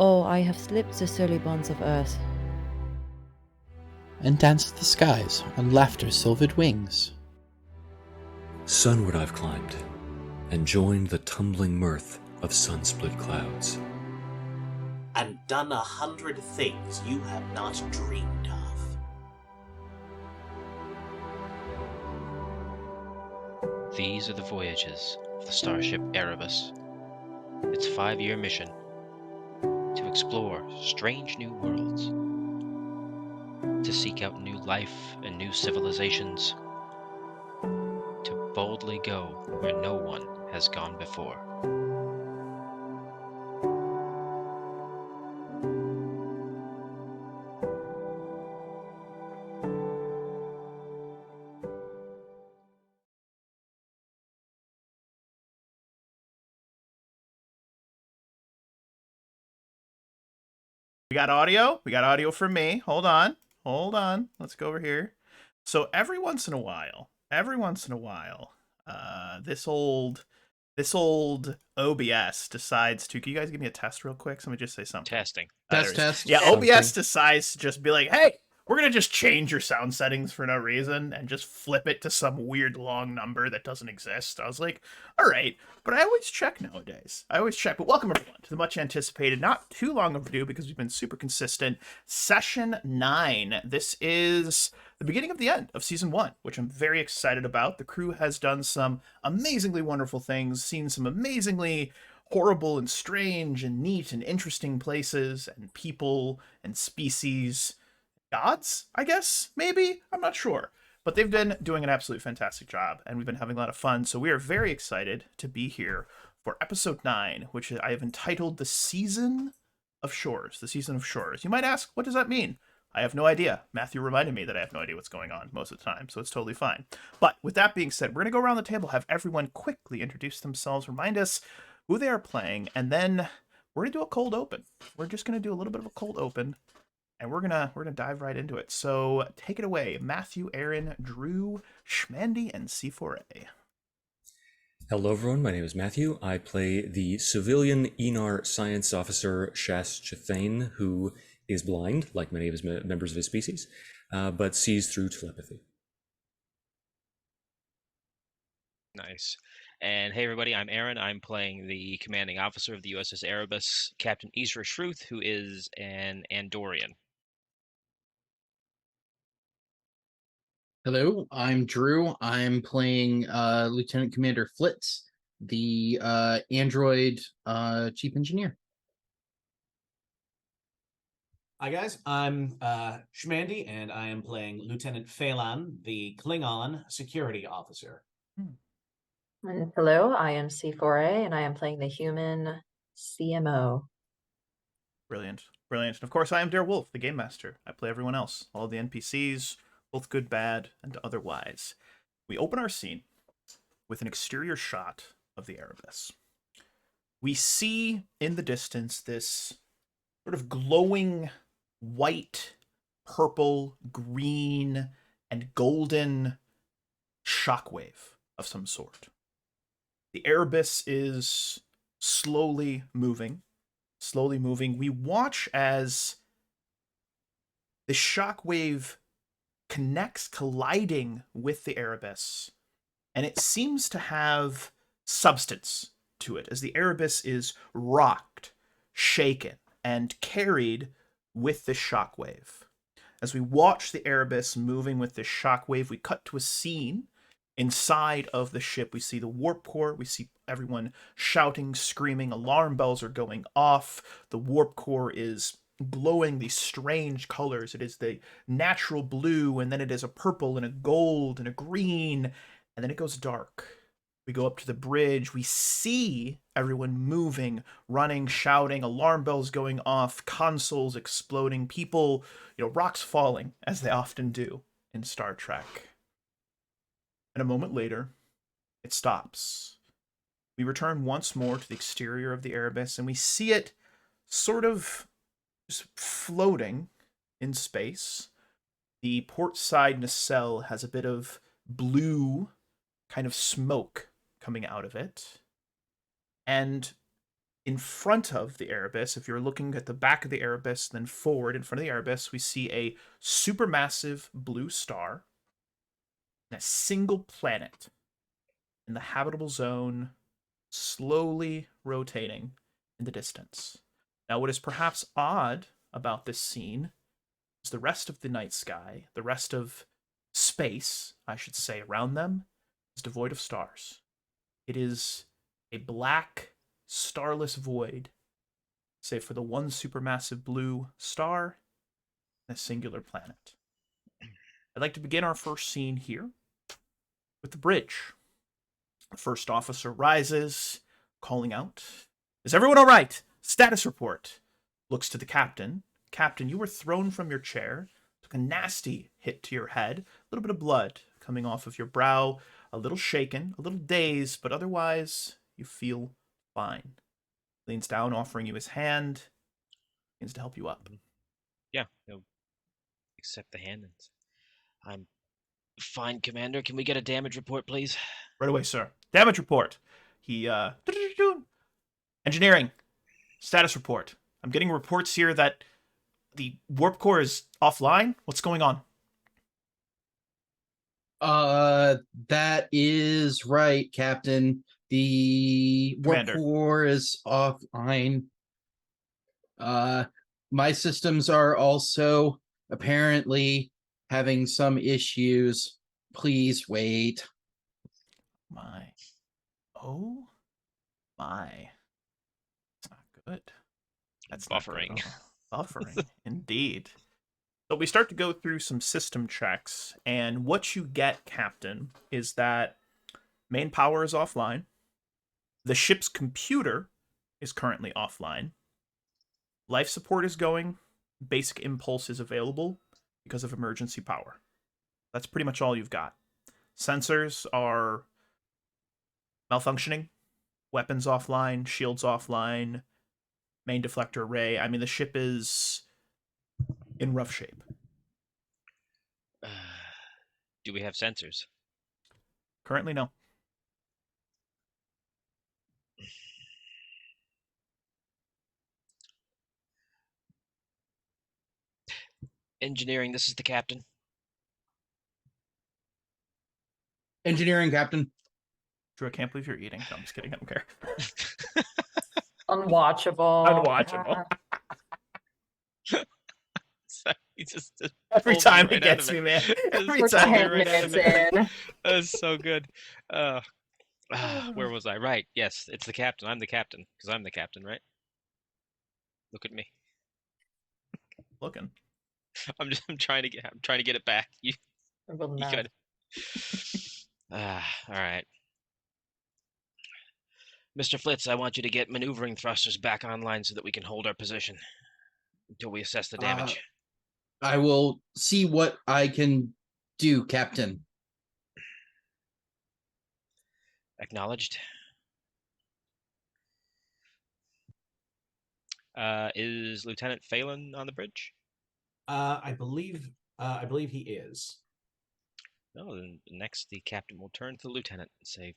Oh, I have slipped the surly bonds of earth. And danced the skies on laughter's silvered wings. Sunward I've climbed, and joined the tumbling mirth of sun-split clouds. And done 100 things you have not dreamed of. These are the voyages of the starship Erebus. Its 5-year mission: to explore strange new worlds, to seek out new life and new civilizations, to boldly go where no one has gone before. We got audio. We got audio from me. Hold on. Let's go over here. So every once in a while, this old OBS decides to. Can you guys give me a test real quick? Somebody just say something. Testing. Test. Yeah, Something. OBS decides to just be like, hey, we're going to just change your sound settings for no reason and just flip it to some weird long number that doesn't exist. I was like, all right. But I always check nowadays. But welcome, everyone, to the much anticipated, not too long overdue because we've been super consistent, Session 9. This is the beginning of the end of Season 1, which I'm very excited about. The crew has done some amazingly wonderful things, seen some amazingly horrible and strange and neat and interesting places and people and species. Gods, I guess, maybe? I'm not sure. But they've been doing an absolutely fantastic job, and we've been having a lot of fun. So we are very excited to be here for episode 9, which I have entitled The Season of Shores. The Season of Shores. You might ask, what does that mean? I have no idea. Matthew reminded me that I have no idea what's going on most of the time, so it's totally fine. But with that being said, we're going to go around the table, have everyone quickly introduce themselves, remind us who they are playing, and then we're going to do a cold open. We're just going to do a little bit of a cold open. And we're gonna dive right into it. So take it away, Matthew, Aaron, Drew, Schmandy, and C4A. Hello everyone, my name is Matthew. I play the civilian Enar science officer Shas Chathane, who is blind, like many of his members of his species, but sees through telepathy. Nice. And hey everybody, I'm Aaron. I'm playing the commanding officer of the USS Erebus, Captain Isra Shruth, who is an Andorian. Hello, I'm Drew. I'm playing Lieutenant Commander Flitz, the android chief engineer. Hi guys, I'm Schmandy, and I am playing Lieutenant Phelan, the Klingon security officer. And hello, I am C4A, and I am playing the human CMO. Brilliant. And of course, I am Dare Wolf, the game master. I play everyone else, all the NPCs, both good, bad, and otherwise. We open our scene with an exterior shot of the Erebus. We see in the distance this sort of glowing white, purple, green, and golden shockwave of some sort. The Erebus is slowly moving. We watch as the shockwave colliding with the Erebus, and it seems to have substance to it as the Erebus is rocked, shaken, and carried with the shockwave. As we watch the Erebus moving with this shockwave, we cut to a scene inside of the ship. We see the warp core. We see everyone shouting, screaming. Alarm bells are going off. The warp core is glowing these strange colors. It is the natural blue, and then it is a purple and a gold and a green, and then it goes dark. We go up to the bridge. We see everyone moving, running, shouting, alarm bells going off, consoles exploding, people, rocks falling, as they often do in Star Trek. And a moment later, it stops. We return once more to the exterior of the Erebus, and we see it sort of just floating in space. The port side nacelle has a bit of blue kind of smoke coming out of it. And in front of the Erebus, if you're looking at the back of the Erebus, then forward in front of the Erebus, we see a supermassive blue star and a single planet in the habitable zone, slowly rotating in the distance. Now, what is perhaps odd about this scene is the rest of the night sky, the rest of space, I should say, around them, is devoid of stars. It is a black, starless void, save for the one supermassive blue star and a singular planet. I'd like to begin our first scene here with the bridge. The first officer rises, calling out, "Is everyone all right? Status report." Looks to the captain. "Captain, you were thrown from your chair, took a nasty hit to your head, a little bit of blood coming off of your brow, a little shaken, a little dazed, but otherwise you feel fine." Leans down, offering you his hand, begins to help you up. Yeah, he'll accept the hand. I'm fine, Commander. Can we get a damage report, please? Right away, sir. Damage report. He, engineering. Status report. I'm getting reports here that the warp core is offline. What's going on? That is right, Captain. The warp Commander. core is offline. My systems are also apparently having some issues. Please wait. My. Oh my. That's not good. That's Buffering. Not good at all. Buffering, indeed. So we start to go through some system checks, and what you get, Captain, is that main power is offline. The ship's computer is currently offline. Life support is going. Basic impulse is available because of emergency power. That's pretty much all you've got. Sensors are malfunctioning. Weapons offline. Shields offline. Main deflector array. I mean, the ship is in rough shape. Do we have sensors? Currently, no. Engineering, this is the captain. Engineering, Captain. Drew, I can't believe you're eating. No, I'm just kidding. I don't care. Unwatchable. Unwatchable. Sorry, he just Every pulled time right it out gets of me, man. Every Just We're time. pulled 10 right out of minutes me. in. That was so good. Where was I? Right. Yes, it's the captain. I'm the captain because I'm the captain, right? Look at me. Looking. I'm trying to get it back. You I will you not. got. All right. Mr. Flitz, I want you to get maneuvering thrusters back online so that we can hold our position until we assess the damage. I will see what I can do, Captain. Acknowledged. Is Lieutenant Phelan on the bridge? I believe he is. No, then next the captain will turn to the lieutenant and say,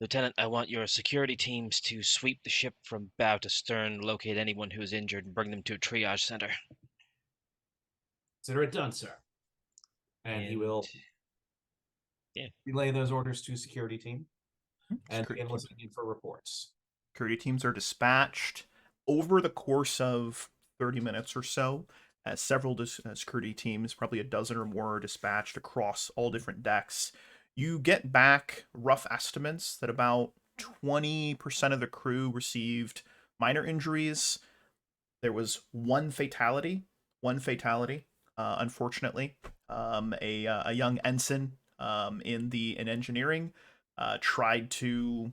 "Lieutenant, I want your security teams to sweep the ship from bow to stern, locate anyone who is injured, and bring them to a triage center." Consider it done, sir. And he will relay those orders to security team and begin listening for reports. Security teams are dispatched over the course of 30 minutes or so. Several security teams, probably a dozen or more, are dispatched across all different decks. You get back rough estimates that about 20% of the crew received minor injuries. There was one fatality, unfortunately. A young ensign in engineering tried to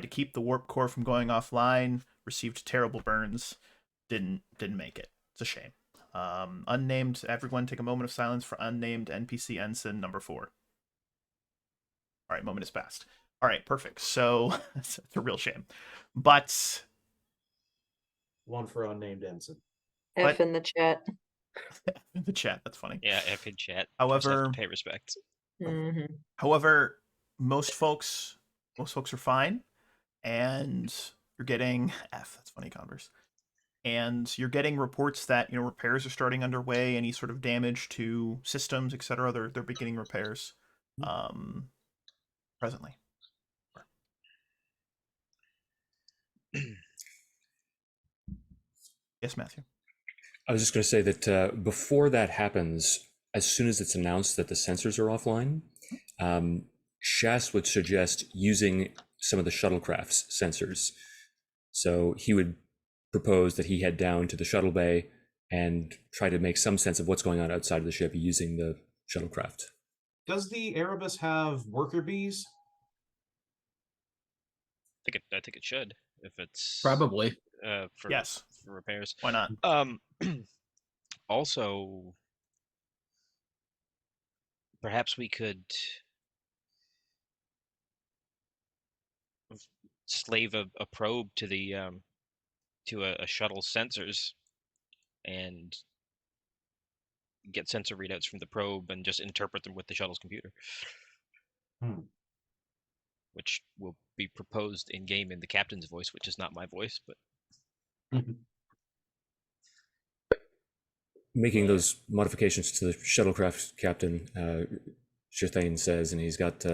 keep the warp core from going offline, received terrible burns, didn't make it. It's a shame. Unnamed, everyone take a moment of silence for unnamed NPC ensign number 4. All right, moment has passed. All right, perfect. So it's a real shame. But one for unnamed ensign. F in the chat. In the chat, that's funny. Yeah, F in chat. However, pay respects. However, most folks are fine, and You're getting F. That's funny, Converse. And you're getting reports that repairs are starting underway. Any sort of damage to systems, etc. They're beginning repairs presently. Yes, Matthew. I was just going to say that before that happens, as soon as it's announced that the sensors are offline, Shas would suggest using some of the shuttlecraft's sensors. So he would propose that he head down to the shuttle bay and try to make some sense of what's going on outside of the ship using the shuttlecraft. Does the Erebus have worker bees? I think it should, if it's Probably. for Yes. for repairs. Why not? Also, perhaps we could slave a probe to the to a shuttle sensors and get sensor readouts from the probe and just interpret them with the shuttle's computer, which will be proposed in game in the captain's voice, which is not my voice, but Making those modifications to the shuttlecraft captain, Chathane says, and he's got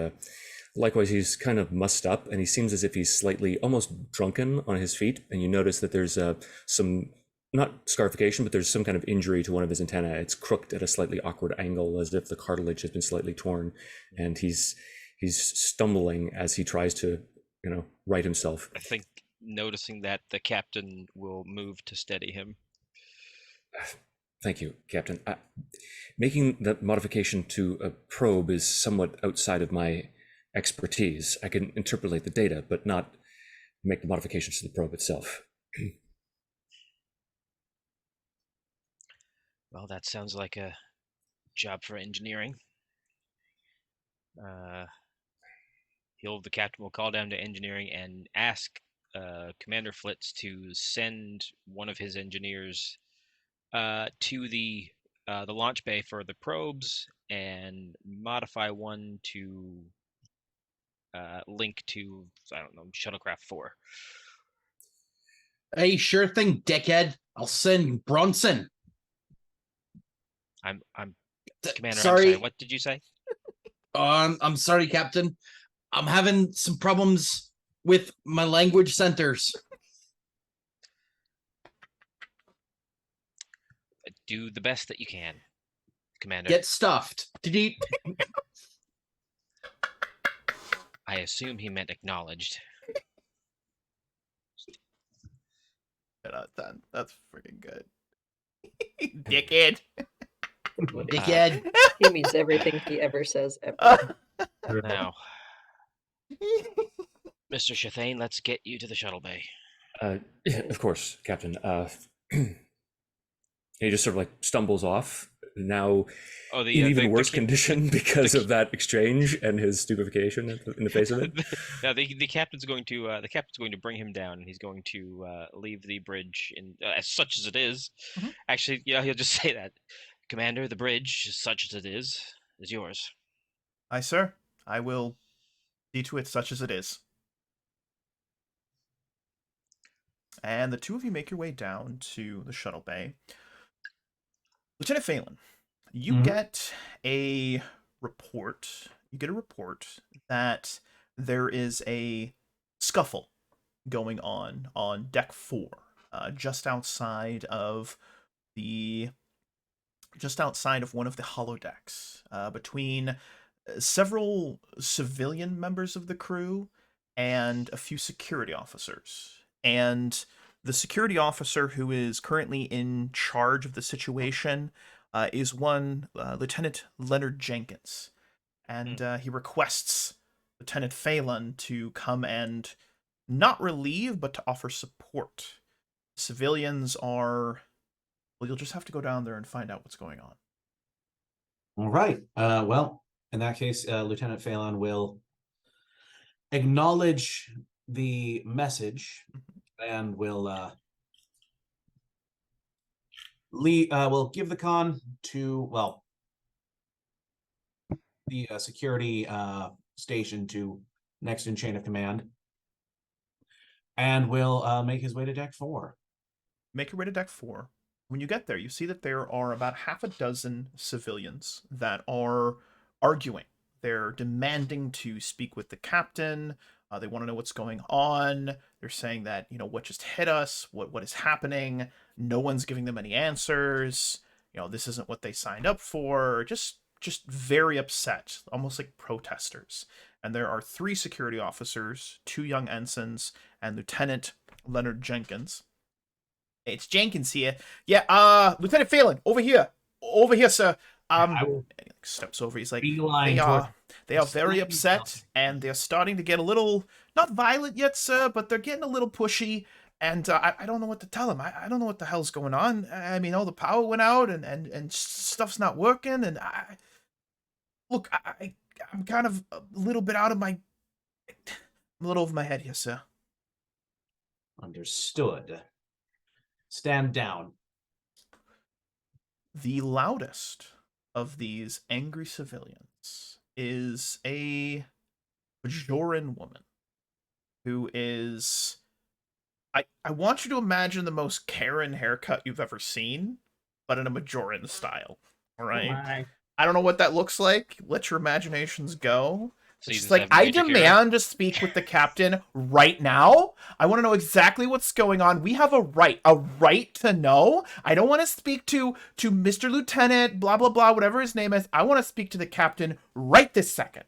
likewise, he's kind of mussed up and he seems as if he's slightly almost drunken on his feet, and you notice that there's some, not scarification, but there's some kind of injury to one of his antennae. It's crooked at a slightly awkward angle, as if the cartilage has been slightly torn, and he's stumbling as he tries to right himself. I think noticing that, the captain will move to steady him. Thank you, Captain. Making that modification to a probe is somewhat outside of my expertise. I can interpolate the data, but not make the modifications to the probe itself. Well, that sounds like a job for engineering. The captain will call down to engineering and ask Commander Flitz to send one of his engineers to the launch bay for the probes and modify one to link to, I don't know, Shuttlecraft 4. Hey, sure thing, dickhead. I'll send Bronson. I'm Commander, sorry. I'm sorry, what did you say? I'm sorry, Captain. I'm having some problems with my language centers. Do the best that you can, Commander. Get stuffed. I assume he meant acknowledged. That's freaking good. Dickhead. Dickhead. He means everything he ever says ever. Now, Mr. Chathane, let's get you to the shuttle bay. Of course, Captain. He just sort of like stumbles off, now in even worse condition because of that exchange and his stupefaction in the face of it. Now the captain's going to bring him down, and he's going to leave the bridge in as such as it is. Mm-hmm. Actually, he'll just say that, Commander, the bridge, such as it is yours. Aye, sir. I will see to it such as it is. And the two of you make your way down to the shuttle bay. Lieutenant Phelan, you get a report. You get a report that there is a scuffle going on deck 4, just outside of one of the holodecks, between several civilian members of the crew and a few security officers. And the security officer who is currently in charge of the situation is one Lieutenant Leonard Jenkins. And he requests Lieutenant Phelan to come and not relieve, but to offer support. Civilians are... Well, you'll just have to go down there and find out what's going on. All right. Well, in that case, Lieutenant Phelan will acknowledge the message and will give the con to the security station to next in chain of command. and will make his way to deck 4. Make your way to deck 4. When you get there, you see that there are about half a dozen civilians that are arguing. They're demanding to speak with the captain. They want to know what's going on. They're saying that, what just hit us? What is happening? No one's giving them any answers. This isn't what they signed up for. Just very upset, almost like protesters. And there are 3 security officers, 2 young ensigns, and Lieutenant Leonard Jenkins. It's Jenkins here. Yeah, Lieutenant Phelan, over here. Over here, sir. Steps over. He's like, they are very upset, and they're starting to get a little, not violent yet, sir, but they're getting a little pushy, and I don't know what to tell them. I don't know what the hell's going on. I mean, all the power went out, and stuff's not working, and I'm kind of a little bit out of my, a little over my head here, sir. Understood. Stand down. The loudest of these angry civilians is a Bajoran woman who is... I want you to imagine the most Karen haircut you've ever seen, but in a Bajoran style. All right? I don't know what that looks like. Let your imaginations go. It's like, I demand to speak with the captain right now. I want to know exactly what's going on. We have a right to know. I don't want to speak to Mr. Lieutenant, blah, blah, blah, whatever his name is. I want to speak to the captain right this second.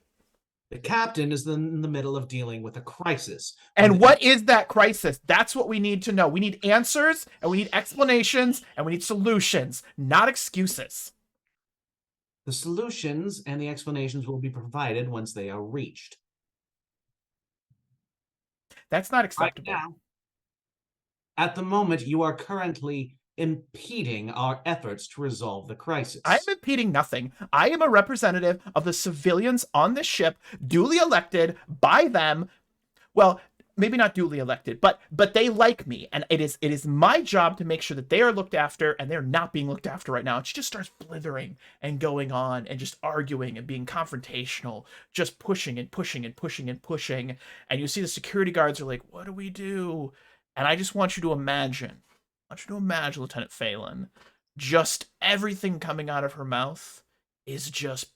The captain is in the middle of dealing with a crisis. And what is that crisis? That's what we need to know. We need answers, and we need explanations, and we need solutions, not excuses. The solutions and the explanations will be provided once they are reached. That's not acceptable. Right now, at the moment, you are currently impeding our efforts to resolve the crisis. I'm impeding nothing. I am a representative of the civilians on this ship, duly elected by them. Well, maybe not duly elected, but they like me, and it is my job to make sure that they are looked after, and they're not being looked after right now. And she just starts blithering and going on and just arguing and being confrontational, just pushing and pushing and pushing and pushing. And you see the security guards are like, what do we do? And I just want you to imagine, Lieutenant Phelan, just everything coming out of her mouth is just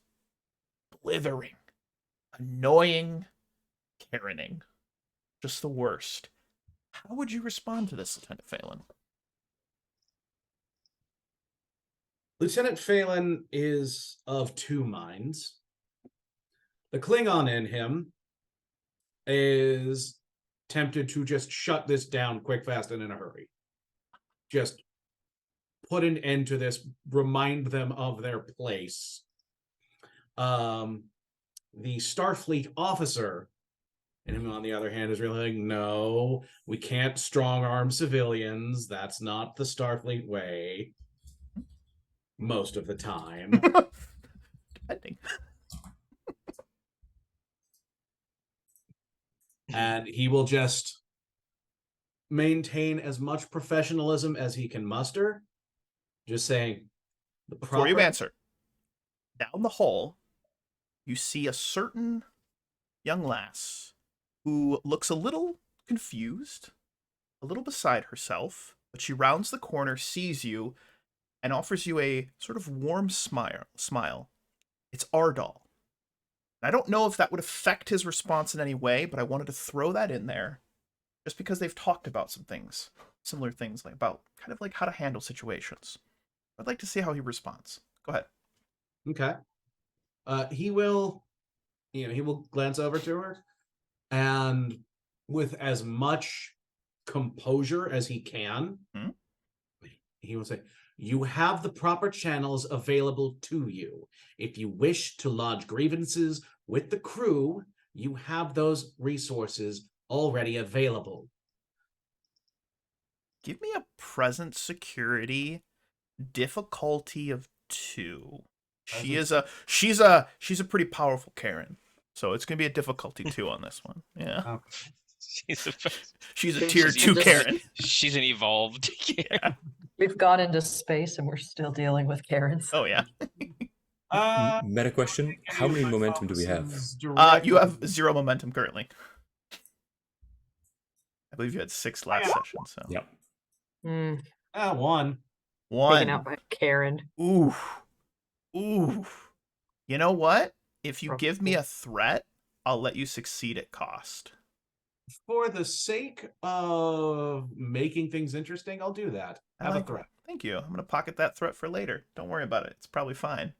blithering, annoying, Karening. Just the worst. How would you respond to this, Lieutenant Phelan? Lieutenant Phelan is of 2 minds. The Klingon in him is tempted to just shut this down quick, fast, and in a hurry. Just put an end to this, remind them of their place. The Starfleet officer and him, on the other hand, is really like, no, we can't strong-arm civilians. That's not the Starfleet way. Most of the time. Depending. And he will just maintain as much professionalism as he can muster. Just saying, Before you answer, down the hall, you see a certain young lass who looks a little confused, a little beside herself, but she rounds the corner, sees you, and offers you a sort of warm smile. It's Ardal. I don't know if that would affect his response in any way, but I wanted to throw that in there, just because they've talked about some things, similar things, like about kind of like how to handle situations. I'd like to see how he responds. Go ahead. Okay. He will glance over to her, and with as much composure as he can, he will say, you have the proper channels available to you. If you wish to lodge grievances with the crew, you have those resources already available. Give me a present security difficulty of 2. She's a pretty powerful Karen. So it's going to be a difficulty 2 on this one. Yeah. She's a tier 2 Karen. She's an evolved Karen. Yeah. We've gone into space and we're still dealing with Karens. Oh, yeah. Meta question. How many momentum do we have? You have 0 momentum currently. I believe you had 6 last session, so. Yep. One. Taken 1. out by Karen. Ooh. Ooh. You know what? If you Rough give me roll. a threat, I'll let you succeed at cost. For the sake of making things interesting, I'll do that. Have a threat. Thank you. I'm going to pocket that threat for later. Don't worry about it. It's probably fine.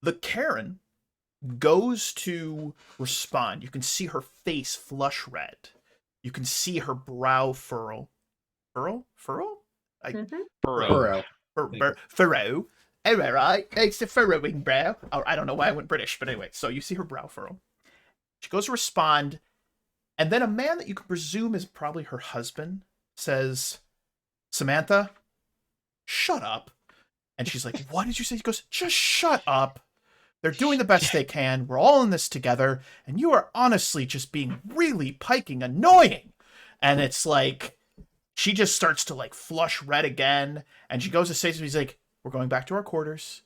The Karen goes to respond. You can see her face flush red. You can see her brow furrow. Furrow? Mhm. Burrow. Furrow. All right. It's the furrowing brow. Oh, I don't know why I went British, but anyway. So you see her brow furrow. She goes to respond, and then a man that you can presume is probably her husband says, Samantha, shut up. And she's like, what did you say? He goes, just shut up. They're doing the best they can. We're all in this together. And you are honestly just being really piking annoying. And it's like, she just starts to like flush red again. And she goes to say to me, he's like, we're going back to our quarters.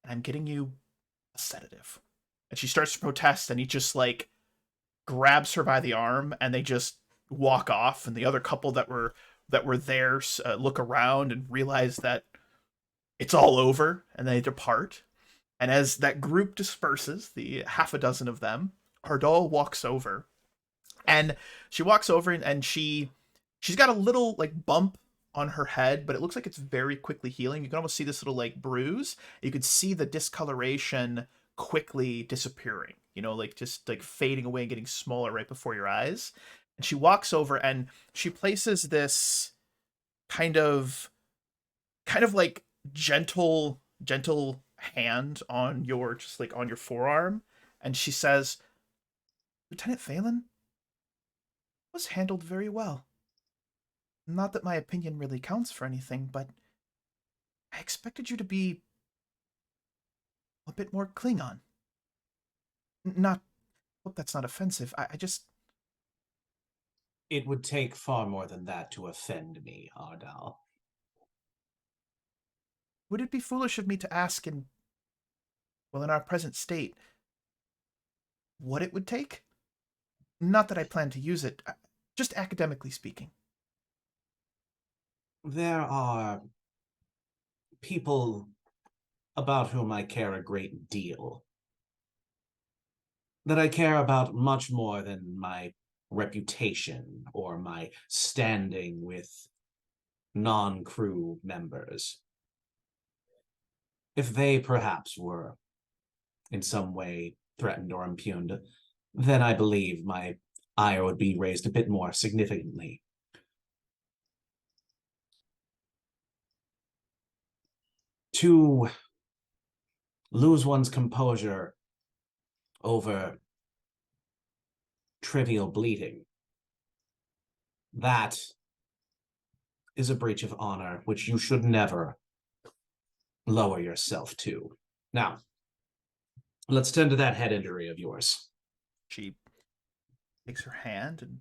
And I'm getting you a sedative. And she starts to protest. And he just like grabs her by the arm. And they just walk off. And the other couple that were there look around and realize that it's all over. And they depart. And as that group disperses, the half a dozen of them, Hardol walks over. And she walks over and she's got a little like bump on her head, but it looks like it's very quickly healing. You can almost see this little like bruise. You could see the discoloration quickly disappearing, you know, like just like fading away and getting smaller right before your eyes. And she walks over and she places this kind of like gentle hand on your just like on your forearm, and she says, Lieutenant Phelan was handled very well. Not that my opinion really counts for anything, but I expected you to be a bit more Klingon. Not, hope that's not offensive. I just... It would take far more than that to offend me, Ardal. Would it be foolish of me to ask in our present state, what it would take? Not that I plan to use it, just academically speaking. There are people about whom I care a great deal. That I care about much more than my reputation or my standing with non-crew members. If they perhaps were in some way threatened or impugned, then I believe my ire would be raised a bit more significantly. To lose one's composure over trivial bleeding, that is a breach of honor which you should never lower yourself to. Now, let's tend to that head injury of yours. She takes her hand and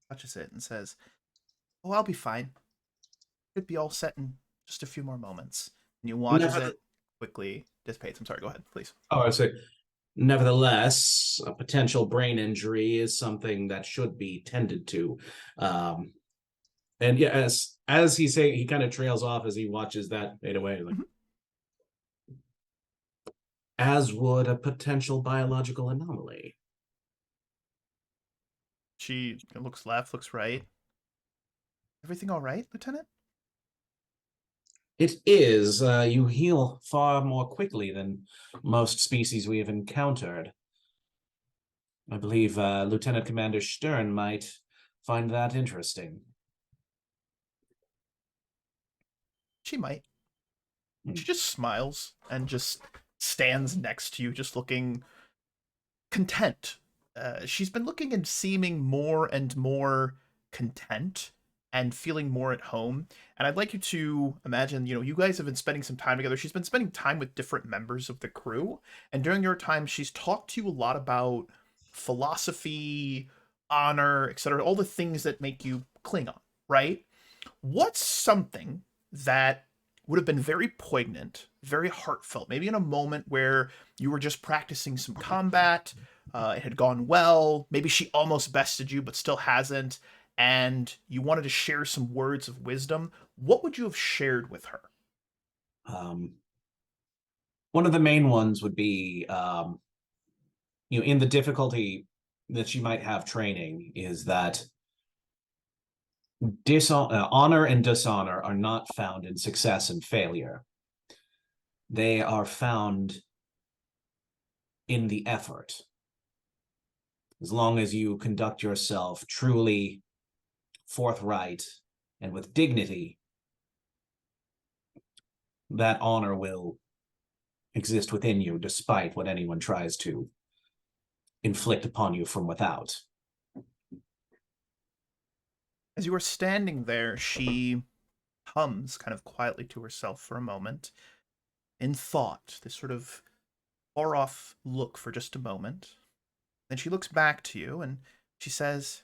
touches it and says, oh, I'll be fine. Should be all set in just a few more moments. And you watches it quickly dissipates. I'm sorry, go ahead, please. Oh, I see. Nevertheless, a potential brain injury is something that should be tended to. And yes, as he's saying, he kind of trails off as he watches that fade away. Like, as would a potential biological anomaly. She looks left, looks right. Everything all right, Lieutenant? It is. You heal far more quickly than most species we have encountered. I believe Lieutenant Commander Stern might find that interesting. She might. She just smiles and just stands next to you, just looking content. She's been looking and seeming more and more content and feeling more at home. And I'd like you to imagine, you guys have been spending some time together. She's been spending time with different members of the crew. And during your time, she's talked to you a lot about philosophy, honor, etc., all the things that make you Klingon, right? What's something that would have been very poignant, very heartfelt, maybe in a moment where you were just practicing some combat, it had gone well, maybe she almost bested you but still hasn't, and you wanted to share some words of wisdom, what would you have shared with her? One of the main ones would be, in the difficulty that she might have training is that honor and dishonor are not found in success and failure. They are found in the effort. As long as you conduct yourself truly forthright and with dignity, that honor will exist within you despite what anyone tries to inflict upon you from without. As you are standing there, she hums kind of quietly to herself for a moment, in thought, this sort of far off look for just a moment. Then she looks back to you and she says,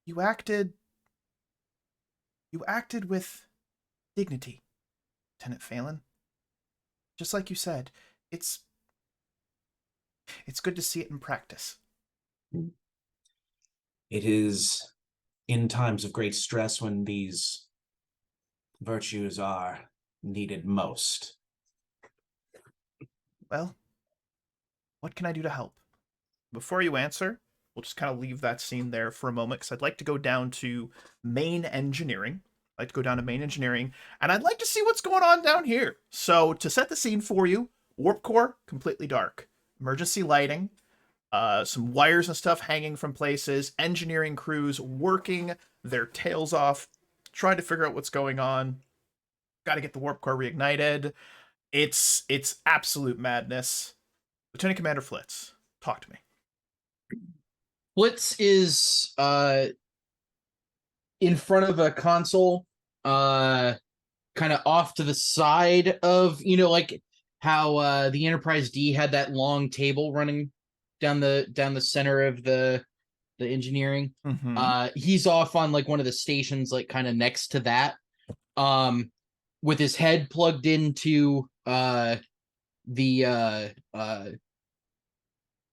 You acted with dignity, Lieutenant Phelan. Just like you said, it's good to see it in practice. It is in times of great stress when these virtues are needed most. Well, what can I do to help? Before you answer, we'll just kind of leave that scene there for a moment, because I'd like to go down to main engineering. And I'd like to see what's going on down here. So, to set the scene for you, warp core, completely dark. Emergency lighting, some wires and stuff hanging from places, engineering crews working their tails off, trying to figure out what's going on. Got to get the warp core reignited. It's absolute madness. Lieutenant Commander Flitz, talk to me. Blitz is in front of a console, kind of off to the side of, like how the Enterprise D had that long table running down the center of the engineering. Mm-hmm. He's off on like one of the stations, like kind of next to that, with his head plugged into the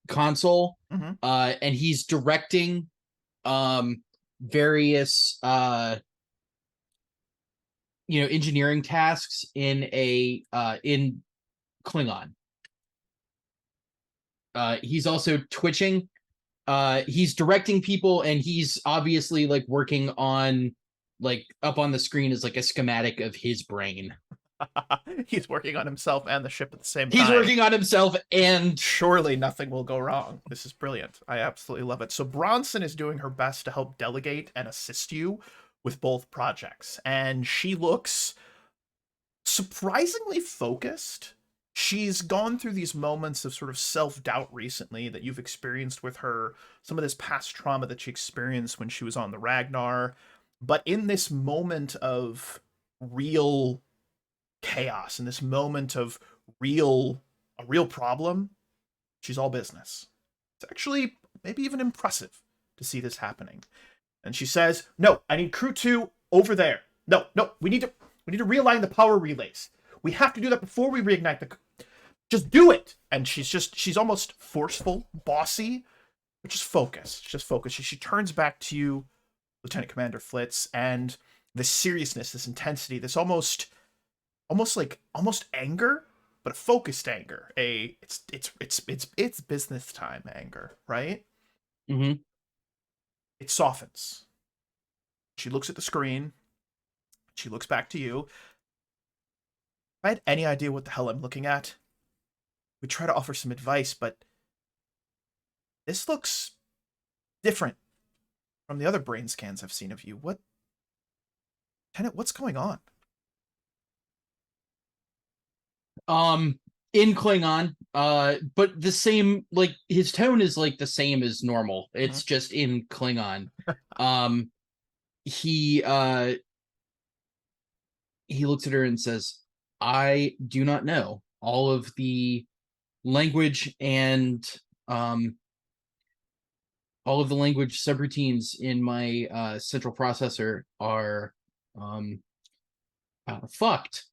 console, Mm-hmm. and he's directing various engineering tasks in Klingon. He's also twitching. He's directing people, and he's obviously like working on, like, up on the screen is like a schematic of his brain. He's working on himself and the ship at the same time. He's working on himself, and surely nothing will go wrong. This is brilliant. I absolutely love it. So Bronson is doing her best to help delegate and assist you with both projects, and she looks surprisingly focused. She's gone through these moments of sort of self-doubt recently that you've experienced with her, some of this past trauma that she experienced when she was on the Ragnar. But in this moment of real chaos, in this moment of a real problem, she's all business. It's actually maybe even impressive to see this happening. And she says, "No, I need crew 2 over there. No, we need to realign the power relays. We have to do that before we reignite the... Just do it!" And she's almost forceful, bossy, but just focused. She turns back to you, Lieutenant Commander Flitz, and this seriousness, this intensity, this almost anger, but a focused anger. It's business time anger, right? Mm-hmm. It softens. She looks at the screen. She looks back to you. If I had any idea what the hell I'm looking at, we'd try to offer some advice, but this looks different from the other brain scans I've seen of you. Lieutenant, what's going on? In Klingon, but the same, like, his tone is like the same as normal. It's just in Klingon. He looks at her and says, "I do not know. All of the language and all of the language subroutines in my central processor are fucked."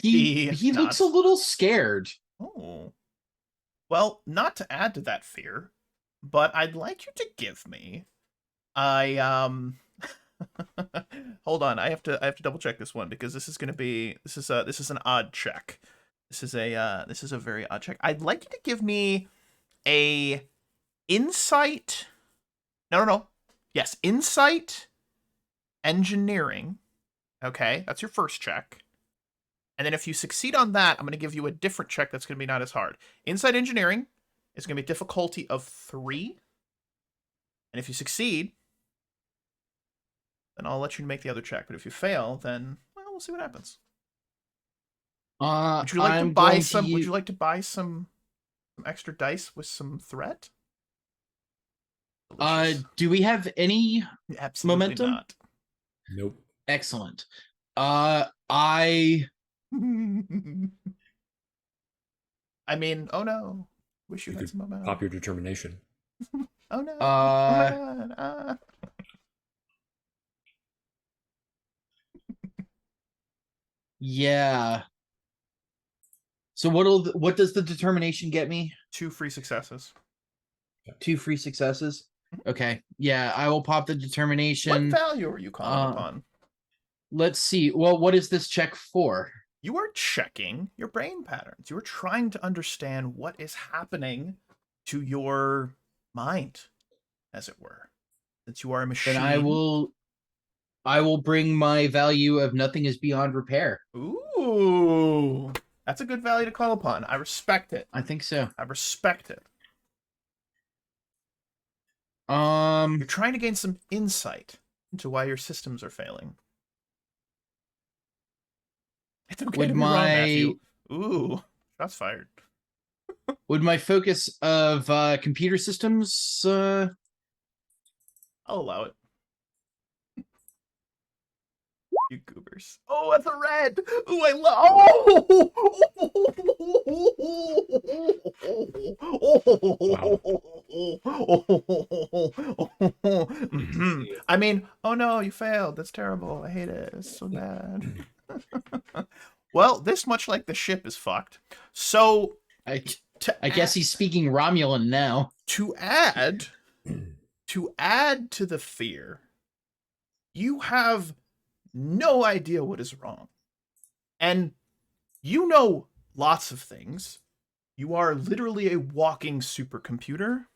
He looks a little scared. Oh. Well, not to add to that fear, but I'd like you to give me. I hold on. I have to double check this one because this is gonna be this is an odd check. This is a very odd check. I'd like you to give me a insight. No. Yes, insight engineering. Okay, that's your first check. And then if you succeed on that, I'm going to give you a different check that's going to be not as hard. Insight engineering is going to be difficulty of 3. And if you succeed, then I'll let you make the other check. But if you fail, then well, we'll see what happens. Would you like to buy some? Would you like to buy some extra dice with some threat? Delicious. Do we have any Absolutely momentum? not. Nope. Excellent. I mean, oh no. Wish you had some momentum. Pop your determination. Oh no. Oh my god. Yeah. So what does the determination get me? 2 free successes. 2 free successes. Okay. Yeah, I will pop the determination. What value are you calling upon? Let's see. Well, what is this check for? You are checking your brain patterns. You are trying to understand what is happening to your mind, as it were. Since you are a machine. Then I will bring my value of nothing is beyond repair. Ooh. That's a good value to call upon. I respect it. I think so. I respect it. You're trying to gain some insight into why your systems are failing. It's okay to be wrong, Matthew. Ooh, shots fired. Would my focus of computer systems I'll allow it. You goobers. Oh, that's a red. Ooh, I love. Oh. I mean, oh no, you failed. That's terrible. I hate it. It's so bad. Well, this much like the ship is fucked. So I guess he's speaking Romulan now. To add to the fear, you have no idea what is wrong. And you know lots of things. You are literally a walking supercomputer.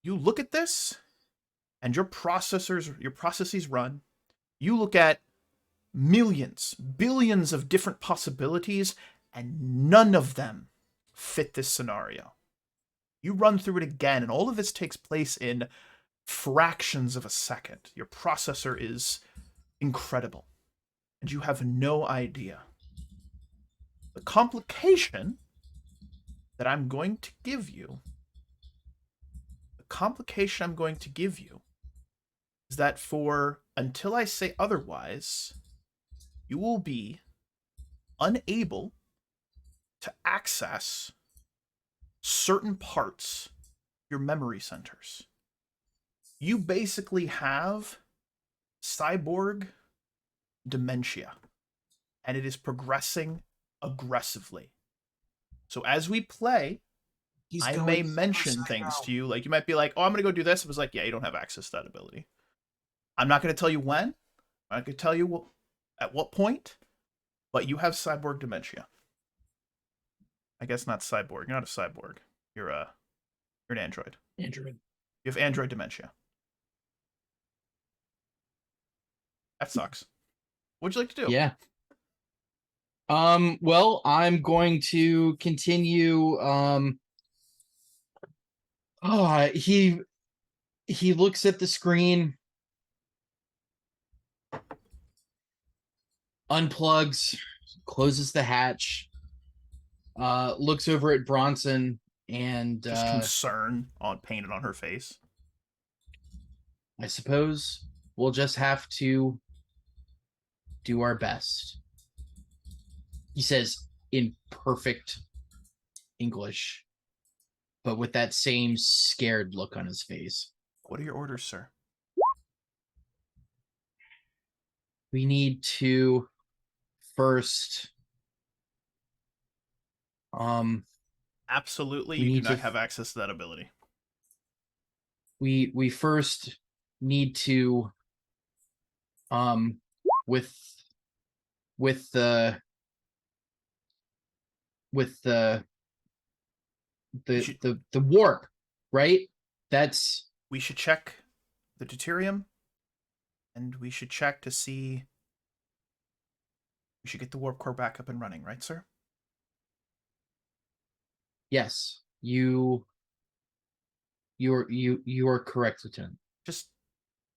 You look at this, and your processes run. You look at millions, billions of different possibilities, and none of them fit this scenario. You run through it again, and all of this takes place in fractions of a second. Your processor is incredible, and you have no idea. The complication that I'm going to give you, is that until I say otherwise, you will be unable to access certain parts of your memory centers. You basically have cyborg dementia, and it is progressing aggressively. So as we play, I may mention things to you, like you might be like, oh, I'm gonna go do this. It was like, yeah, you don't have access to that ability. I'm not gonna tell you when. I'm not gonna tell you at what point, but you have cyborg dementia. I guess not cyborg. You're not a cyborg. You're an android. Android. You have android dementia. That sucks. What'd you like to do? Yeah. Well, I'm going to continue. He looks at the screen, unplugs, closes the hatch, looks over at Bronson, and just concern painted on her face. I suppose we'll just have to do our best. He says in perfect English, but with that same scared look on his face. What are your orders, sir? We need to first absolutely, you do not have access to that ability. we first need to with the the warp, right? That's We should check the deuterium, and we should check to see. We should get the warp core back up and running, right, sir? yes. You are correct, Lieutenant. Just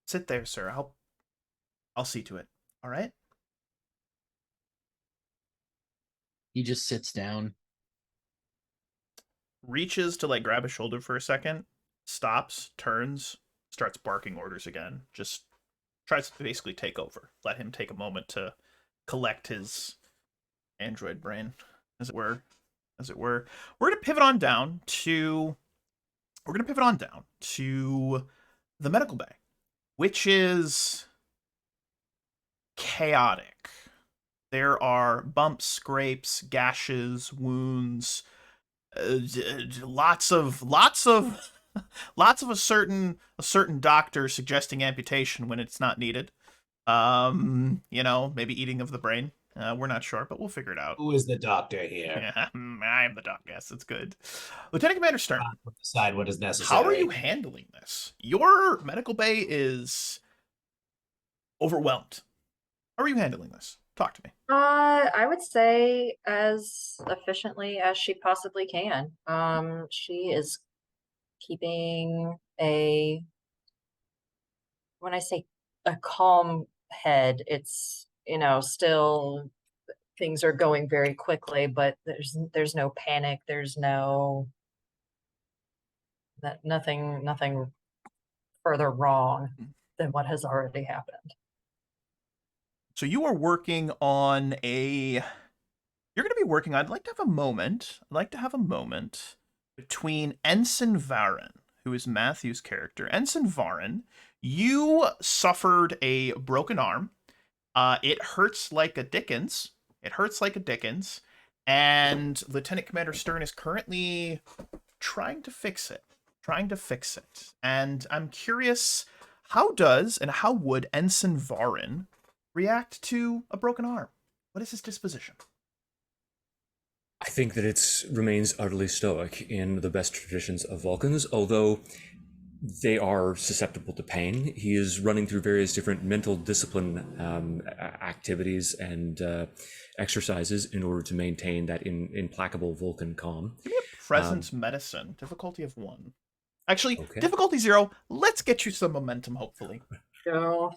sit there, sir. I'll see to it. All right. He just sits down. Reaches to like grab his shoulder for a second, stops, turns, starts barking orders again. Just tries to basically take over. Let him take a moment to collect his android brain, as it were. We're gonna pivot on down to the medical bay, which is chaotic. There are bumps, scrapes, gashes, wounds, lots of a certain doctor suggesting amputation when it's not needed. Maybe eating of the brain. We're not sure, but we'll figure it out. Who is the doctor here? Yeah, I am the doc. Yes, it's good. Lieutenant Commander Stern, Decide what is necessary. how are you handling this? Your medical bay is overwhelmed. How are you handling this? Talk to me. I would say as efficiently as she possibly can. She is keeping when I say a calm head, it's, still things are going very quickly, but there's no panic. There's nothing further wrong than what has already happened. So you are working on I'd like to have a moment. Between Ensign Varen, who is Matthew's character. Ensign Varen, you suffered a broken arm. It hurts like a dickens. And Lieutenant Commander Stern is currently trying to fix it. And I'm curious, how would Ensign Varen react to a broken arm? What is his disposition? I think that it remains utterly stoic in the best traditions of Vulcans, although they are susceptible to pain. He is running through various different mental discipline activities and exercises in order to maintain that implacable Vulcan calm. Give me a presence medicine, difficulty of 1. Actually, Okay. difficulty 0. Let's get you some momentum, hopefully. So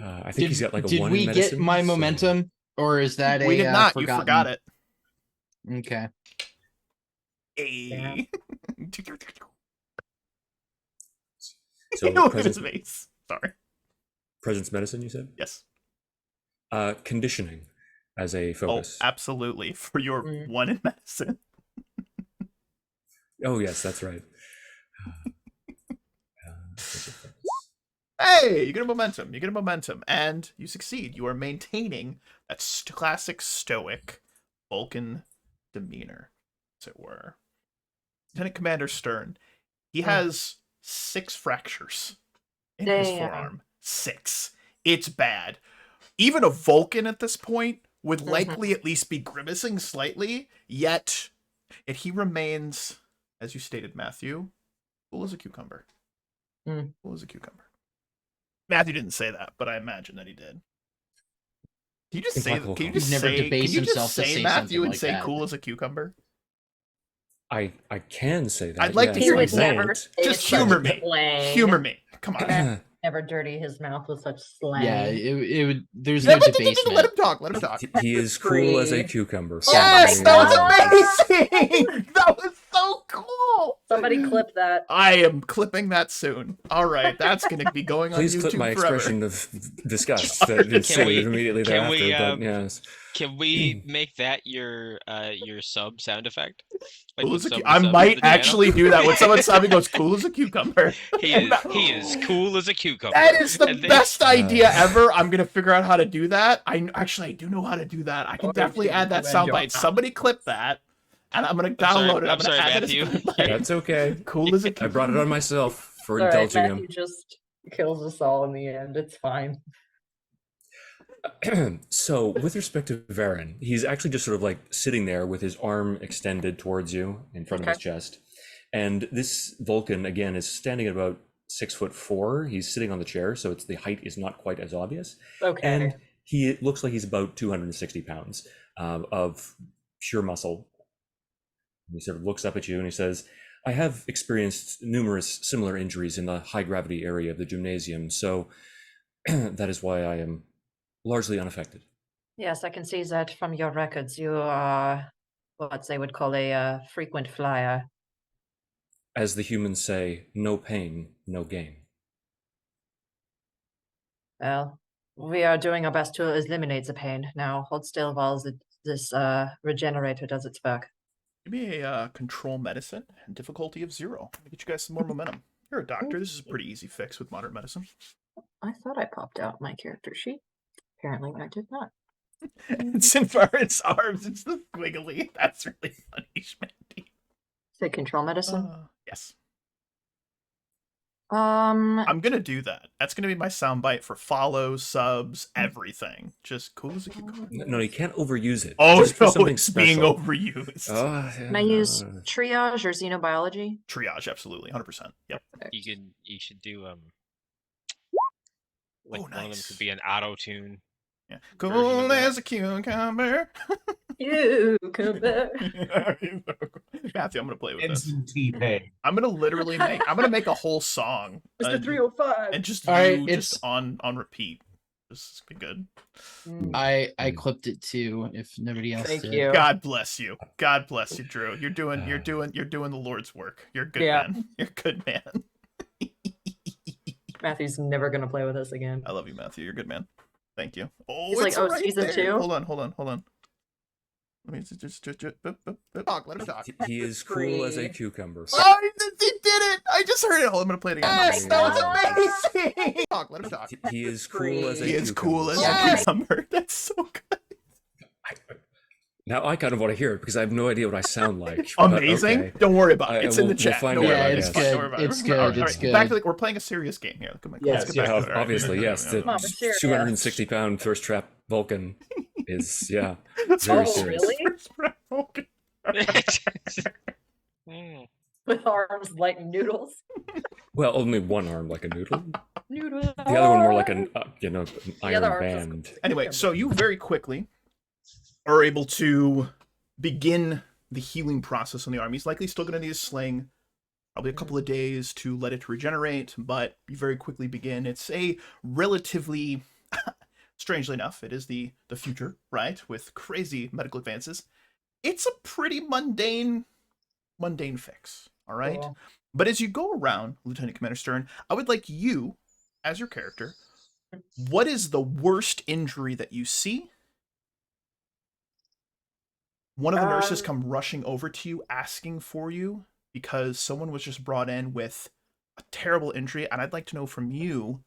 I think he's got like a 1 in Did we medicine. get my so- momentum, or is that We did not. forgotten? You forgot it. Okay. A. So Look at presence, his face. Sorry. presence medicine, you said? Yes. Conditioning as a focus. Oh, absolutely. For your 1 in medicine. Oh, yes, that's right. Hey, you get a momentum. And you succeed. You are maintaining that classic stoic Vulcan demeanor, as it were. Lieutenant Commander Stern, he has 6 fractures in his Damn. forearm. 6. It's bad. Even a Vulcan at this point would likely at least be grimacing slightly, yet he remains, as you stated, Matthew, cool as a cucumber. Cool as a cucumber. Matthew didn't say that, but I imagine that he did. Can you just say? Implacable Can you calm. just He'd never say? debase Can you himself just to say say Matthew something and like say that. cool as a cucumber? I can say that. I'd like to yes, hear I it never won't. say Just such humor me. slang. Humor me. Come on. Never dirty his mouth with such slang. Yeah, it would. There's Yeah, no let debasement. him talk. Let him talk. He is cool as a cucumber. Yes, so- that was amazing. That was so cool. Somebody clip that. I am clipping that soon. All right, that's going to be going on Please YouTube clip my forever. expression of disgust that ensued immediately can thereafter. we, But yes, Can we make that your sub sound effect? Like Cool when as a someone I subs to might the channel? actually do that when someone subs and goes cool as a cucumber. He is cool as a cucumber. That is the And then- best idea ever. I'm gonna figure out how to do that. I do know how to do that. I can Oh, definitely you add that can soundbite. enjoy- Somebody clip that, and I'm gonna I'm sorry- download it. I'm I'm gonna sorry, add Matthew. it as a that's okay. cool as a I cucumber. brought it on myself for All right, indulging Matthew just kills us all in the end. It's fine. him. So, with respect to Varen, he's actually just sort of like sitting there with his arm extended towards you in front of his chest. And this Vulcan, again, is standing at about 6'4". He's sitting on the chair, so the height is not quite as obvious. Okay. And he looks like he's about 260 pounds of pure muscle. He sort of looks up at you and he says, I have experienced numerous similar injuries in the high gravity area of the gymnasium, so that is why I am largely unaffected. Yes, I can see that from your records. You are what they would call a frequent flyer. As the humans say, no pain, no gain. Well, we are doing our best to eliminate the pain. Now, hold still while this regenerator does its work. Give me a control medicine and difficulty of 0. Let me get you guys some more momentum. You're a doctor. This is a pretty easy fix with modern medicine. I thought I popped out my character sheet. Apparently, I did not. It's in Varen's arms. It's the squiggly. That's really funny, Schmandy. Say control medicine. Yes. I'm gonna do that. That's gonna be my soundbite for follows, subs, everything. Just cool as a cucumber. No, you can't overuse it. Oh Just for no, something it's special. being overused. Can I use triage or xenobiology? Triage, absolutely, 100%. Yep. You should do like Oh, one of them nice. could be an auto tune. Yeah. Version of Cool that. as a cucumber. Cucumber. Matthew, I'm gonna play with this. Instant T-Pay. I'm gonna make a whole song. Mr. 305. And just All right, you it's- just on repeat. This is good. I clipped it too. If nobody else Thank did. you. God bless you. God bless you, Drew. You're doing the Lord's work. You're a good Yeah. man. You're a good man. Matthew's never gonna play with us again. I love you, Matthew. You're a good man. Thank you. Oh, He's like, it's "Oh, right season there. 2?" Hold on. Let me just talk. Let him talk. He is cool as a cucumber. Oh, he did it! I just heard it. Hold on, I'm gonna play it again. Yes, that was amazing. Talk. Let him talk. He is cool as a He is cool as cucumber. a cucumber. That's so good. Now I kind of want to hear it because I have no idea what I sound like. but Amazing. okay. Don't worry about it. I- It's in the we'll chat. find Don't worry out, about I it. guess. It's fine. Don't worry about it. It's good, All right, it's Back to good. we're playing a serious game here. Come on, Yes, let's get back Yeah, to it. All right. obviously, yes. The Come on, we're serious. 260-pound thirst trap Vulcan is, yeah, That's very Oh, serious. really? Okay. Mm. With arms like noodles. Well, only one arm like a noodle. Noodle. The other one more like an, an other iron arm just- band. Anyway, so you very quickly are able to begin the healing process on the arm. He's likely still going to need a sling, probably a couple of days to let it regenerate, but you very quickly begin. It's a relatively, strangely enough, it is the future, right? With crazy medical advances. It's a pretty mundane fix, all right? Cool. But as you go around, Lieutenant Commander Stern, I would like you, as your character, what is the worst injury that you see? One of the nurses come rushing over to you, asking for you, because someone was just brought in with a terrible injury, and I'd like to know from you,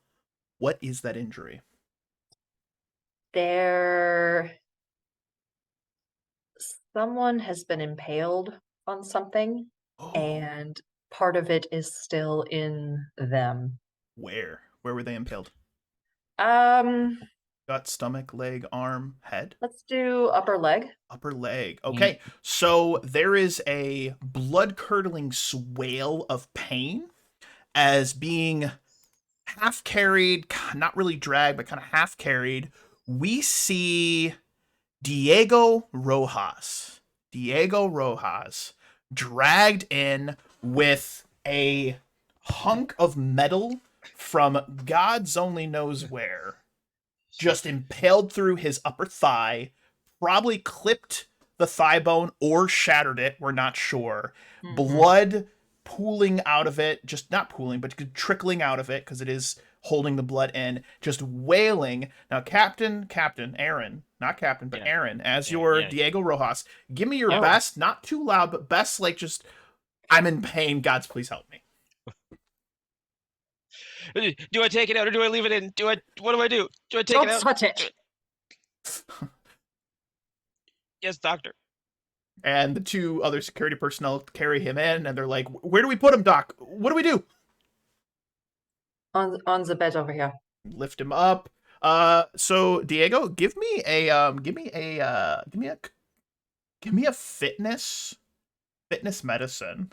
what is that injury? Someone has been impaled on something, Oh, and part of it is still in them. where? Where were they impaled? Gut, stomach, leg, arm, head? Let's do upper leg. Upper leg. Okay, so there is a blood-curdling swale of pain as being half carried, not really dragged, but kind of half carried. We see Diego Rojas dragged in with a hunk of metal from God's only knows where, just impaled through his upper thigh, probably clipped the thigh bone or shattered it, we're not sure. Mhm. Blood pooling out of it, just not pooling, but trickling out of it because it is holding the blood in, just wailing. Now, Captain Aaron, not Captain, but Yeah. Aaron, as Yeah, your yeah. Diego Rojas, give me your Yeah. best, not too loud, but best, like just, I'm in pain, gods, please help me. Do I take it out or do I leave it in? What do I do? Do I take Don't it out? touch it. Yes, doctor. And the two other security personnel carry him in, and they're like, where do we put him, Doc? What do we do? On the bed over here. Lift him up. So Diego, give me a fitness medicine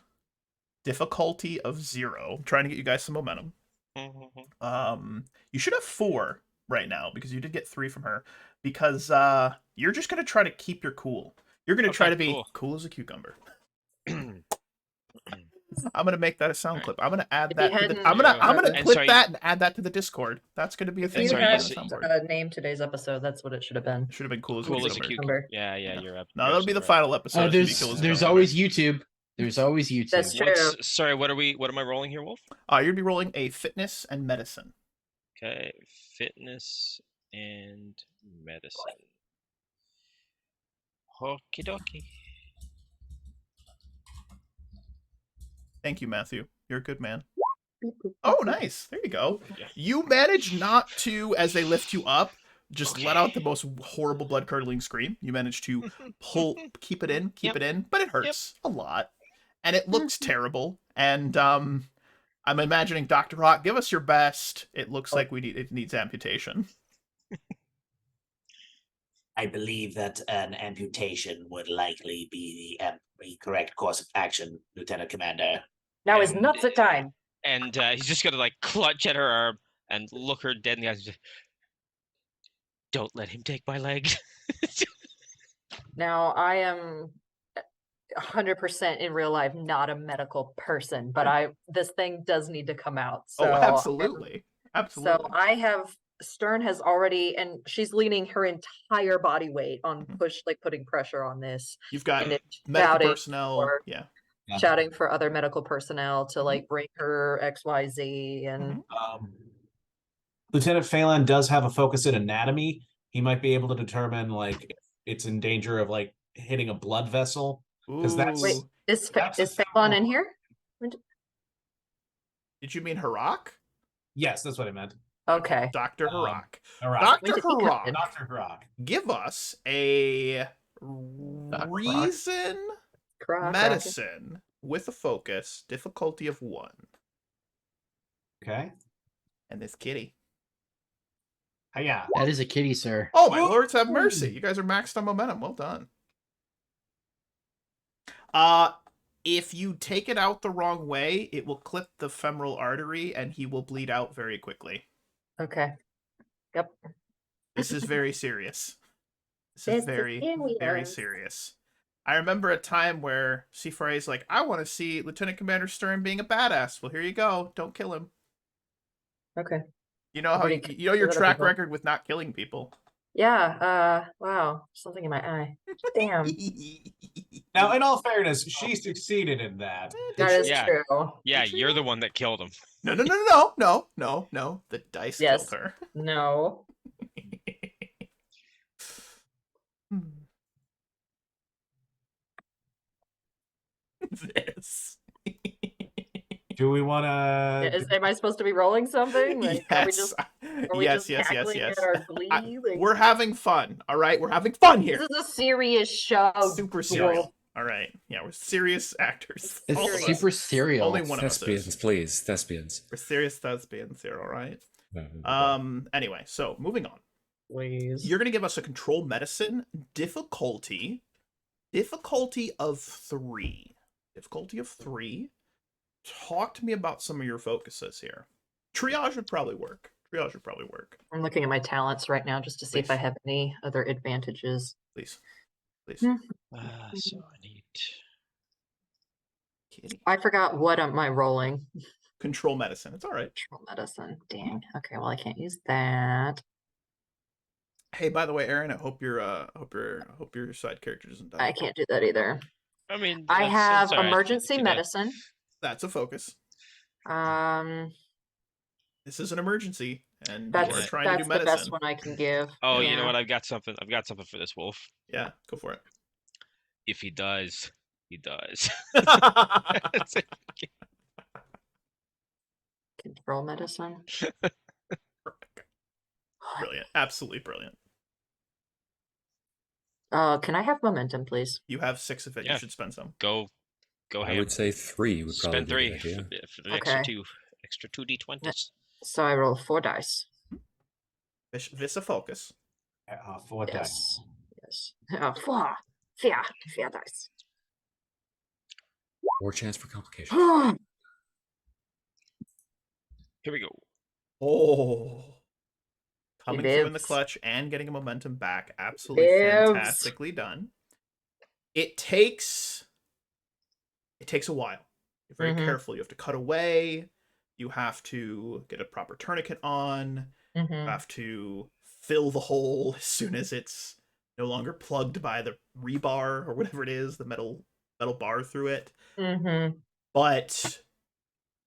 difficulty of 0. I'm trying to get you guys some momentum. You should have 4 right now because you did get 3 from her. Because you're just gonna try to keep your cool. You're gonna try to be cool as a cucumber. I'm gonna make that a sound clip. I'm gonna add that. I'm gonna clip that and add that to the Discord. That's gonna be a thing. If you Sorry, had name today's episode, that's what it should have been. Should have been cool as Cool a as a cucumber. cucumber. Yeah, you're up. No, that'll be the final episode. There's always YouTube. There's always YouTube. That's true. Sorry, what am I rolling here, Wolf? You'd be rolling a fitness and medicine. Okay, fitness and medicine. Okie dokie. Thank you, Matthew. You're a good man. Oh, nice. There you go. You manage not to, as they lift you up, just let out the most horrible blood-curdling scream. You manage to keep it in, but it hurts a lot. And it looks terrible. And I'm imagining, Dr. Rock, give us your best. It looks like it needs amputation. I believe that an amputation would likely be the correct course of action, Lieutenant Commander. Now is not the time. And he's just gonna like clutch at her arm and look her dead in the eyes. And don't let him take my leg. Now I am 100% in real life not a medical person, but this thing does need to come out. So, absolutely. So I have Stern has already, and she's leaning her entire body weight on putting pressure on this. You've got medical personnel, shouting for other medical personnel to bring her XYZ and. Lieutenant Phelan does have a focus in anatomy. He might be able to determine if it's in danger of hitting a blood vessel. Because that's wait, is Phelan in here? Did you mean Harak? Yes, that's what I meant. Okay. Dr. Harak. Dr. Harak. Give us a reason medicine with a focus, difficulty of 1. Okay. And this kitty. Hiya. That is a kitty, sir. Oh, my lords have mercy. You guys are maxed on momentum. Well done. If you take it out the wrong way, it will clip the femoral artery and he will bleed out very quickly. Okay. Yep. This is very serious. This is very, very serious. I remember a time where C4A is like, I want to see Lieutenant Commander Stern being a badass. Well, here you go. Don't kill him. Okay. You know how your track record with not killing people. Yeah. Wow. Something in my eye. Damn. Now, in all fairness, she succeeded in that. That is true. Yeah, you're the one that killed him. No. The dice killed her. No. This. Do we want to? Am I supposed to be rolling something? Yes. Yes. Our glee? We're having fun. All right, we're having fun here. This is a serious show. Super serial. All right, yeah, we're serious actors. It's super serial. Only one of us is. Please, thespians. We're serious thespians here. All right. Anyway, so moving on. Please. You're gonna give us a control medicine difficulty of 3. Difficulty of 3. Talk to me about some of your focuses here. Triage would probably work. I'm looking at my talents right now just to see if I have any other advantages. Please. So I need. Kitty. I forgot what am I rolling. Control medicine. It's all right. Control medicine. Dang. Okay. Well, I can't use that. Hey, by the way, Aaron, I hope your side character doesn't die. I can't do that either. I mean, I have that's all right. emergency medicine. That's a focus. This is an emergency, and we're trying to do medicine. That's the best one I can give. Oh, you know what? I've got something for this wolf. Yeah, go for it. If he dies, he dies. Control medicine. Brilliant. Absolutely brilliant. Can I have momentum, please? You have 6 of it. Yeah. You should spend some. Go ahead. I would say 3 would probably spend 3 be a good idea. for the extra 2 d20s. So I roll 4 dice. Visa focus. 4 dice. Yes. Yes. 4. 4 dice. More chance for complications. Here we go. Oh. Coming through in the lives. clutch and getting a momentum back. Absolutely Lives. fantastically done. It takes a while. You're very Mhm. careful. You have to cut away. You have to get a proper tourniquet on. You have to fill the hole as soon as it's no longer plugged by the rebar or whatever it is, the metal bar through it. But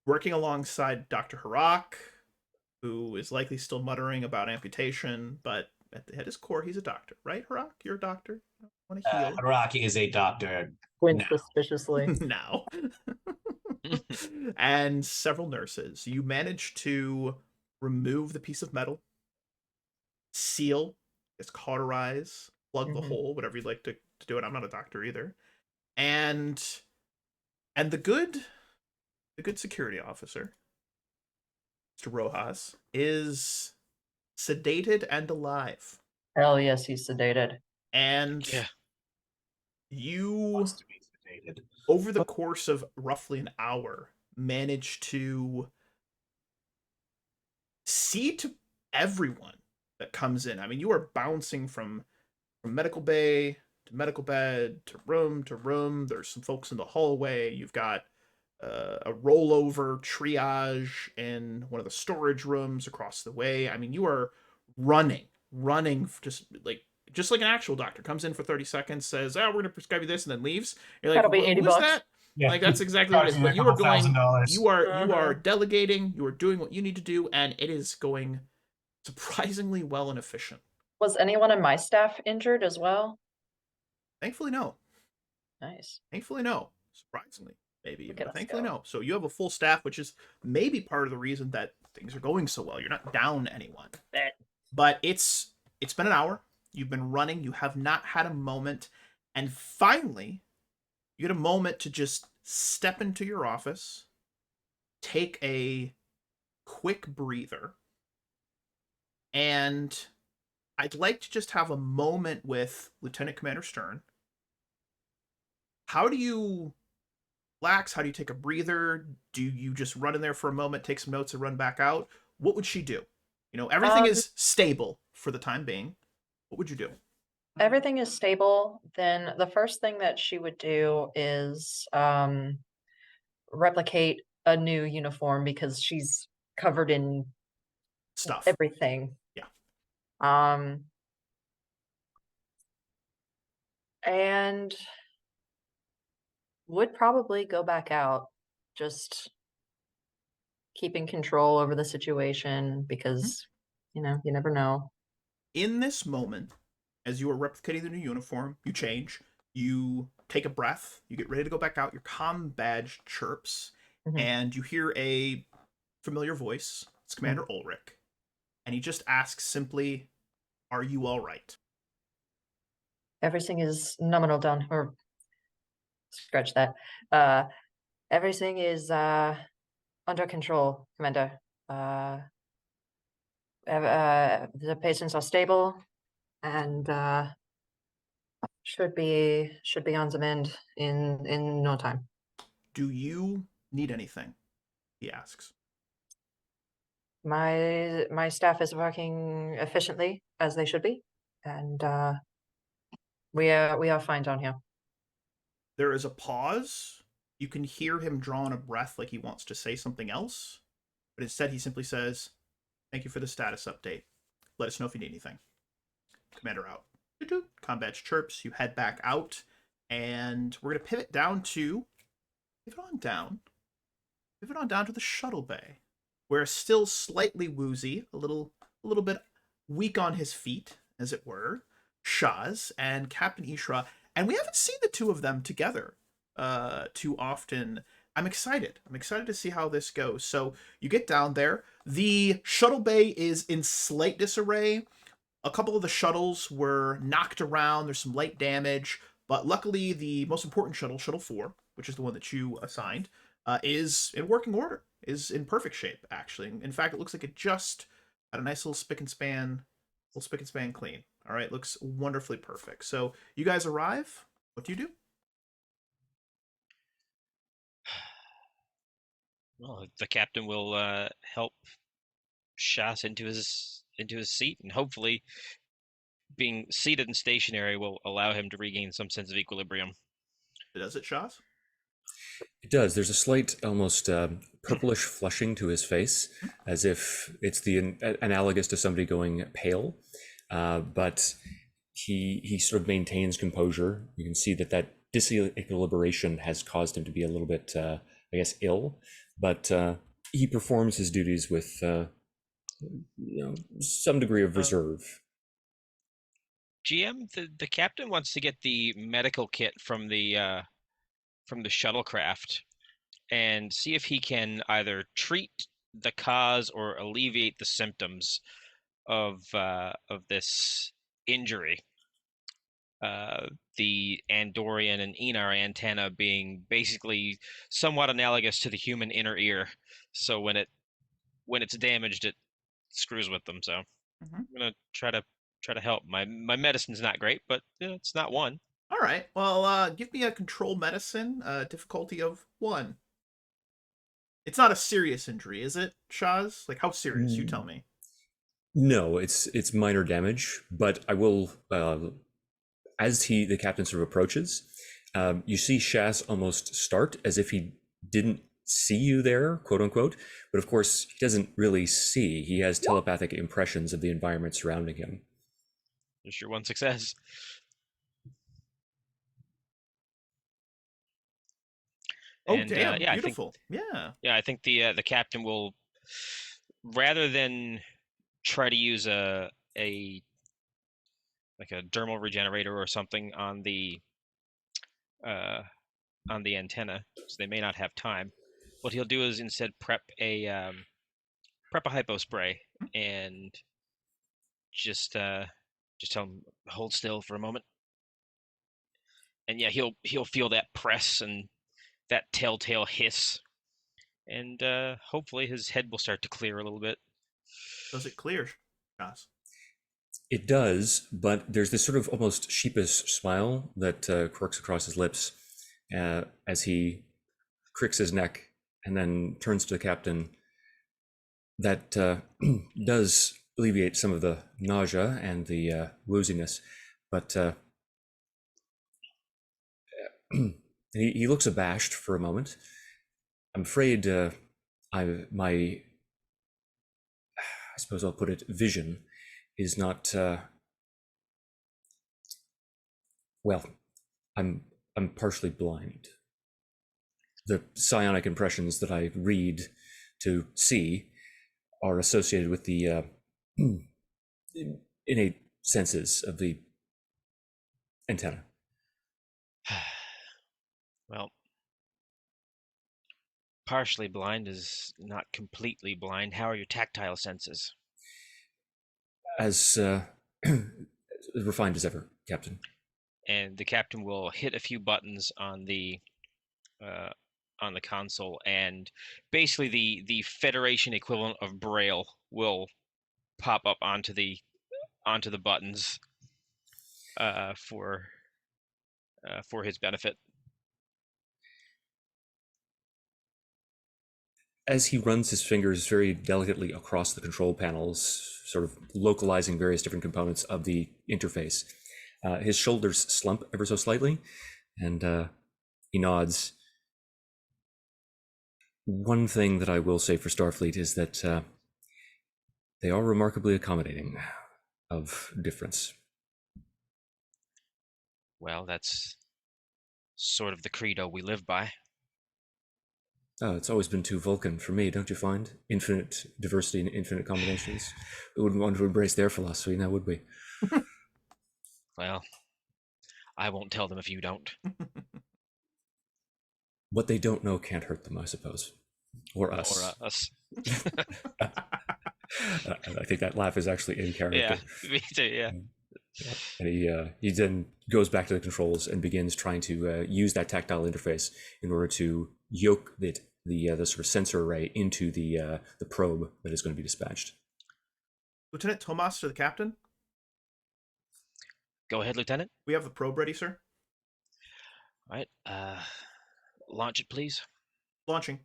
working alongside Dr. Harak, who is likely still muttering about amputation, but at his core, he's a doctor, right, Harak? You're a doctor. You want to heal? Haraki is a doctor. Squint No. suspiciously. now. And several nurses. You manage to remove the piece of metal, seal, cauterize, plug the hole, whatever you'd like to do it. I'm not a doctor either. And the good security officer, Mr. Rojas, is sedated and alive. Hell yes, he's sedated. And Yeah. you, Wants to be sedated. over the course of roughly an hour, manage to see to everyone that comes in. I mean, you are bouncing from medical bay to medical bed to room. There's some folks in the hallway. You've got a rollover triage in one of the storage rooms across the way. I mean, you are running just like an actual doctor comes in for 30 seconds, says, "Oh, we're going to prescribe you this," and then leaves. You're like, That'll be $80. Who's that? Yeah. Like, that's exactly what it is. Charging But a you are couple going, $1,000. you are delegating, you are doing what you need to do, and it is going surprisingly well and efficient. Was anyone in my staff injured as well? Thankfully, no. Nice. Thankfully, no. Surprisingly, maybe. Look at But us thankfully, go. no. So you have a full staff, which is maybe part of the reason that things are going so well. You're not down anyone. But it's been an hour. You've been running. You have not had a moment. And finally, you get a moment to just step into your office, take a quick breather, and I'd like to just have a moment with Lieutenant Commander Stern. How do you relax? How do you take a breather? Do you just run in there for a moment, take some notes, and run back out? What would she do? You know, everything is stable for the time being. What would you do? Everything is stable. Then the first thing that she would do is replicate a new uniform because she's covered in Stuff. everything. Yeah. And would probably go back out, just keeping control over the situation because, you never know. In this moment, as you are replicating the new uniform, you change, you take a breath, you get ready to go back out, your comm badge chirps, and you hear a familiar voice. It's Commander Ulrich. And he just asks simply, "Are you all right?" Everything is nominal down, or scratch that. Everything is under control, Commander. The patients are stable and should be on the mend in no time. Do you need anything? He asks. My staff is working efficiently as they should be, and we are fine down here. There is a pause. You can hear him drawing a breath like he wants to say something else, but instead he simply says, "Thank you for the status update. Let us know if you need anything." Commander out. Combat chirps. You head back out, and we're gonna pivot on down to the shuttle bay, where still slightly woozy, a little bit weak on his feet, as it were, Shaz and Captain Ishra, and we haven't seen the two of them together too often. I'm excited to see how this goes. So you get down there. The shuttle bay is in slight disarray. A couple of the shuttles were knocked around. There's some light damage, but luckily the most important shuttle, Shuttle 4, which is the one that you assigned, is in working order. is in perfect shape, actually. In fact, it looks like it just had a nice little spick and span clean. All right, looks wonderfully perfect. So you guys arrive. What do you do? Well, the captain will help Shas into his seat, and hopefully, being seated and stationary will allow him to regain some sense of equilibrium. Does it, Shaz? It does. There's a slight, almost purplish flushing to his face, as if it's the analogous to somebody going pale. But he sort of maintains composure. You can see that disequilibration has caused him to be a little bit, I guess, ill. But he performs his duties with, some degree of reserve. GM, the captain wants to get the medical kit from the shuttlecraft and see if he can either treat the cause or alleviate the symptoms of this injury. The Andorian and Enar antenna being basically somewhat analogous to the human inner ear. So when it's damaged, it screws with them. So I'm gonna try to help. My medicine's not great, but it's not one. All right. Well, give me a control medicine, difficulty of 1. It's not a serious injury, is it, Shaz? Like, how serious? You tell me. No, it's minor damage, but I will, as the captain sort of approaches, you see Shas almost start as if he didn't see you there, quote unquote, but of course he doesn't really see. He has telepathic impressions of the environment surrounding him. There's your one success. Oh, and, damn! Yeah, beautiful. I think the captain will, rather than try to use a dermal regenerator or something on the antenna, so they may not have time. What he'll do is instead prep a hypo spray and just tell him hold still for a moment. And yeah, he'll feel that press and that telltale hiss, and hopefully his head will start to clear a little bit. Does it clear, Shaz? It does, but there's this sort of almost sheepish smile that quirks across his lips as he cricks his neck and then turns to the captain. That does alleviate some of the nausea and the wooziness, but he looks abashed for a moment. I'm afraid I suppose I'll put it, vision is not well, I'm partially blind. The psionic impressions that I read to see are associated with the innate senses of the antenna. Well, partially blind is not completely blind. How are your tactile senses? As refined as ever, Captain. And the captain will hit a few buttons on the console, and basically the Federation equivalent of Braille will pop up onto the buttons for his benefit. As he runs his fingers very delicately across the control panels, sort of localizing various different components of the interface, his shoulders slump ever so slightly, and he nods. One thing that I will say for Starfleet is that they are remarkably accommodating of difference. Well, that's sort of the credo we live by. Oh, it's always been too Vulcan for me, don't you find? Infinite diversity and infinite combinations. We wouldn't want to embrace their philosophy, now would we? Well, I won't tell them if you don't. What they don't know can't hurt them, I suppose. Or us. Or us. I think that laugh is actually in character. Yeah, me too, yeah. And he then goes back to the controls and begins trying to use that tactile interface in order to yoke it the sort of sensor array into the probe that is going to be dispatched. Lieutenant Tomas to the captain. Go ahead, Lieutenant. We have the probe ready, sir. All right. Launch it, please. Launching.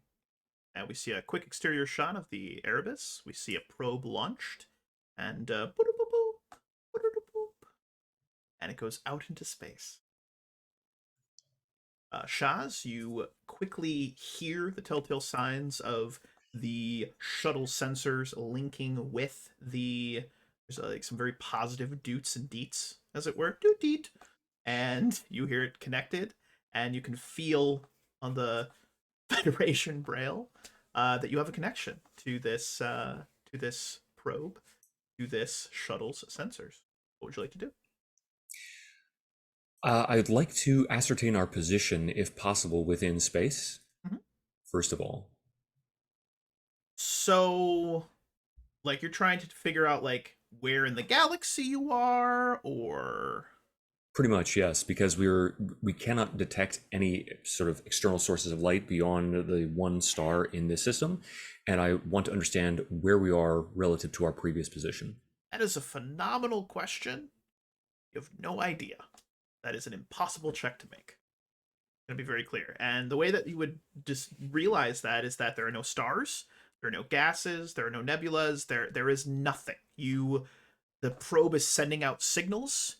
And we see a quick exterior shot of the Erebus. We see a probe launched. And and it goes out into space. Shaz, you quickly hear the telltale signs of the shuttle sensors linking with the... There's like some very positive doots and deets, as it were. Doot deet. And you hear it connected, and you can feel on the Federation braille that you have a connection to this probe, to this shuttle's sensors. What would you like to do? I'd like to ascertain our position, if possible, within space, first of all. So, like, you're trying to figure out, like, where in the galaxy you are, or... Pretty much, yes, because we cannot detect any sort of external sources of light beyond the one star in this system, and I want to understand where we are relative to our previous position. That is a phenomenal question. You have no idea. That is an impossible check to make. I'm going to be very clear. And the way that you would just realize that is that there are no stars, there are no gases, there are no nebulas, there is nothing. The probe is sending out signals,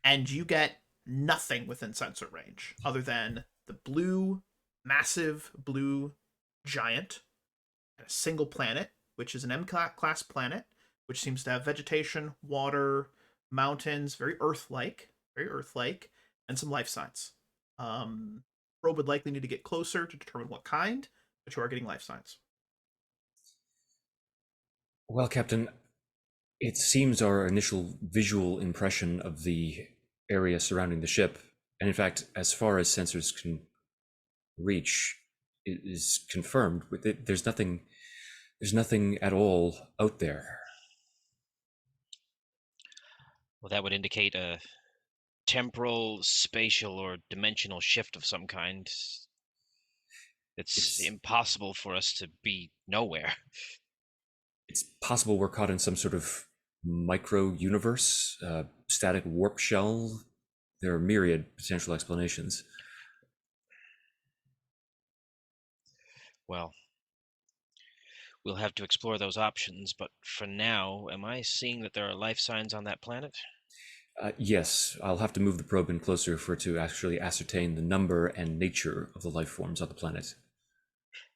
and you get nothing within sensor range other than the massive blue giant, and a single planet, which is an M-class planet, which seems to have vegetation, water, mountains, very Earth-like, and some life signs. Probe would likely need to get closer to determine what kind, but you are getting life signs. Well, Captain, it seems our initial visual impression of the area surrounding the ship, and in fact, as far as sensors can reach, is confirmed. With it, there's nothing at all out there. Well, that would indicate a temporal, spatial, or dimensional shift of some kind. It's impossible for us to be nowhere. It's possible we're caught in some sort of micro-universe, static warp shell. There are myriad potential explanations. Well, we'll have to explore those options, but for now, am I seeing that there are life signs on that planet? Yes, I'll have to move the probe in closer for it to actually ascertain the number and nature of the life forms on the planet.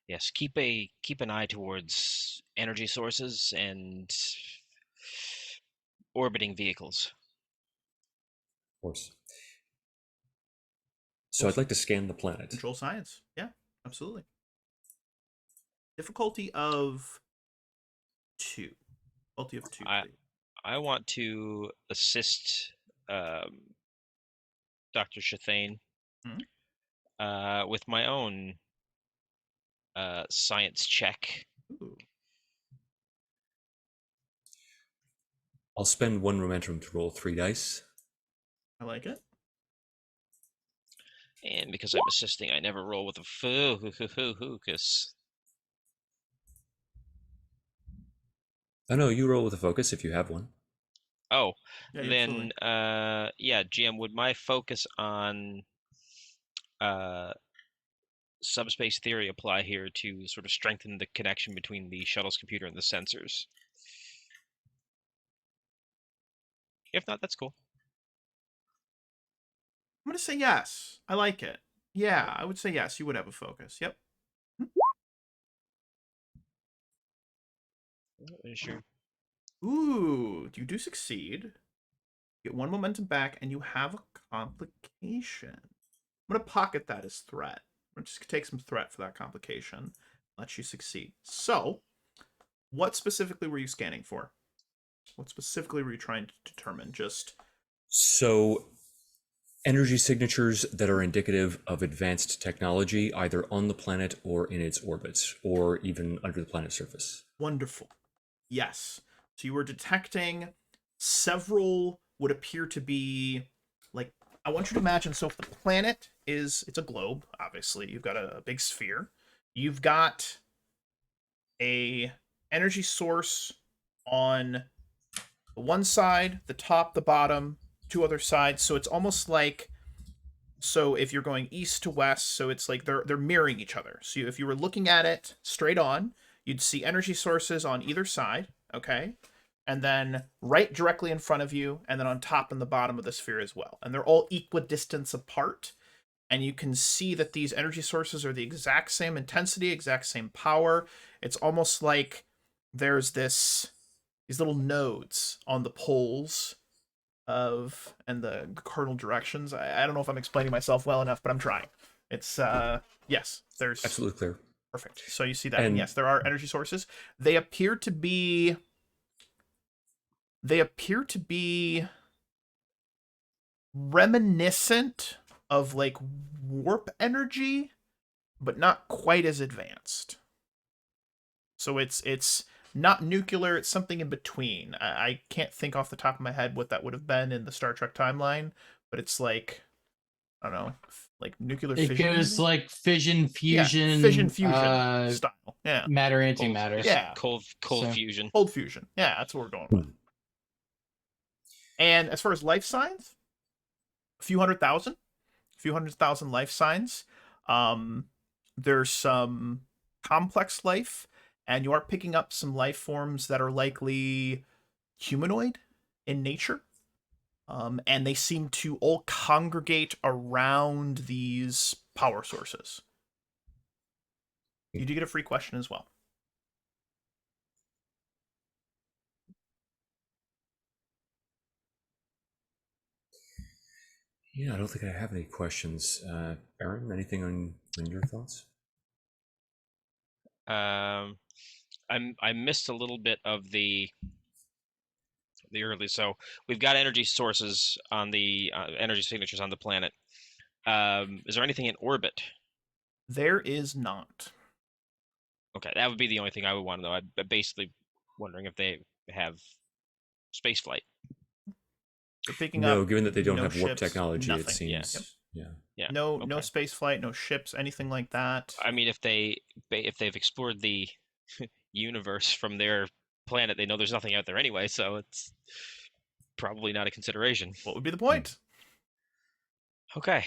Yes, keep an eye towards energy sources and orbiting vehicles. Of course. So I'd like to scan the planet. Control science. Yeah, absolutely. Difficulty of 2. Difficulty of 2. I want to assist Dr. Shathane with my own science check. Ooh. I'll spend 1 momentum to roll 3 dice. I like it. And because I'm assisting, I never roll with a focus. Oh no, you roll with a focus if you have one. Oh, Yeah, then yeah, GM, would my focus on subspace theory apply here to sort of strengthen the connection between the shuttle's computer and the sensors? If not, that's cool. I'm going to say yes. I like it. Yeah, I would say yes. You would have a focus. Yep. Sure. Ooh, you do succeed. Get 1 momentum back, and you have a complication. I'm going to pocket that as threat. I'm just going to take some threat for that complication. Let you succeed. So, what specifically were you scanning for? What specifically were you trying to determine? So, energy signatures that are indicative of advanced technology, either on the planet or in its orbit, or even under the planet's surface. Wonderful. Yes. So you were detecting several would appear to be, like, I want you to imagine, so if the planet it's a globe, obviously, you've got a big sphere. you've got a energy source on one side, the top, the bottom, two other sides. So it's almost like, so if you're going east to west, so it's like they're mirroring each other. So if you were looking at it straight on, you'd see energy sources on either side, okay? And then right directly in front of you, and then on top and the bottom of the sphere as well. And they're all equidistance apart. And you can see that these energy sources are the exact same intensity, exact same power. It's almost like there's these little nodes on the poles of and the cardinal directions. I don't know if I'm explaining myself well enough, but I'm trying. It's yes, there's Absolutely clear. perfect. So you see that, and And yes, there are energy sources. They appear to be reminiscent of like warp energy, but not quite as advanced. So it's not nuclear, it's something in between. I can't think off the top of my head what that would have been in the Star Trek timeline, but it's like, I don't know, like nuclear It fission. goes maybe? like fission, fusion, Yeah, fission fusion style. Yeah. matter, Cold, antimatter. Yeah. Cold So- fusion. Cold fusion. Yeah, that's what we're going with. And as far as life signs, a few hundred thousand life signs. There's some complex life, and you are picking up some life forms that are likely humanoid in nature. And they seem to all congregate around these power sources. You do get a free question as well. yeah, I don't think I have any questions. Aaron, anything on your thoughts? I missed a little bit of the early. So we've got energy sources on the energy signatures on the planet. Is there anything in orbit? There is not. Okay, that would be the only thing I would want to know. I'm basically wondering if they have space flight. They're picking No, up given that they don't no have warp ships, technology, it nothing. Yeah. seems. Yeah. Yeah. No okay. space flight, no ships, anything like that. I mean, if they've explored the universe from their planet, they know there's nothing out there anyway, so it's probably not a consideration. What would be the point? Okay,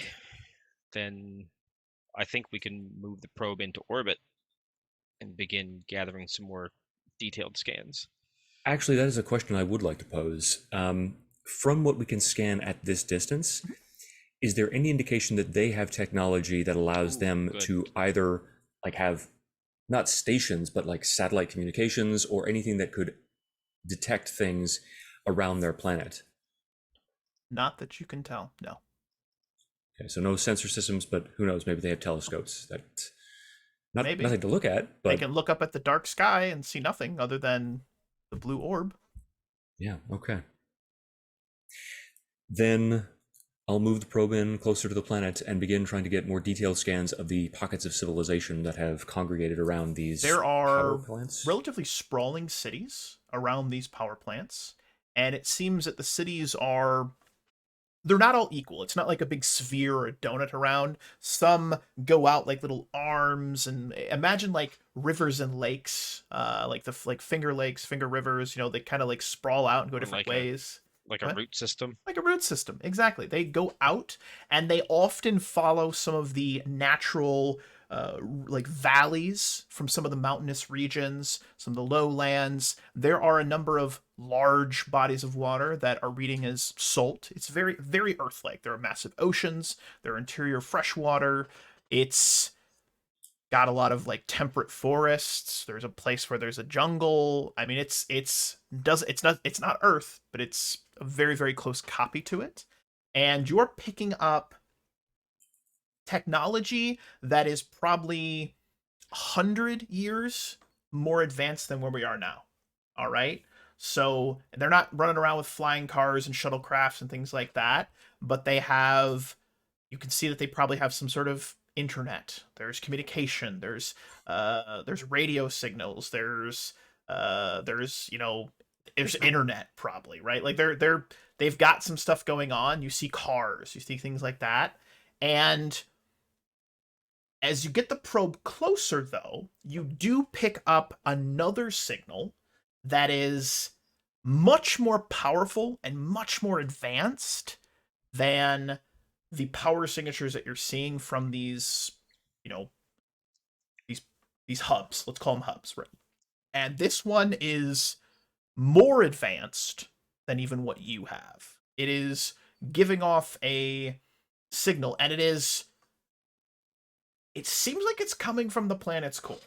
then I think we can move the probe into orbit and begin gathering some more detailed scans. Actually, that is a question I would like to pose. From what we can scan at this distance, is there any indication that they have technology that allows them good. to either like have not stations, but like satellite communications or anything that could detect things around their planet? Not that you can tell. No. Okay, so no sensor systems, but who knows? Maybe they have telescopes that Maybe. nothing to look at. They But can look up at the dark sky and see nothing other than the blue orb. yeah, okay. Then I'll move the probe in closer to the planet and begin trying to get more detailed scans of the pockets of civilization that have congregated around these There power are plants. relatively sprawling cities around these power plants, and it seems that the cities they're not all equal. It's not like a big sphere or a donut around. Some go out like little arms, and imagine like rivers and lakes, like Finger Lakes, Finger Rivers. They kind of like sprawl out and go different ways. Like What? a root system. Like a root system, exactly. They go out, and they often follow some of the natural like valleys from some of the mountainous regions, some of the lowlands. There are a number of large bodies of water that are reading as salt. It's very, very Earth-like. There are massive oceans. There are interior freshwater. It's got a lot of like temperate forests. There's a place where there's a jungle. I mean, it's not Earth, but it's a very, very close copy to it. And you're picking up technology that is probably 100 years more advanced than where we are now. All right. So they're not running around with flying cars and shuttlecrafts and things like that, but you can see that they probably have some sort of internet. There's communication. There's radio signals. There's internet probably, right? Like they've got some stuff going on. You see cars, you see things like that. And As you get the probe closer, though, you do pick up another signal that is much more powerful and much more advanced than the power signatures that you're seeing from these, you know, these hubs. Let's call them hubs, right? And this one is more advanced than even what you have. It is giving off a signal, and it seems like it's coming from the planet's core.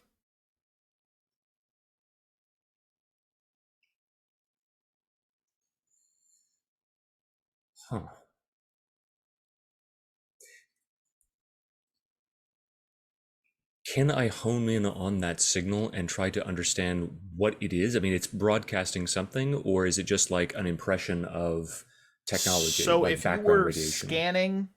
Huh. Can I hone in on that signal and try to understand what it is? I mean, it's broadcasting something, or is it just like an impression of technology, So like if you background were radiation? scanning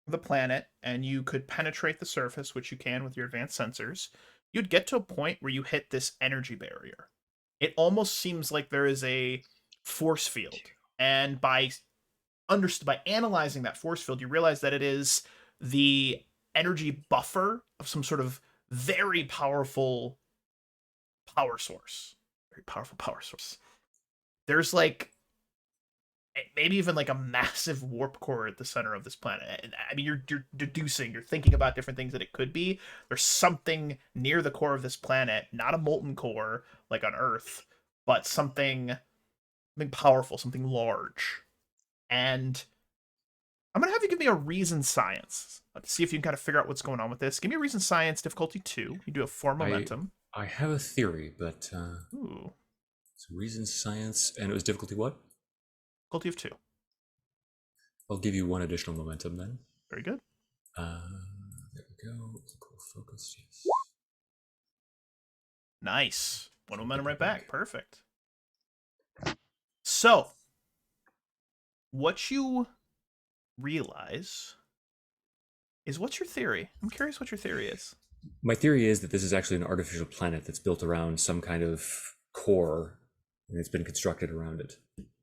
the planet and you could penetrate the surface, which you can with your advanced sensors, you'd get to a point where you hit this energy barrier. It almost seems like there is a force field, and by analyzing that force field, you realize that it is the energy buffer of some sort of very powerful power source. Very powerful power source. There's like maybe even like a massive warp core at the center of this planet. I mean, you're deducing, you're thinking about different things that it could be. There's something near the core of this planet, not a molten core like on Earth, but something powerful, something large. And I'm gonna have you give me a reason science. Let's see if you can kind of figure out what's going on with this. Give me a reason science, difficulty 2. You do have 4 momentum. I have a theory, but Ooh, it's reason science, and it was difficulty what? difficulty of 2. I'll give you 1 additional momentum then. Very good. There we go. Cool focus. Yes. Nice. 1 momentum right back. Perfect. So, what you realize is, what's your theory? I'm curious what your theory is. My theory is that this is actually an artificial planet that's built around some kind of core, and it's been constructed around it.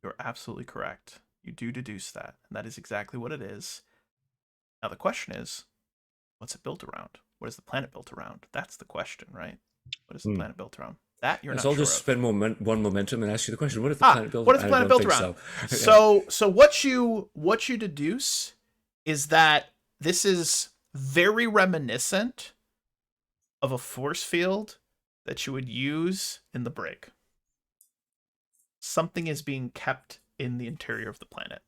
You're absolutely correct. You do deduce that, and that is exactly what it is. Now the question is, what's it built around? What is the planet built around? That's the question, right? What is the planet built around? That you're not So I'll sure just of. spend 1 momentum and ask you the question: what is the planet built? What is the planet built around? So what you deduce is that this is very reminiscent of a force field that you would use in the brig. Something is being kept in the interior of the planet.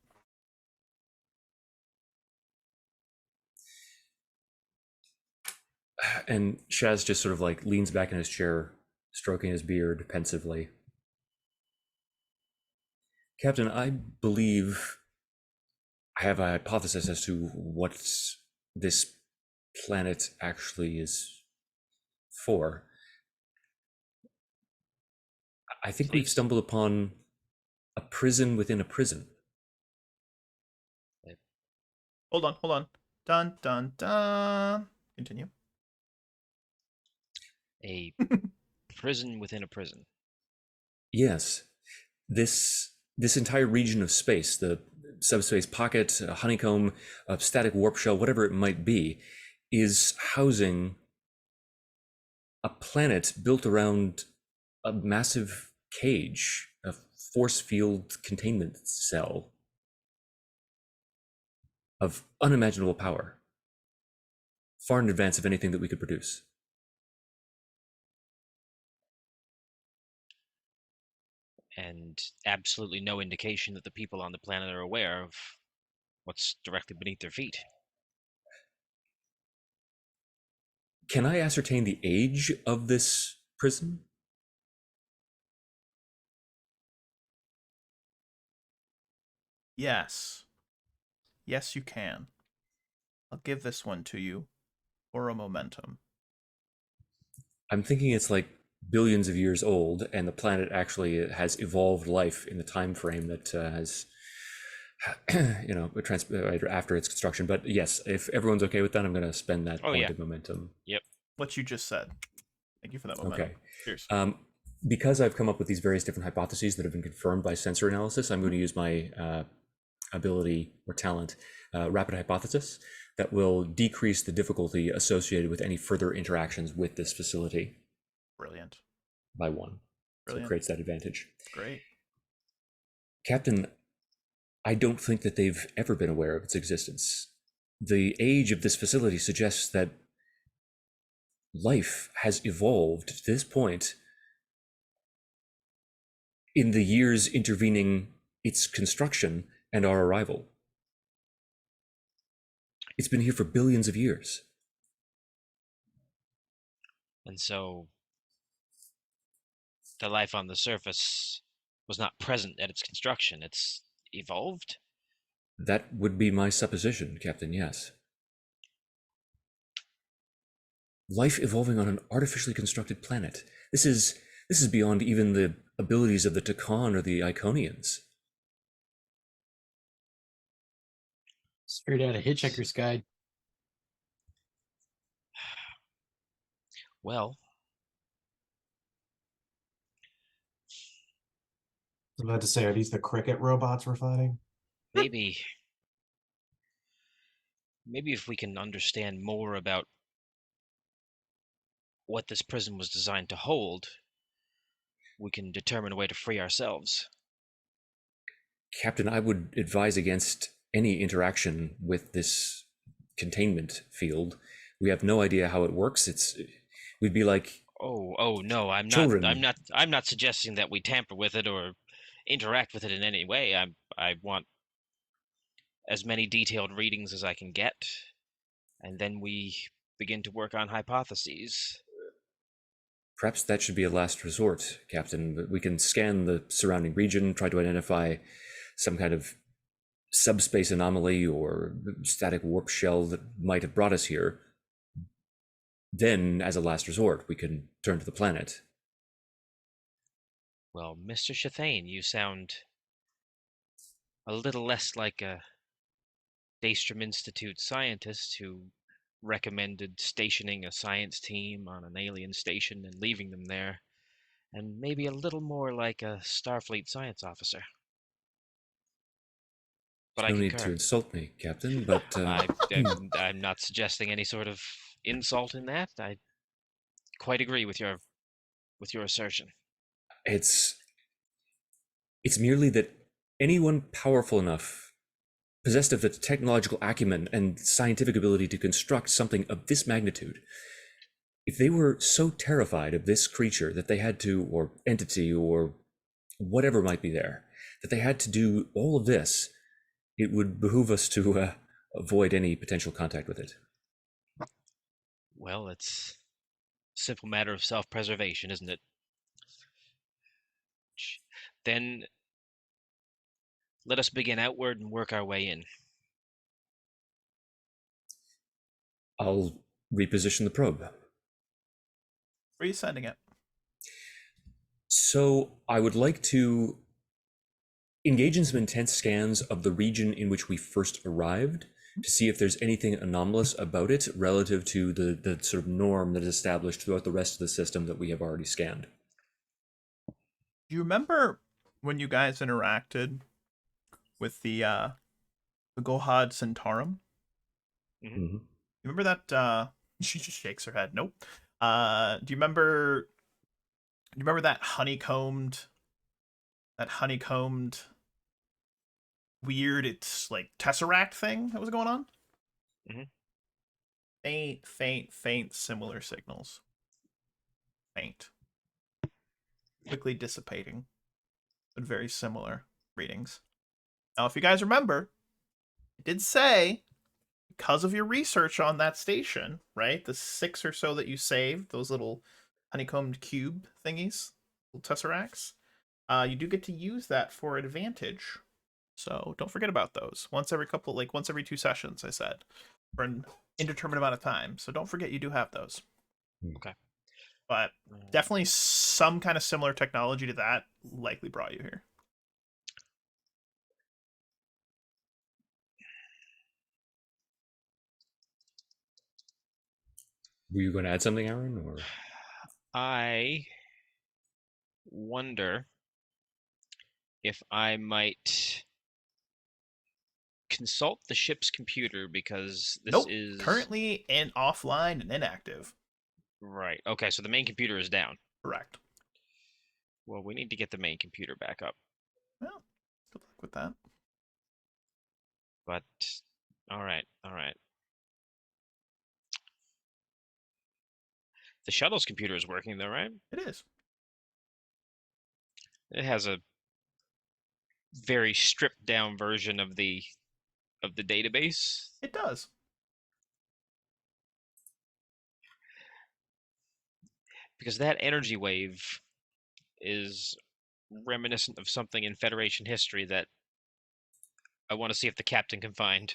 And Shaz just sort of like leans back in his chair, stroking his beard pensively. Captain, I believe I have a hypothesis as to what this planet actually is for. I think we've stumbled upon a prison within a prison. Hold on. Dun, dun, dun. Continue. A prison within a prison. Yes. This entire region of space, the subspace pocket, a honeycomb, a static warp shell, whatever it might be, is housing a planet built around a massive cage, a force field containment cell of unimaginable power, far in advance of anything that we could produce. And absolutely no indication that the people on the planet are aware of what's directly beneath their feet. Can I ascertain the age of this prison? Yes. Yes, you can. I'll give this one to you for a momentum. I'm thinking it's like billions of years old, and the planet actually has evolved life in the time frame that has, after its construction. But yes, if everyone's okay with that, I'm going to spend that point of momentum. Yep. What you just said. Thank you for that momentum. Okay. Cheers. Because I've come up with these various different hypotheses that have been confirmed by sensor analysis, I'm going to use my ability or talent, rapid hypothesis, that will decrease the difficulty associated with any further interactions with this facility Brilliant. by 1. So it Brilliant. creates that advantage. Great. Captain, I don't think that they've ever been aware of its existence. The age of this facility suggests that life has evolved to this point in the years intervening its construction and our arrival. It's been here for billions of years. And so the life on the surface was not present at its construction. It's evolved? That would be my supposition, Captain, yes. Life evolving on an artificially constructed planet. This is beyond even the abilities of the Takan or the Iconians. Straight out of Hitchhiker's Guide. Well, I was about to say, are these the cricket robots we're fighting? maybe if we can understand more about what this prison was designed to hold, we can determine a way to free ourselves. Captain, I would advise against any interaction with this containment field. We have no idea how it works. We'd be like, Oh no, I'm children. I'm not suggesting that we tamper with it or interact with it in any way. I want as many detailed readings as I can get, and then we begin to work on hypotheses. Perhaps that should be a last resort, Captain. We can scan the surrounding region, try to identify some kind of subspace anomaly or static warp shell that might have brought us here. Then, as a last resort, we can turn to the planet. Well, Mr. Chathane, you sound a little less like a Daystrom Institute scientist who recommended stationing a science team on an alien station and leaving them there, and maybe a little more like a Starfleet science officer. But I No concur. need to insult me, Captain, but I'm not suggesting any sort of insult in that. I quite agree with your assertion. it's merely that anyone powerful enough, possessed of the technological acumen and scientific ability to construct something of this magnitude, if they were so terrified of this creature that they had to, or entity, or whatever might be there, that they had to do all of this, it would behoove us to avoid any potential contact with it. Well, it's a simple matter of self-preservation, isn't it? Then let us begin outward and work our way in. I'll reposition the probe. Where are you sending it? So I would like to engage in some intense scans of the region in which we first arrived to see if there's anything anomalous about it relative to the sort of norm that is established throughout the rest of the system that we have already scanned. Do you remember when you guys interacted with the Gohad Centaurum? Mm-hmm. You remember that? She just shakes her head. Nope. Do you remember that honeycombed weird, it's like tesseract thing that was going on? Mm-hmm. Faint similar signals. Faint. Quickly dissipating, but very similar readings. Now, if you guys remember, it did say, because of your research on that station, right? The 6 or so that you saved, those little honeycombed cube thingies, little tesseracts, you do get to use that for advantage. So don't forget about those. Once every 2 sessions, I said, for an indeterminate amount of time. So don't forget you do have those. Okay. But definitely some kind of similar technology to that likely brought you here. Were you going to add something, Aaron? Or I wonder if I might consult the ship's computer because this Nope. is Currently in offline and inactive. right. Okay, so the main computer is down. Correct. Well, we need to get the main computer back up. Well, good luck with that. But all right, all right. The shuttle's computer is working though, right? It is. It has a very stripped down version of the database. It does. Because that energy wave is reminiscent of something in Federation history that I want to see if the captain can find.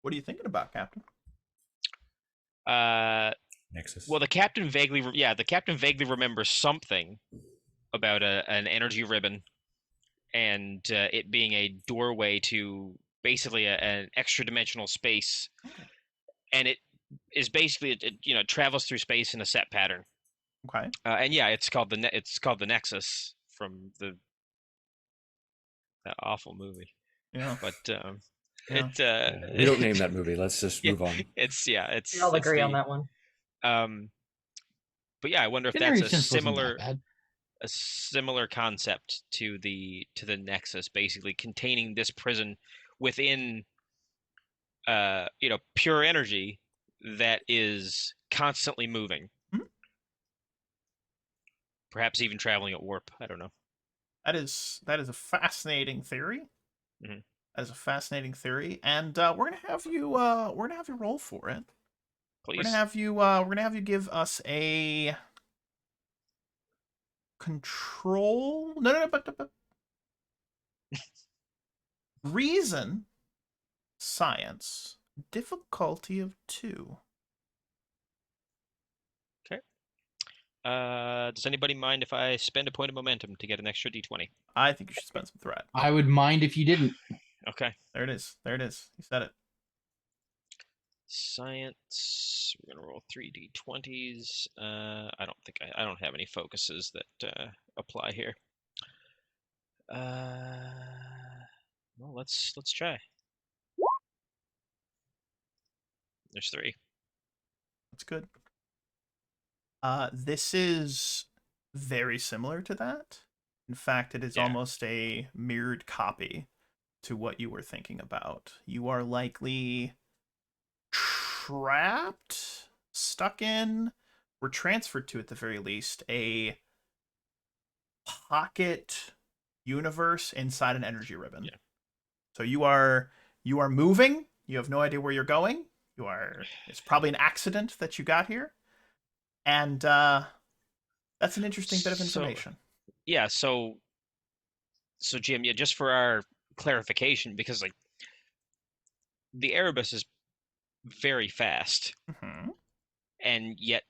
What are you thinking about, Captain? Nexus. Well, the captain vaguely remembers something about an energy ribbon and it being a doorway to basically an extra dimensional space, and it is basically it travels through space in a set pattern. Okay. And yeah, it's called the Nexus from that awful movie. Yeah. But Yeah. We don't name that movie. Let's just yeah, move on. it's We all agree on that one. But yeah, I wonder if January that's a 10th wasn't that similar bad. concept to the Nexus, basically containing this prison within pure energy that is constantly moving. Mhm. Perhaps even traveling at warp. I don't know. That is a fascinating theory. Mhm. That is a fascinating theory, and we're gonna have you roll for it. Please. We're gonna have you give us a control. No, but reason, science, difficulty of 2. Does anybody mind if I spend a point of momentum to get an extra d20? I think you should spend some threat. I would mind if you didn't. Okay. There it is. There it is. You said it. Science. We're gonna roll 3d20s. I don't think I don't have any focuses that apply here. Well, let's try. There's 3. That's good. This is very similar to that. In fact, it is Yeah. almost a mirrored copy to what you were thinking about. You are likely trapped, stuck in, or transferred to, at the very least, a pocket universe inside an energy ribbon. Yeah. So you are moving. You have no idea where you're going. It's probably an accident that you got here. And that's an interesting bit of information. Yeah, so Jim, yeah, just for our clarification, because like the Erebus is very fast, Mm-hmm. and yet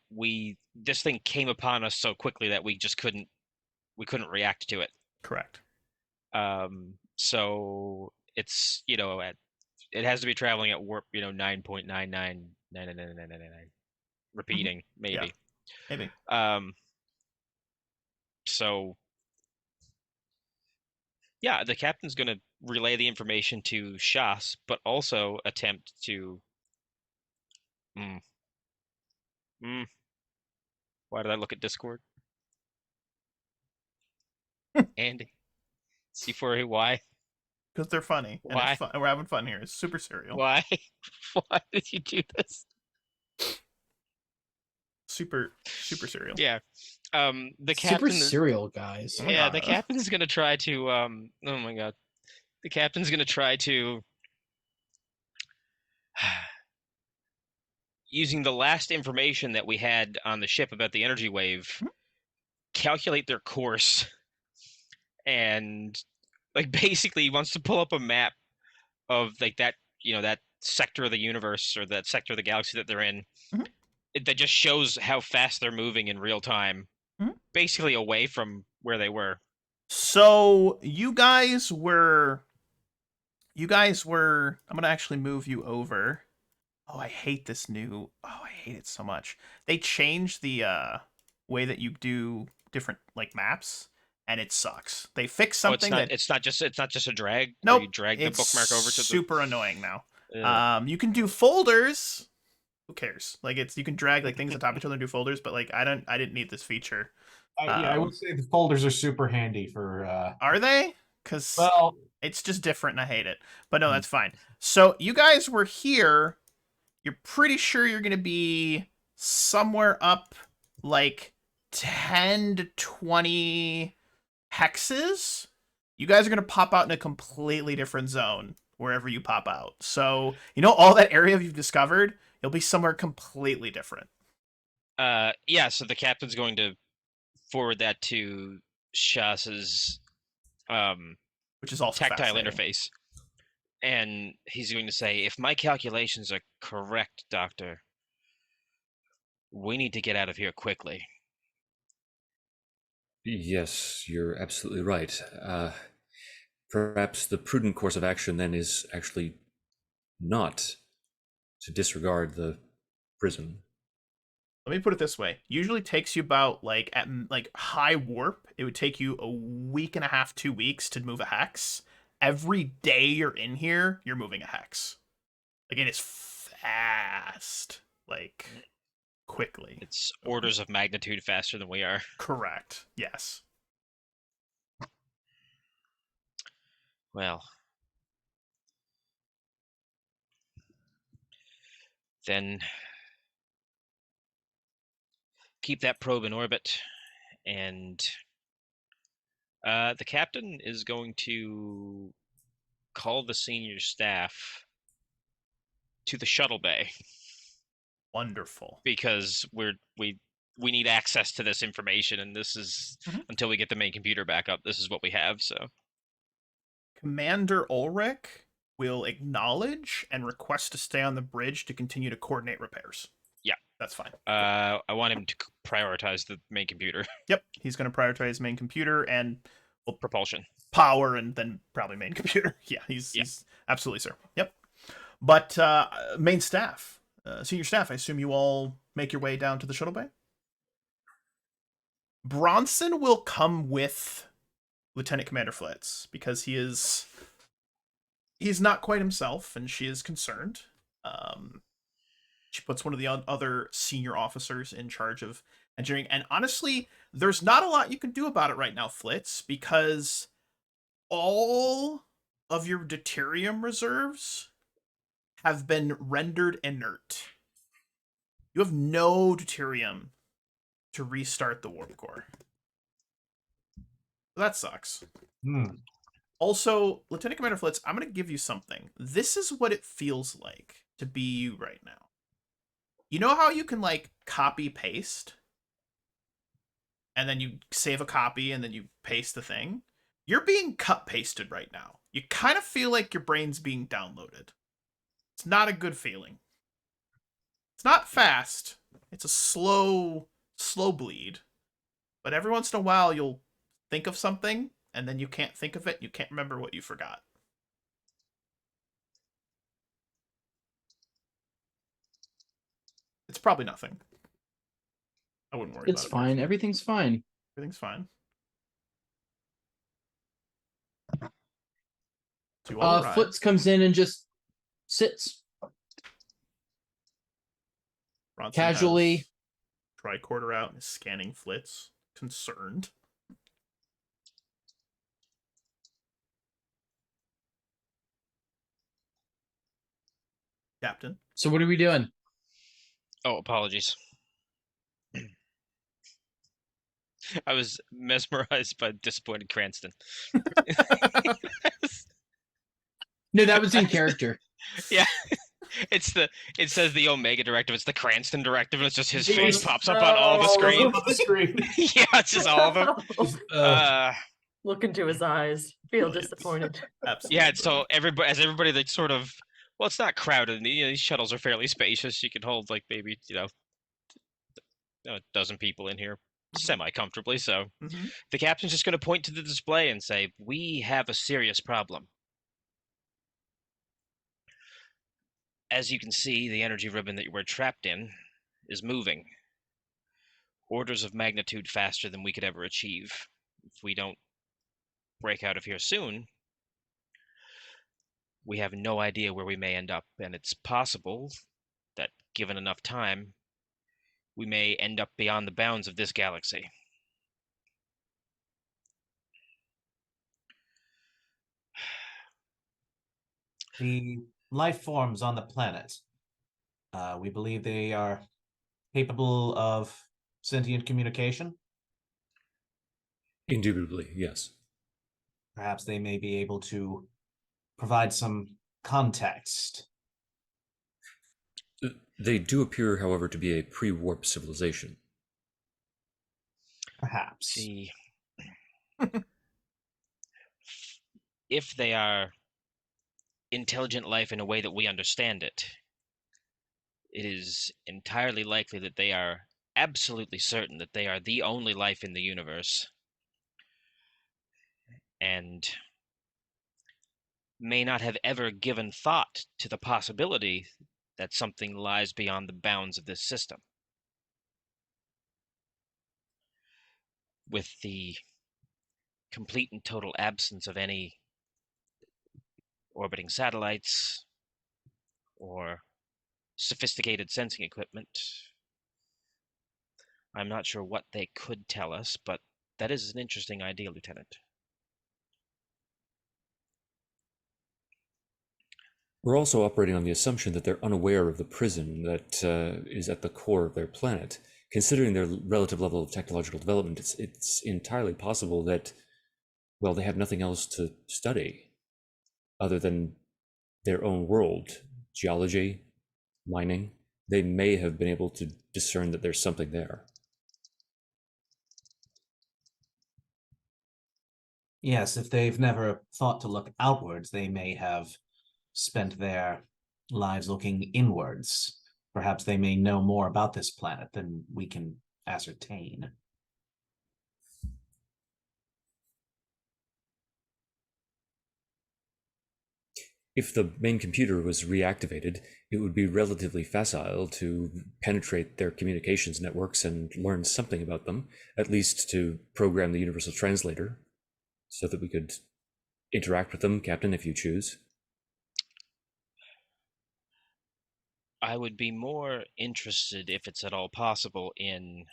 this thing came upon us so quickly that we just couldn't react to it. Correct. So it's it has to be traveling at warp 9.9999999 repeating maybe. Maybe. So yeah, the captain's going to relay the information to Shas, but also attempt to. Why did I look at Discord? Andy, C4A, why? Because they're funny. And Why? it's fun. We're having fun here. It's super serial. Why? Why did you do this? Super serial. Yeah. The Super captain. serial, guys. Oh my Yeah, God. the captain's gonna try to. Oh my God. The captain's gonna try to. Using the last information that we had on the ship about the energy wave, calculate their course, and like basically he wants to pull up a map of like that that sector of the universe or that sector of the galaxy that they're in, that just shows how fast they're moving in real time, basically away from where they were. So you guys were. I'm gonna actually move you over. Oh, I hate this new. Oh, I hate it so much. They changed the way that you do different like maps, and it sucks. They fixed Oh, it's something not. that It's not just a drag. nope, Where you drag the it's bookmark over to the. super annoying now. Ugh. You can do folders. Who cares? Like you can drag like things on top of each other and do folders, but like I didn't need this feature. I would say the folders are super handy for. Are they? Because Well, it's just different and I hate it. But no, that's fine. So you guys were here. You're pretty sure you're going to be somewhere up like 10 to 20 hexes. You guys are going to pop out in a completely different zone wherever you pop out. So, all that area you've discovered, you'll be somewhere completely different. Yeah. So the captain's going to forward that to Shas's which is also tactile fascinating. interface, and he's going to say, "If my calculations are correct, Doctor, we need to get out of here quickly." Yes, you're absolutely right. Perhaps the prudent course of action then is actually not to disregard the prison. Let me put it this way. Usually takes you about at high warp, it would take you a week and a half, 2 weeks to move a hex. Every day you're in here, you're moving a hex. Like it is fast. Like quickly. It's orders of magnitude faster than we are. Correct. Yes. Well, then keep that probe in orbit, and the captain is going to call the senior staff to the shuttle bay. Wonderful. Because we need access to this information, and this is until we get the main computer back up. This is what we have. So, Commander Ulrich will acknowledge and request to stay on the bridge to continue to coordinate repairs. Yeah, that's fine. I want him to prioritize the main computer. Yep, he's going to prioritize main computer and propulsion, power, and then probably main computer. Yeah, he's absolutely, sir. Yep. But main staff, senior staff, I assume you all make your way down to the shuttle bay? Bronson will come with Lieutenant Commander Flitz because he's not quite himself, and she is concerned. She puts one of the other senior officers in charge of engineering, and honestly, there's not a lot you can do about it right now, Flitz, because all of your deuterium reserves have been rendered inert. You have no deuterium to restart the warp core. That sucks. Also, Lieutenant Commander Flitz, I'm going to give you something. This is what it feels like to be you right now. You know how you can, copy paste? And then you save a copy and then you paste the thing? You're being cut pasted right now. You kind of feel like your brain's being downloaded. It's not a good feeling. It's not fast. It's a slow bleed. But every once in a while, you'll think of something, and then you can't think of it. You can't remember what you forgot. It's probably nothing. I wouldn't worry about it. It's fine. Everything's fine. Everything's fine. Flitz comes in and just sits. Bronson casually. Tricorder out and is scanning Flitz, concerned. Captain. So what are we doing? Oh, apologies. I was mesmerized by disappointed Cranston. No, that was in character. Yeah. It says the Omega directive. It's the Cranston directive, and it's just his face pops up on all the screen. Yeah, it's just all of them. Look into his eyes. Feel disappointed. Absolutely. Yeah, so everybody like sort of, well, it's not crowded. These shuttles are fairly spacious. You can hold maybe a dozen people in here semi-comfortably. So the captain's just going to point to the display and say, "We have a serious problem. As you can see, the energy ribbon that we're trapped in is moving orders of magnitude faster than we could ever achieve. if we don't break out of here soon, we have no idea where we may end up, and it's possible that, given enough time, we may end up beyond the bounds of this galaxy. The life forms on the planet, we believe they are capable of sentient communication. Indubitably, yes. Perhaps they may be able to provide some context. They do appear, however, to be a pre-warp civilization. Perhaps. See, if they are intelligent life in a way that we understand it, it is entirely likely that they are absolutely certain that they are the only life in the universe, and may not have ever given thought to the possibility that something lies beyond the bounds of this system. With the complete and total absence of any orbiting satellites or sophisticated sensing equipment, I'm not sure what they could tell us, but that is an interesting idea, Lieutenant. We're also operating on the assumption that they're unaware of the prison that is at the core of their planet. Considering their relative level of technological development, it's entirely possible that, well, they have nothing else to study other than their own world, geology, mining. They may have been able to discern that there's something there. Yes, if they've never thought to look outwards, they may have spent their lives looking inwards. Perhaps they may know more about this planet than we can ascertain. If the main computer was reactivated, it would be relatively facile to penetrate their communications networks and learn something about them, at least to program the universal translator, so that we could interact with them, Captain, if you choose. I would be more interested, if it's at all possible, in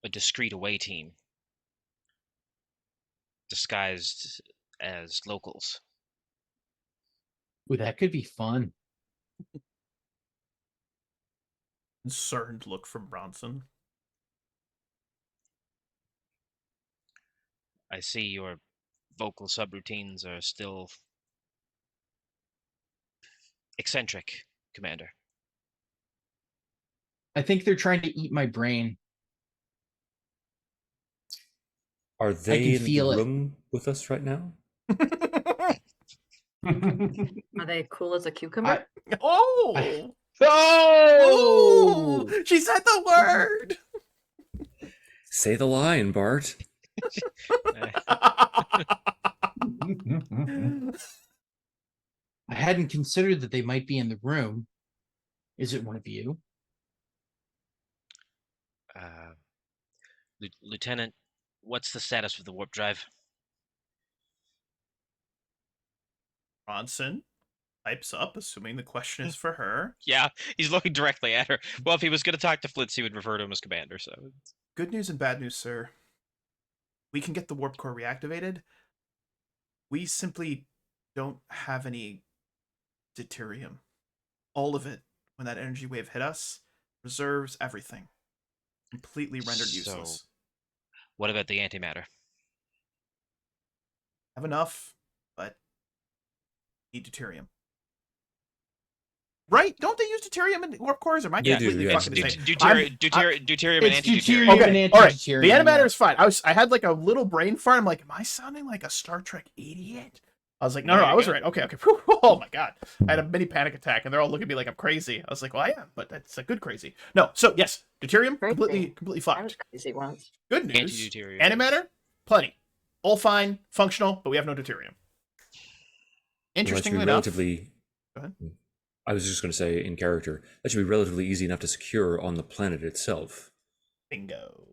a discreet away team disguised as locals. Ooh, that could be fun. Concerned look from Bronson. I see your vocal subroutines are still eccentric, Commander. I think they're trying to eat my brain. Are they in the feel it. room with us right now? Are they cool as a cucumber? Oh! Oh! She said the word! Say the line, Bart. I hadn't considered that they might be in the room. Is it one of you? Lieutenant, what's the status of the warp drive? Bronson types up, assuming the question is for her. Yeah, he's looking directly at her. Well, if he was going to talk to Flitz, he would refer to him as Commander, so... Good news and bad news, sir. We can get the warp core reactivated. We simply don't have any deuterium. All of it, when that energy wave hit us, reserves everything. Completely rendered useless. What about the antimatter? Have enough, but need deuterium. Right? Don't they use deuterium in warp cores? Or am I Yeah, completely yeah. fucking insane? Deuterium and It's anti-deuterium. deuterium Okay, and all right. antideuterium. The antimatter is fine. I had like a little brain fart. I'm like, am I sounding like a Star Trek idiot? I was like, no, There I you was go. right. Okay. Whew. Oh my god, I had a mini panic attack, and they're all looking at me like I'm crazy. I was like, well, I am, but that's a good crazy. No, so yes, deuterium Crazy. completely I was fucked. crazy once. Good news. Anti-deuterium. Antimatter, plenty, all fine, functional, but we have no deuterium. Interestingly enough, Go ahead. I was just going to say, in character, that should be relatively easy enough to secure on the planet itself. bingo.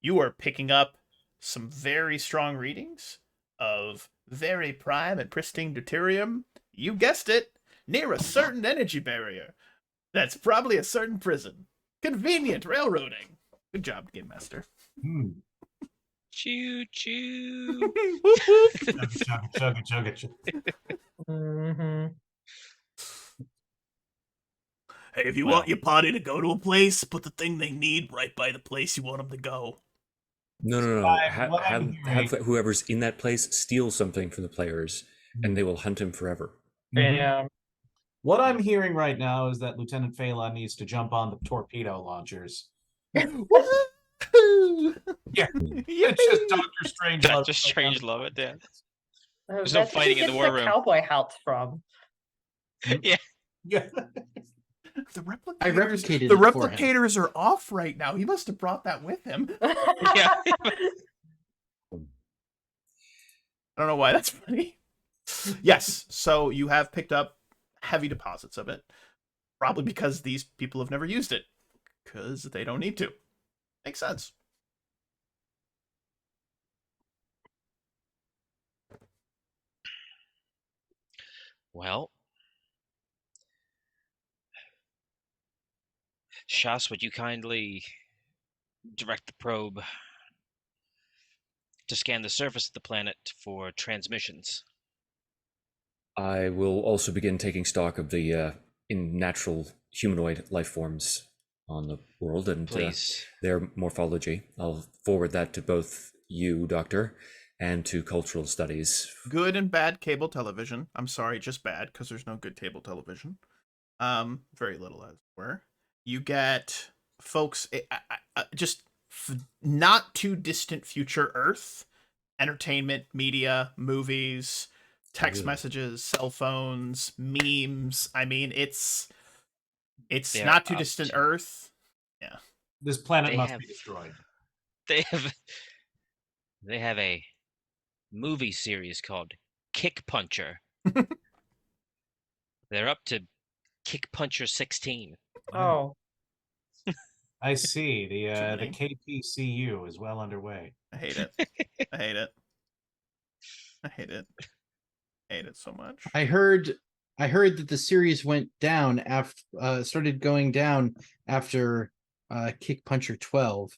you are picking up some very strong readings of very prime and pristine deuterium. You guessed it, near a certain energy barrier. That's probably a certain prison. Convenient railroading. Good job, Game Master. Hmm. Choo choo. Whoop, whoop. Chugga. Mhm. Hey, if you Well. want your party to go to a place, put the thing they need right by the place you want them to go. No. What I'm Have hearing- whoever's in that place steal something from the players, and they will hunt him forever. Yeah. What I'm hearing right now is that Lieutenant Phelan needs to jump on the torpedo launchers. Yeah, it's just Doctor Strange. Doctor Strange love it, yeah. There's no That's where he fighting in the gets war room. cowboy hat from. Yeah. The replicators, I replicated the it for him. replicators are off right now. He must have brought that with him. Yeah. I don't know why that's funny. Yes, so you have picked up heavy deposits of it. Probably because these people have never used it. Because they don't need to. Makes sense. Well, Shas, would you kindly direct the probe to scan the surface of the planet for transmissions? I will also begin taking stock of the natural humanoid life forms on the world and Please. their morphology. I'll forward that to both you, Doctor, and to cultural studies. Good and bad cable television. I'm sorry, just bad, because there's no good cable television. Very little as it were. You get folks just not too distant future Earth, entertainment, media, movies, text messages, cell phones, memes. I mean, it's They're not too up distant to- Earth. This planet They must have- be destroyed. They have a movie series called Kick Puncher. They're up to Kick Puncher 16. Oh, I see. The many. KPCU is well underway. I hate it. I hate it. I hate it. I hate it so much. I heard that the series went down after started going down after Kick Puncher 12.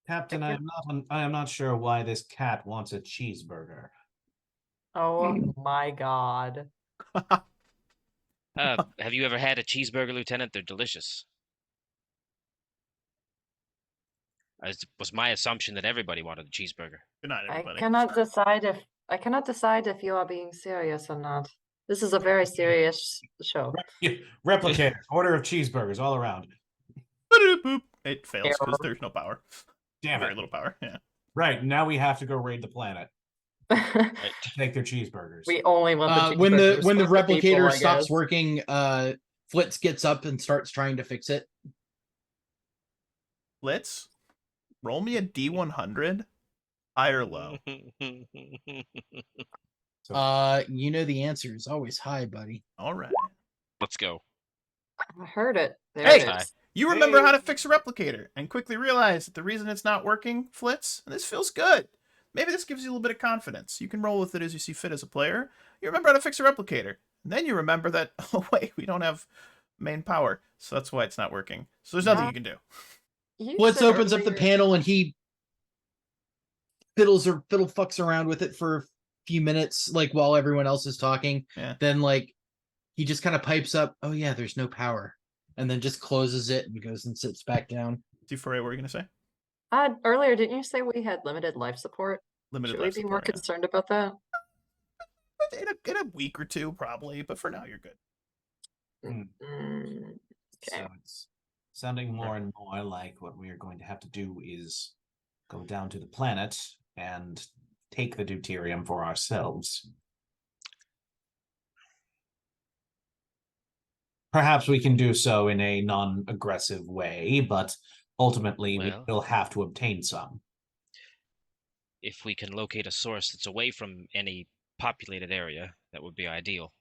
Captain, I am not sure why this cat wants a cheeseburger. oh my God. Have you ever had a cheeseburger, Lieutenant? They're delicious. It was my assumption that everybody wanted a cheeseburger. Good night, I everybody. cannot decide if you are being serious or not. This is a very serious show. Replicator, order of cheeseburgers all around. Boop. It fails because Error. there's no power. Damn Very it. little power. Yeah. Right, now we have to go raid the planet. Take their cheeseburgers. We only want the When the cheeseburgers for replicator people, I stops guess. working, Flitz gets up and starts trying to fix it. Let's roll me a D100, high or low. You know the answer is always high, buddy. All right. Let's go. I heard it. There Hey! it is. You remember how to fix a replicator and quickly realize that the reason it's not working, Flitz, and this feels good. Maybe this gives you a little bit of confidence. You can roll with it as you see fit as a player. You remember how to fix a replicator. And then you remember that, oh wait, we don't have main power. So that's why it's not working. So there's nothing you can do. You Flitz said opens up the earlier- panel and he fiddle fucks around with it for a few minutes, like while everyone else is talking. Yeah. Then like he just kind of pipes up, "Oh yeah, there's no power," and then just closes it and goes and sits back down. D4A, what were you going to say? Earlier, didn't you say we had limited life support? Limited Should we life be more support, yeah. concerned about that? In a week or two, probably, but for now, you're good. Mm, okay. So it's sounding more and more like what we are going to have to do is go down to the planet and take the deuterium for ourselves. Perhaps we can do so in a non-aggressive way, but ultimately we Well. will have to obtain some. If we can locate a source that's away from any populated area, that would be ideal.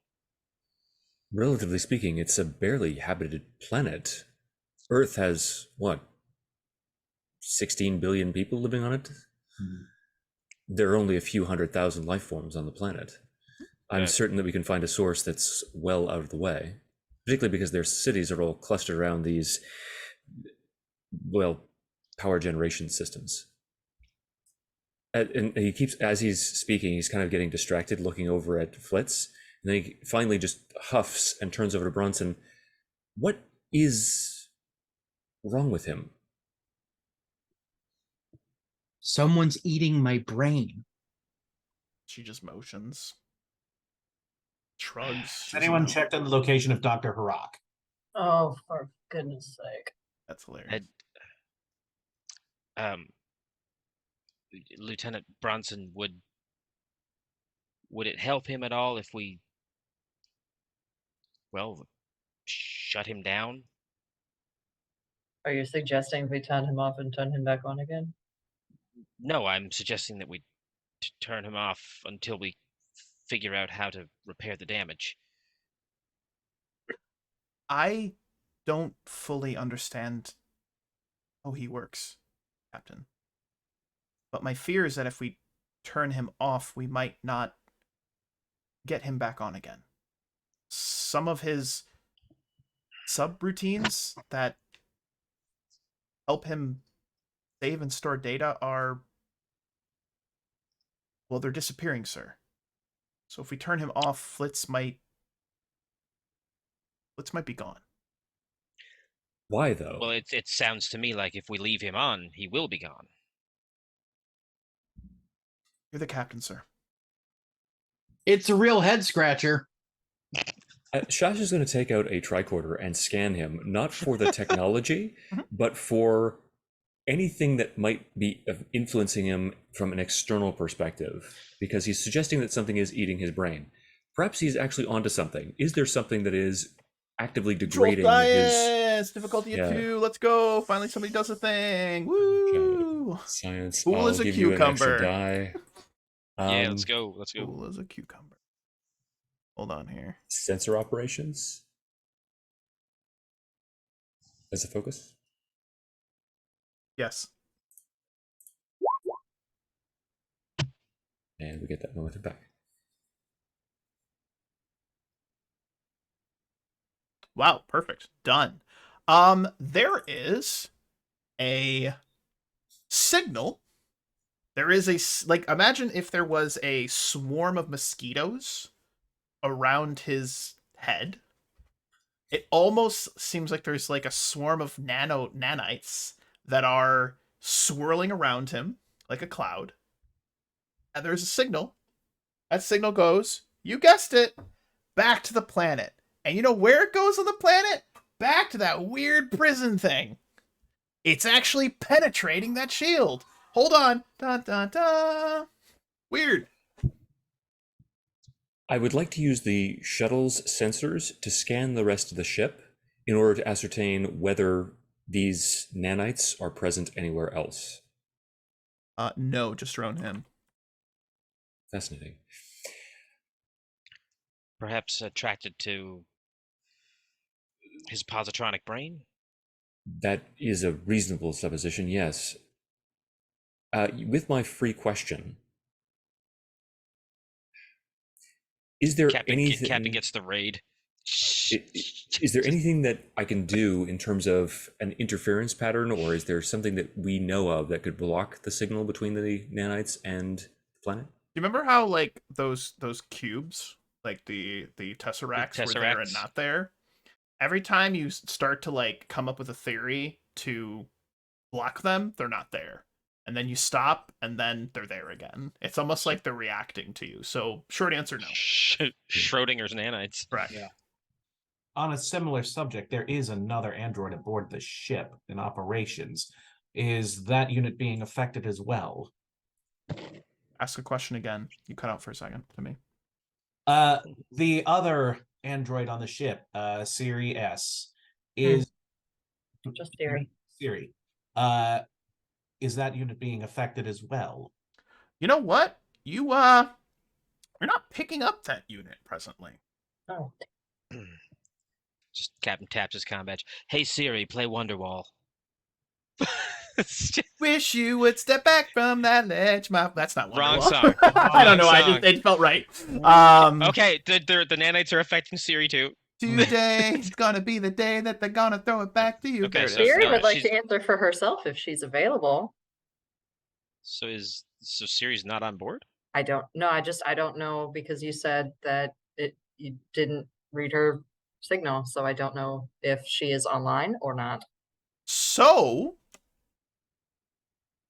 relatively speaking, it's a barely habited planet. Earth has, what, 16 billion people living on it? There are only a few 100,000 life forms on the planet. I'm certain that we can find a source that's well out of the way, particularly because their cities are all clustered around these, well, power generation systems. And he keeps, as he's speaking, he's kind of getting distracted, looking over at Flitz, and then he finally just huffs and turns over to Bronson. What is wrong with him? Someone's eating my brain. She just motions. Shrugs. Has anyone checked on the location of Dr. Harak? Oh, for goodness sake. That's hilarious. Lieutenant Bronson, would it help him at all if we, well, shut him down? Are you suggesting we turn him off and turn him back on again? No, I'm suggesting that we turn him off until we figure out how to repair the damage. I don't fully understand how he works, Captain. But my fear is that if we turn him off, we might not get him back on again. Some of his subroutines that help him save and store data are, well, they're disappearing, sir. So if we turn him off, Flitz might be gone. Why, though? Well, it sounds to me like if we leave him on, he will be gone. You're the captain, sir. It's a real head scratcher. Shash is going to take out a tricorder and scan him, not for the technology, but for anything that might be influencing him from an external perspective, because he's suggesting that something is eating his brain. Perhaps he's actually onto something. Is there something that is actively degrading his difficulty at 2? Let's go. Finally, somebody does a thing. Woo! Science. Cool as a cucumber. Die. Yeah, let's go. Cool as a cucumber. Hold on here. Sensor operations as a focus. Yes. And we get that momentum back. Wow, perfect. Done. There is a signal. There is a, like, imagine if there was a swarm of mosquitoes around his head. It almost seems like there's like a swarm of nanites that are swirling around him like a cloud. And there's a signal. That signal goes, you guessed it, back to the planet. And you know where it goes on the planet? Back to that weird prison thing. It's actually penetrating that shield. Hold on. Dun, dun, dun. Weird. I would like to use the shuttle's sensors to scan the rest of the ship in order to ascertain whether these nanites are present anywhere else. No, just around him. Fascinating. Perhaps attracted to his positronic brain? That is a reasonable supposition, yes. With my free question, is there anything... Captain gets the raid. Is there anything that I can do in terms of an interference pattern, or is there something that we know of that could block the signal between the nanites and the planet? You remember how, like, those cubes, like the tesseracts were there and not there? Every time you start to, like, come up with a theory to block them, they're not there. And then you stop, and then they're there again. It's almost like they're reacting to you. So, short answer, no. Schrodinger's nanites. Correct. Yeah. On a similar subject, there is another android aboard the ship in operations. Is that unit being affected as well? Ask a question again. You cut out for a second to me. The other android on the ship, Siri S, is just Siri. Siri. Is that unit being affected as well? You know what? You're not picking up that unit presently. Oh. Just Captain taps his comm badge. Hey Siri, play Wonderwall. Wish you would step back from that ledge. That's not Wrong Wonderwall. song. I don't know. Wrong song. It felt right. Okay, the nanites are affecting Siri too. Today is gonna be the day that they're gonna throw it back to you. Okay, There it so is. Siri no, would like she's- to answer for herself if she's available. So Siri's not on board? I don't know. I don't know because you said that you didn't read her signal, so I don't know if she is online or not. So,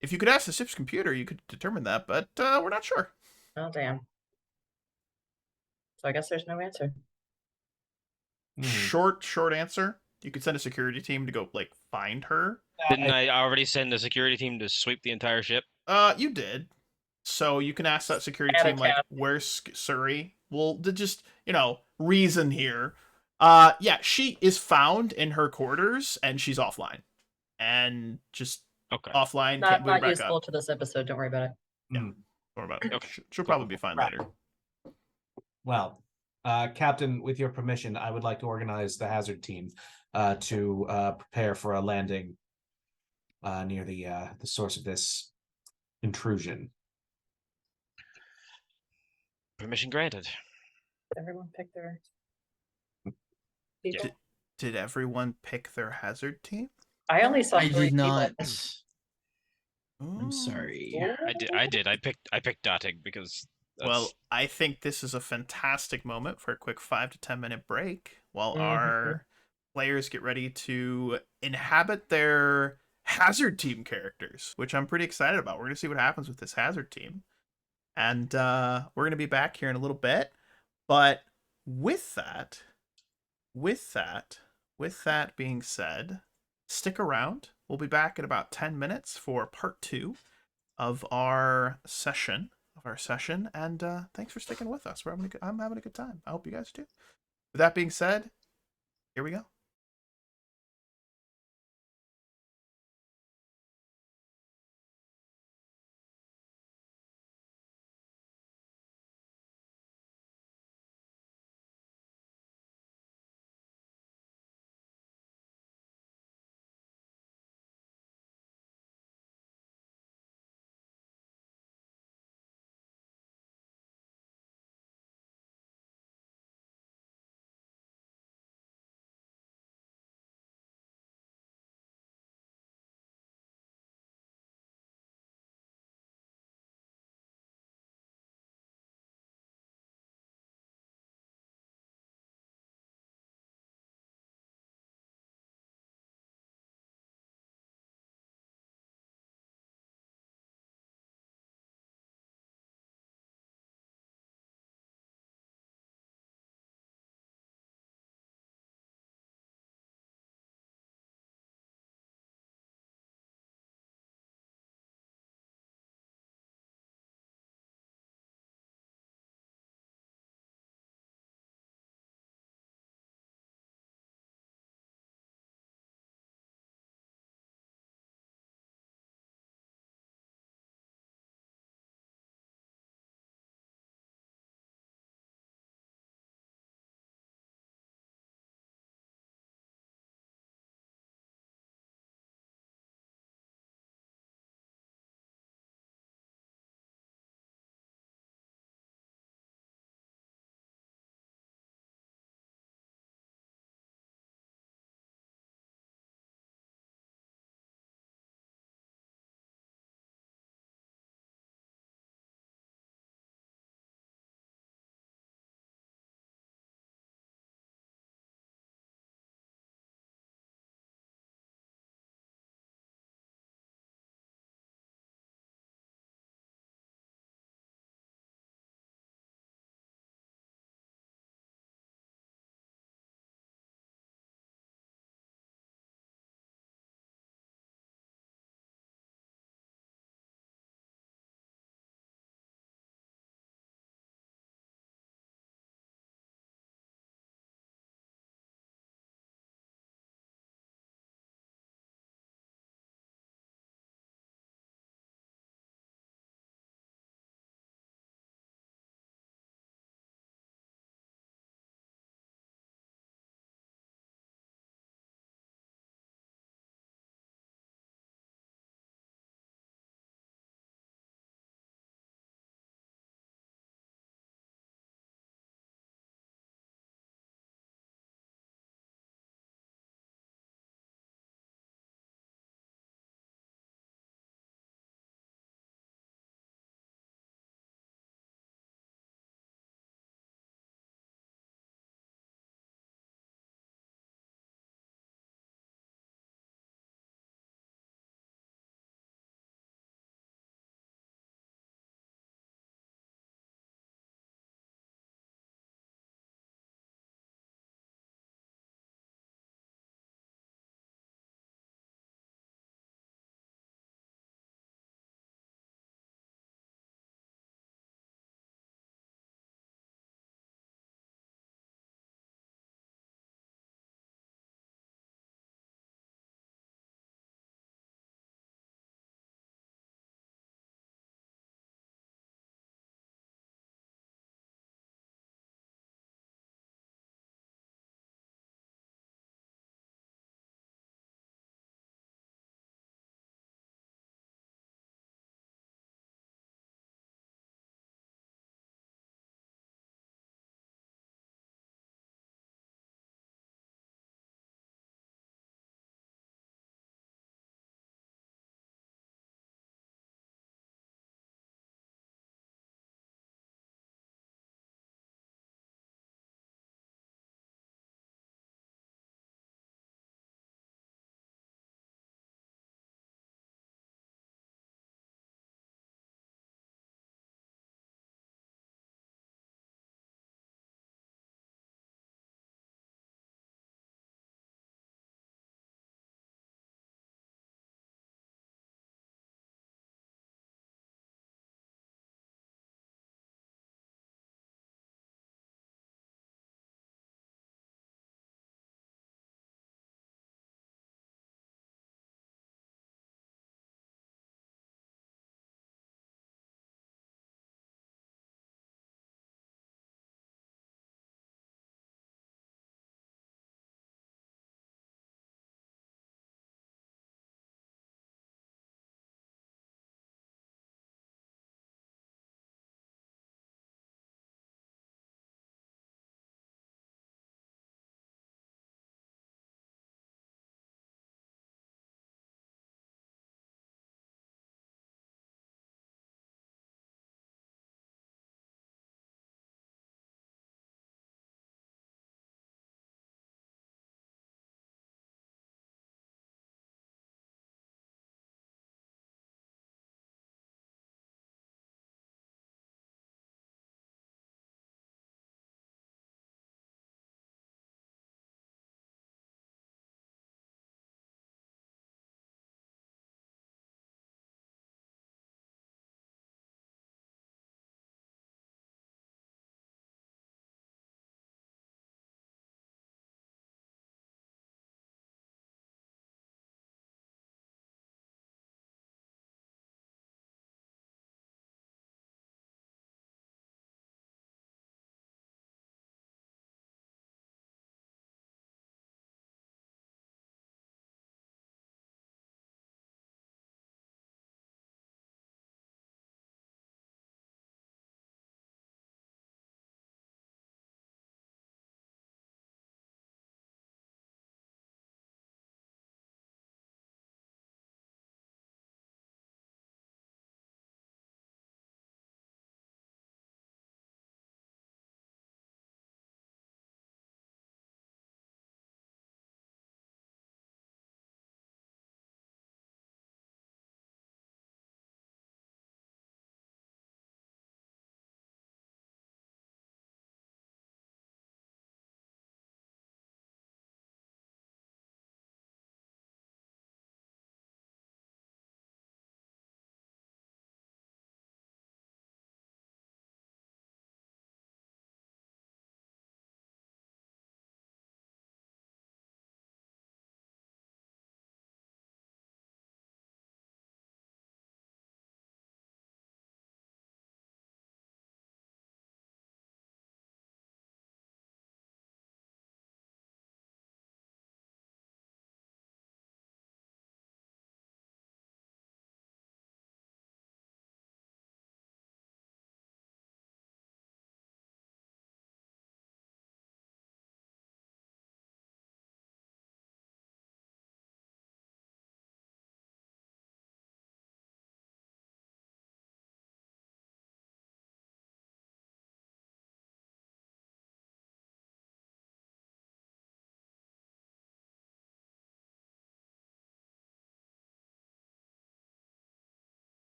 if you could ask the ship's computer, you could determine that, but we're not sure. Oh damn. So I guess there's no answer. Short answer. You could send a security team to go like find her. Didn't I already send a security team to sweep the entire ship? You did. So you can ask that security Add a team like, tab. "Where's Suri?" Well, to just reason here. Yeah, she is found in her quarters and she's offline, and just Okay. offline. Not Can't boot her not back useful up. to this episode. Don't worry about it. Don't worry about it. Okay. She'll probably be fine later. Well, Captain, with your permission, I would like to organize the hazard team to prepare for a landing near the source of this intrusion. Permission granted. Everyone pick their people. Yeah. Did everyone pick their hazard team? I only saw I three did not. people. I'm Ooh. sorry. I did. I picked Dottig because Well, I think this is a fantastic moment for a quick 5 to 10 minute break while Mhm. our players get ready to inhabit their hazard team characters, which I'm pretty excited about. We're going to see what happens with this hazard team. And we're going to be back here in a little bit. But with that being said, stick around. We'll be back in about 10 minutes for part 2 of our session. And thanks for sticking with us. I'm having a good time. I hope you guys do. With that being said, here we go.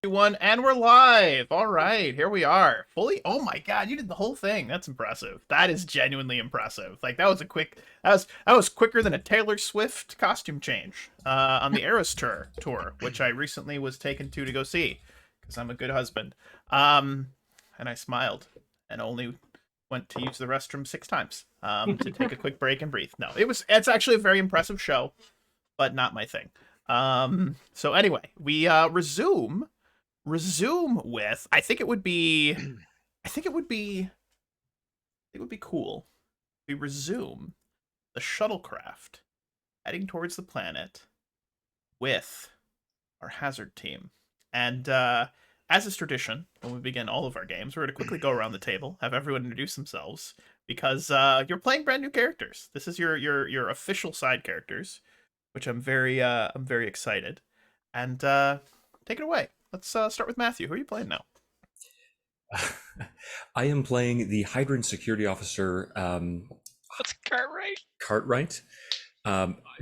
Everyone, and we're live. All right, here we are. Fully. Oh my god, you did the whole thing. That's impressive. That is genuinely impressive. Like that was a quick. That was quicker than a Taylor Swift costume change on the Eras tour, which I recently was taken to go see because I'm a good husband. And I smiled and only went to use the restroom 6 times to take a quick break and breathe. No, it's actually a very impressive show, but not my thing. So anyway, we resume with it would be cool. We resume the shuttlecraft heading towards the planet with our hazard team. And as is tradition, when we begin all of our games, we're going to quickly go around the table, have everyone introduce themselves, because you're playing brand new characters. This is your official side characters, which I'm very excited. And take it away. Let's start with Matthew. Who are you playing now? I am playing the Hydrant Security Officer. What's Cartwright? Cartwright.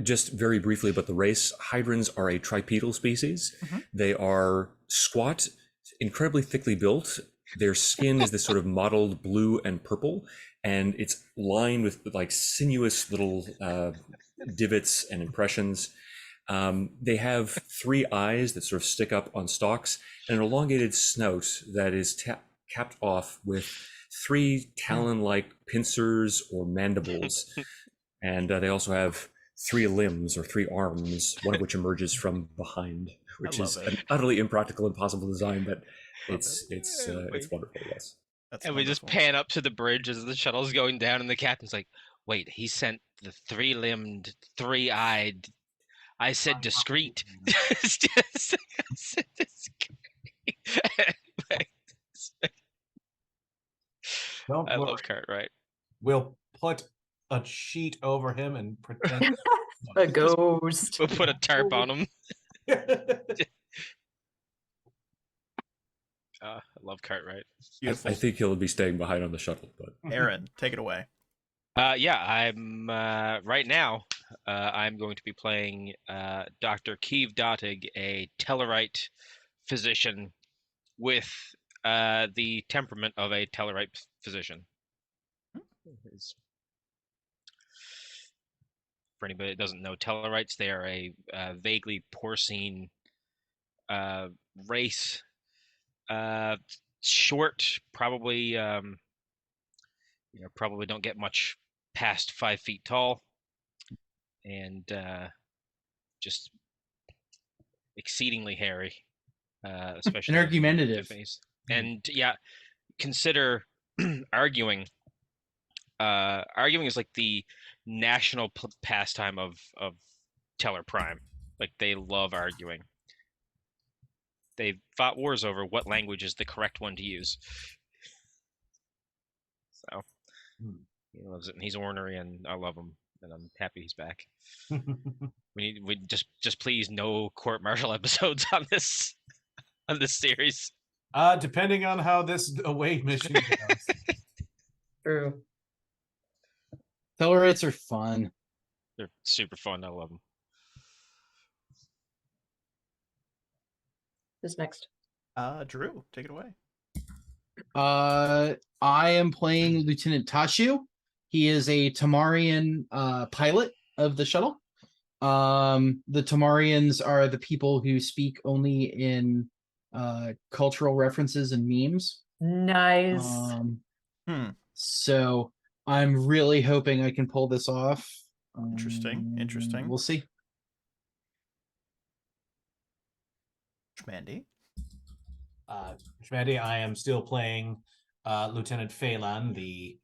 Just very briefly about the race. Hydrants are a tripedal species. Mm-hmm. They are squat, incredibly thickly built. Their skin is this sort of mottled blue and purple, and it's lined with like sinuous little divots and impressions. They have 3 eyes that sort of stick up on stalks and an elongated snout that is capped off with 3 talon-like pincers or mandibles. And they also have 3 limbs or 3 arms, one of which emerges from behind, which is an utterly impractical, impossible design, but it's wonderful, yes. And we just pan up to the bridge as the shuttle's going down, and the captain's like, wait, he sent the 3-limbed, 3-eyed... I said discreet. I love Cartwright. We'll put a sheet over him and pretend A ghost. We'll put a tarp on him. I love Cartwright. I think he'll be staying behind on the shuttle, but Aaron, take it away. Yeah, I'm right now. I'm going to be playing Dr. Keeve Dottig, a Tellarite physician with the temperament of a Tellarite physician. For anybody that doesn't know, Tellarites, they are a vaguely porcine race. Short, probably probably don't get much past 5 feet tall, and just exceedingly hairy, especially and argumentative. And yeah, consider arguing. Arguing is like the national pastime of Teller Prime. Like, they love arguing. They fought wars over what language is the correct one to use. So he loves it, and he's ornery, and I love him, and I'm happy he's back. we just please no court-martial episodes on this series. Depending on how this away mission goes. True. Tellarites are fun. They're super fun. I love them. Who's next? Drew, take it away. I am playing Lieutenant Tashu. He is a Tamarian pilot of the shuttle. The Tamarians are the people who speak only in cultural references and memes. Nice. So I'm really hoping I can pull this off. Interesting. We'll see. Schmandy. Schmandy, I am still playing Lieutenant Phelan, the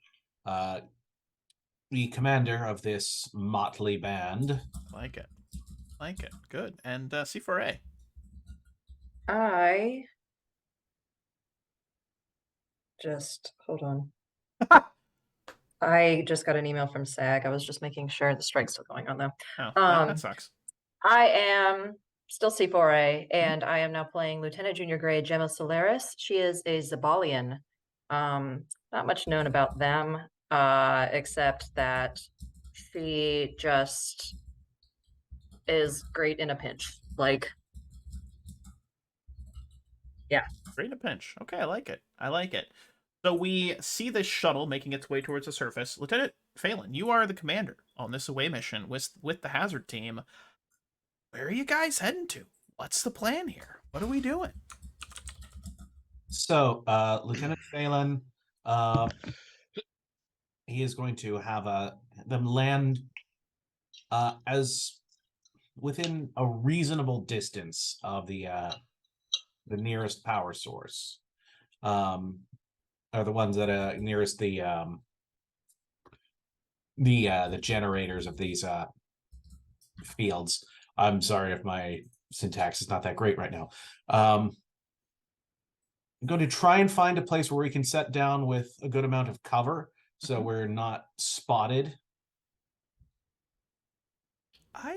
commander of this motley band. Like it. Good. And C4A. I just hold on. I just got an email from SAG. I was just making sure the strike's still going on though. Oh, that sucks. I am still C4A, and I am now playing Lieutenant Junior Grade Gemma Solaris. She is a Zabalian. Not much known about them, except that she just is great in a pinch. Like, Yeah. Great in a pinch. Okay, I like it. I like it. So we see this shuttle making its way towards the surface. Lieutenant Phelan, you are the commander on this away mission with the hazard team. Where are you guys heading to? What's the plan here? What are we doing? So, Lieutenant Phelan, he is going to have them land as within a reasonable distance of the nearest power source. Are the ones that are nearest the generators of these fields. I'm sorry if my syntax is not that great right now. I'm going to try and find a place where we can set down with a good amount of cover, so we're not spotted. I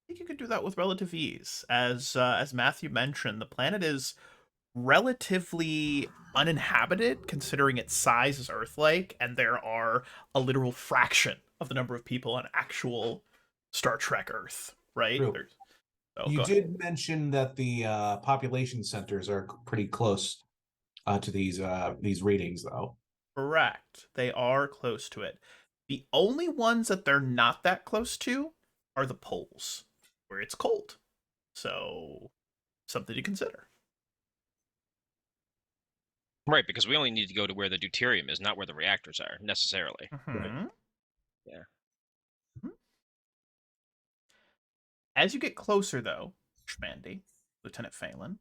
think you could do that with relative ease. As Matthew mentioned, the planet is relatively uninhabited considering its size is Earth-like, and there are a literal fraction of the number of people on actual Star Trek Earth, right? True. You go did ahead. mention that the population centers are pretty close to these readings, though. Correct. They are close to it. The only ones that they're not that close to are the poles, where it's cold. So, something to consider. Right, because we only need to go to where the deuterium is, not where the reactors are, necessarily. Mm-hmm. Yeah. As you get closer, though, Schmandy, Lieutenant Phelan,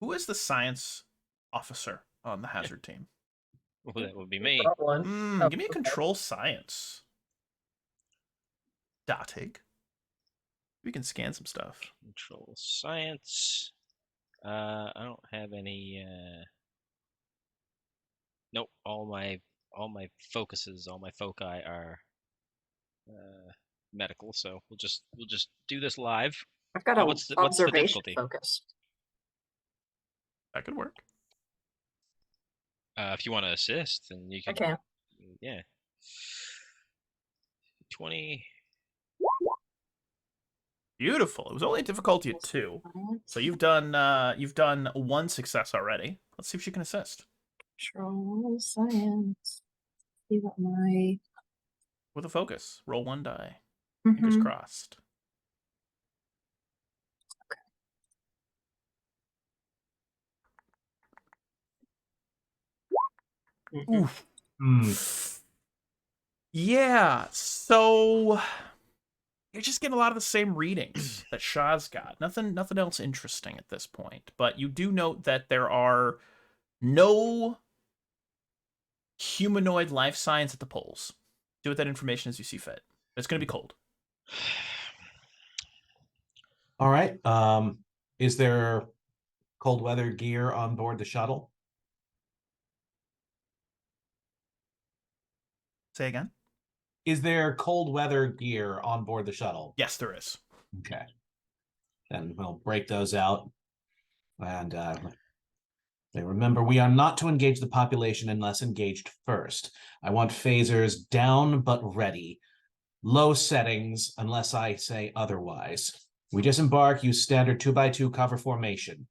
who is the science officer on the hazard team? Well, that would be me. Give me a control science. Datig. We can scan some stuff. Control science. I don't have any. Nope. All my focuses, all my foci are medical. So we'll just do this live. I've got a what's the observation difficulty? focus. That could work. If you want to assist, then you can. I can. Yeah. 20. Beautiful. It was only a difficulty of 2, so you've done 1 success already. Let's see if she can assist. Control science. See what my With a focus, roll 1 die. Fingers crossed. Oof. Yeah, so you're just getting a lot of the same readings that Shah's got. Nothing else interesting at this point. But you do note that there are no humanoid life signs at the poles. Do with that information as you see fit. It's going to be cold. All right. Is there cold weather gear on board the shuttle? Say again? Is there cold weather gear on board the shuttle? Yes, there is. Okay. Then we'll break those out. And remember, we are not to engage the population unless engaged first. I want phasers down but ready. Low settings unless I say otherwise. We disembark, use standard 2x2 cover formation.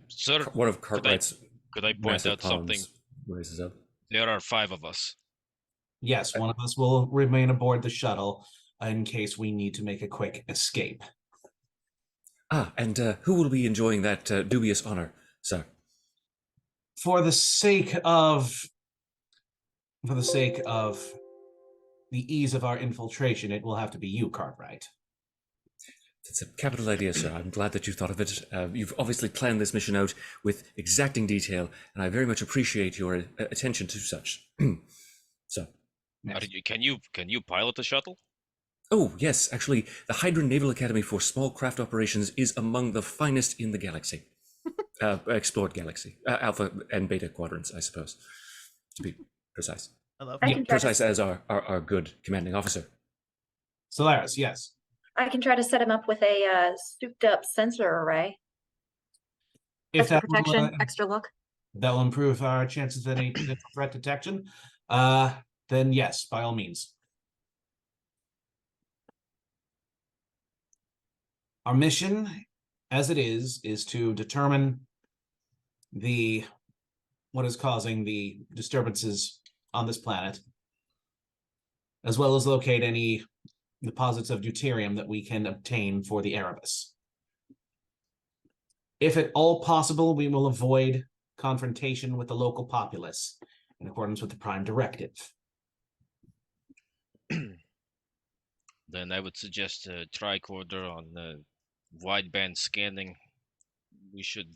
Sir, One of Cartwright's could I point massive out something? palms raises up. There are 5 of us. Yes, one of us will remain aboard the shuttle in case we need to make a quick escape. And who will be enjoying that dubious honor, sir? For the sake of the ease of our infiltration, it will have to be you, Cartwright. It's a capital idea, sir. I'm glad that you thought of it. You've obviously planned this mission out with exacting detail, and I very much appreciate your attention to such. So, Yes. Can you pilot the shuttle? oh yes, actually, the Hydran Naval Academy for Small Craft Operations is among the finest in the galaxy, explored galaxy, Alpha and Beta quadrants, I suppose, to be precise. I love I it. can try Precise to, as our good commanding officer. Solaris, yes. I can try to set him up with a souped up sensor array. If Extra that will, protection, extra look. that will improve our chances at any potential threat detection, then yes, by all means. Our mission, as it is to determine what is causing the disturbances on this planet, as well as locate any deposits of deuterium that we can obtain for the Erebus. If at all possible, we will avoid confrontation with the local populace in accordance with the Prime Directive. Then I would suggest a tricorder on wideband scanning. We should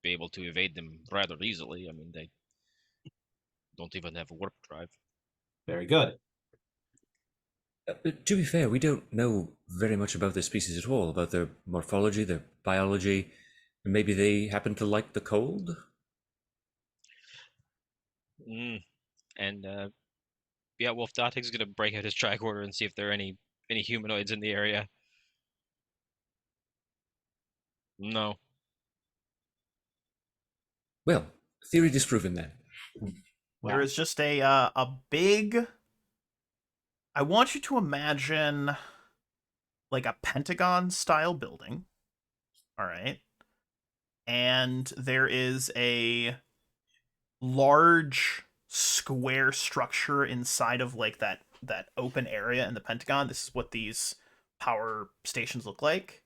be able to evade them rather easily. I mean, they don't even have a warp drive. Very good. To be fair, we don't know very much about this species at all, about their morphology, their biology. Maybe they happen to like the cold? And yeah, Wolf Datig's gonna break out his tricorder and see if there are any humanoids in the area. No. Well, theory disproven then. There is just a big. I want you to imagine like a Pentagon style building. All right. And there is a large square structure inside of like that open area in the Pentagon. This is what these power stations look like.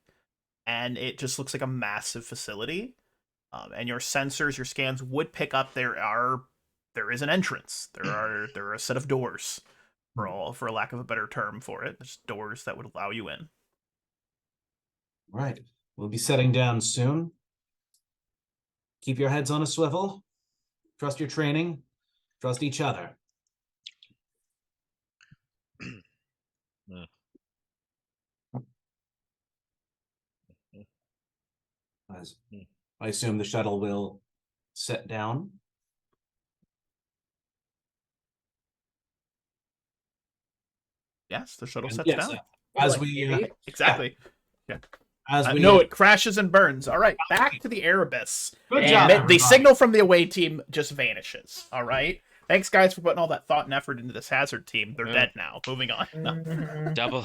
And it just looks like a massive facility. And your sensors, your scans would pick up there is an entrance. There are a set of doors, for lack of a better term for it. There's doors that would allow you in. Right. We'll be setting down soon. Keep your heads on a swivel. Trust your training. Trust each other. As I assume the shuttle will set down. Yes, the shuttle sets Yes, down. as Like we TV? Exactly. Yeah. as we No, it crashes and burns. All right, back to the Erebus. Good And job, the everybody. signal from the away team just vanishes. All right. Thanks, guys, for putting all that thought and effort into this hazard team. They're dead now. Moving on. No. Mhm. Double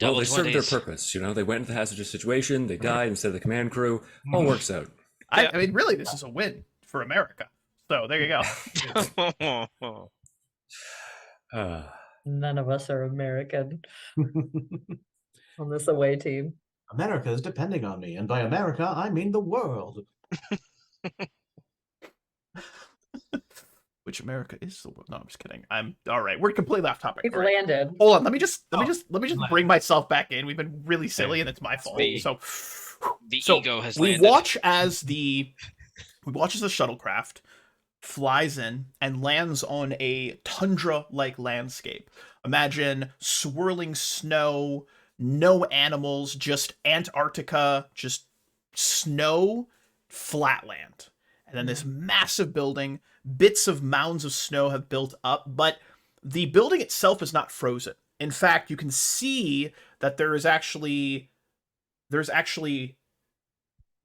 Well, they served their 20s. purpose. You know, they went into the hazardous situation, they died instead of the command crew. All works out. I mean, really, this is a win for America. So there you go. None of us are American on this away team. America is depending on me, and by America I mean the world. Which America is the world? No, I'm just kidding. I'm all right. We're completely off topic. We've All right. landed. Hold on. Let me just land. bring myself back in. We've been really silly, and it's my fault. The- So The So, ego has we landed. watch as the shuttlecraft flies in and lands on a tundra-like landscape. Imagine swirling snow, no animals, just Antarctica, just snow, flatland. And then this massive building, bits of mounds of snow have built up, but the building itself is not frozen. In fact, you can see that there's actually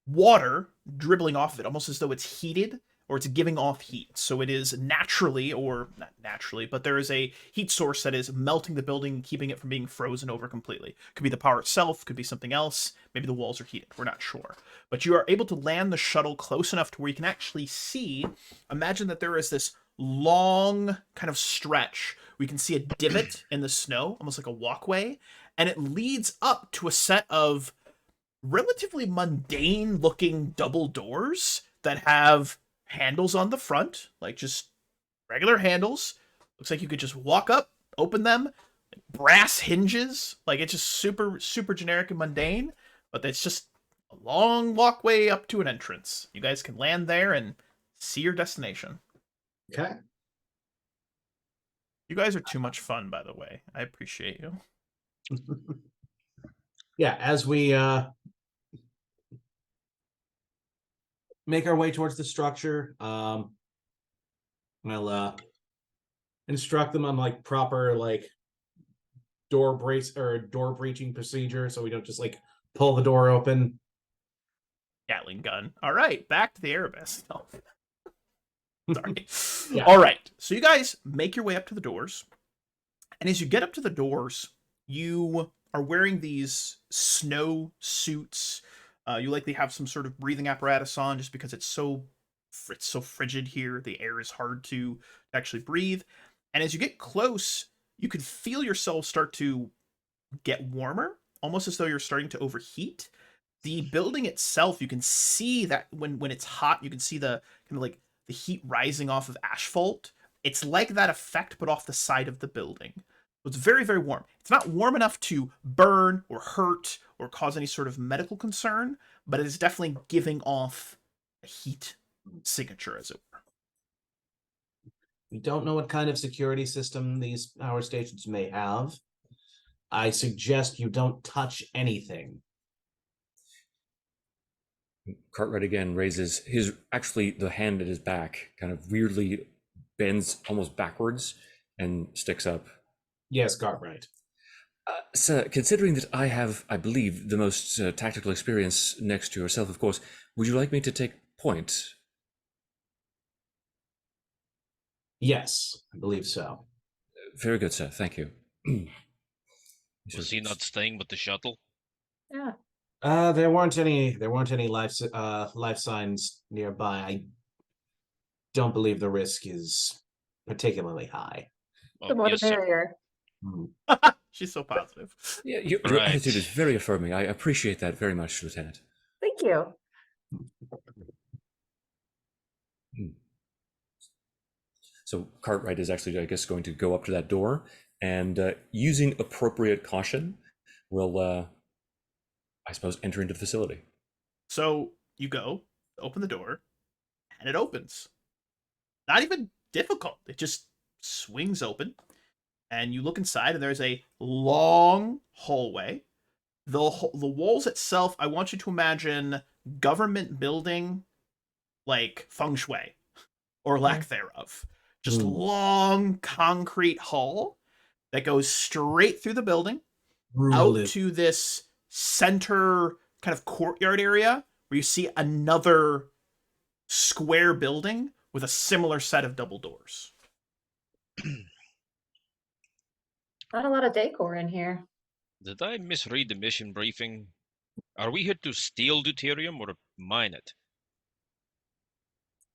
water dribbling off of it, almost as though it's heated or it's giving off heat. So it is naturally, or not naturally, but there is a heat source that is melting the building, keeping it from being frozen over completely. Could be the power itself, could be something else. Maybe the walls are heated. We're not sure. But you are able to land the shuttle close enough to where you can actually see. Imagine that there is this long kind of stretch. We can see a divot in the snow, almost like a walkway, and it leads up to a set of relatively mundane looking double doors that have handles on the front, like just regular handles. Looks like you could just walk up, open them, brass hinges. Like it's just super generic and mundane, but it's just a long walkway up to an entrance. You guys can land there and see your destination. Okay. You guys are too much fun, by the way. I appreciate you. Yeah, as we make our way towards the structure, we'll instruct them on like proper like door breaching procedure, so we don't just like pull the door open. Gatling gun. All right, back to the Erebus. No. Sorry. Yeah. All right, so you guys make your way up to the doors, and as you get up to the doors, you are wearing these snow suits. You likely have some sort of breathing apparatus on, just because it's so frigid here. The air is hard to actually breathe. And as you get close, you can feel yourself start to get warmer, almost as though you're starting to overheat. The building itself, you can see that when it's hot, you can see the kind of like the heat rising off of asphalt. It's like that effect, but off the side of the building. So it's very, very warm. It's not warm enough to burn or hurt or cause any sort of medical concern, but it is definitely giving off a heat signature, as it were. We don't know what kind of security system these power stations may have. I suggest you don't touch anything. Cartwright again raises actually the hand at his back, kind of weirdly bends almost backwards and sticks up. Yes, Cartwright. Sir, considering that I have, I believe, the most tactical experience next to yourself, of course, would you like me to take point? Yes, I believe so. Very good, sir. Thank you. Was he not staying with the shuttle? Yeah. There weren't any life signs nearby. I don't believe the risk is particularly high. The more the Yes, sir. merrier. She's so positive. Yeah, your Right. attitude is very affirming. I appreciate that very much, Lieutenant. Thank you. So Cartwright is actually, I guess, going to go up to that door and using appropriate caution will, I suppose, enter into the facility. So you go, open the door, and it opens. Not even difficult. It just swings open, and you look inside, and there's a long hallway. The walls itself, I want you to imagine government building, like feng shui, or lack thereof. Just long concrete hall that goes straight through the building, out to this center kind of courtyard area where you see another square building with a similar set of double doors. Not a lot of decor in here. Did I misread the mission briefing? Are we here to steal deuterium or mine it?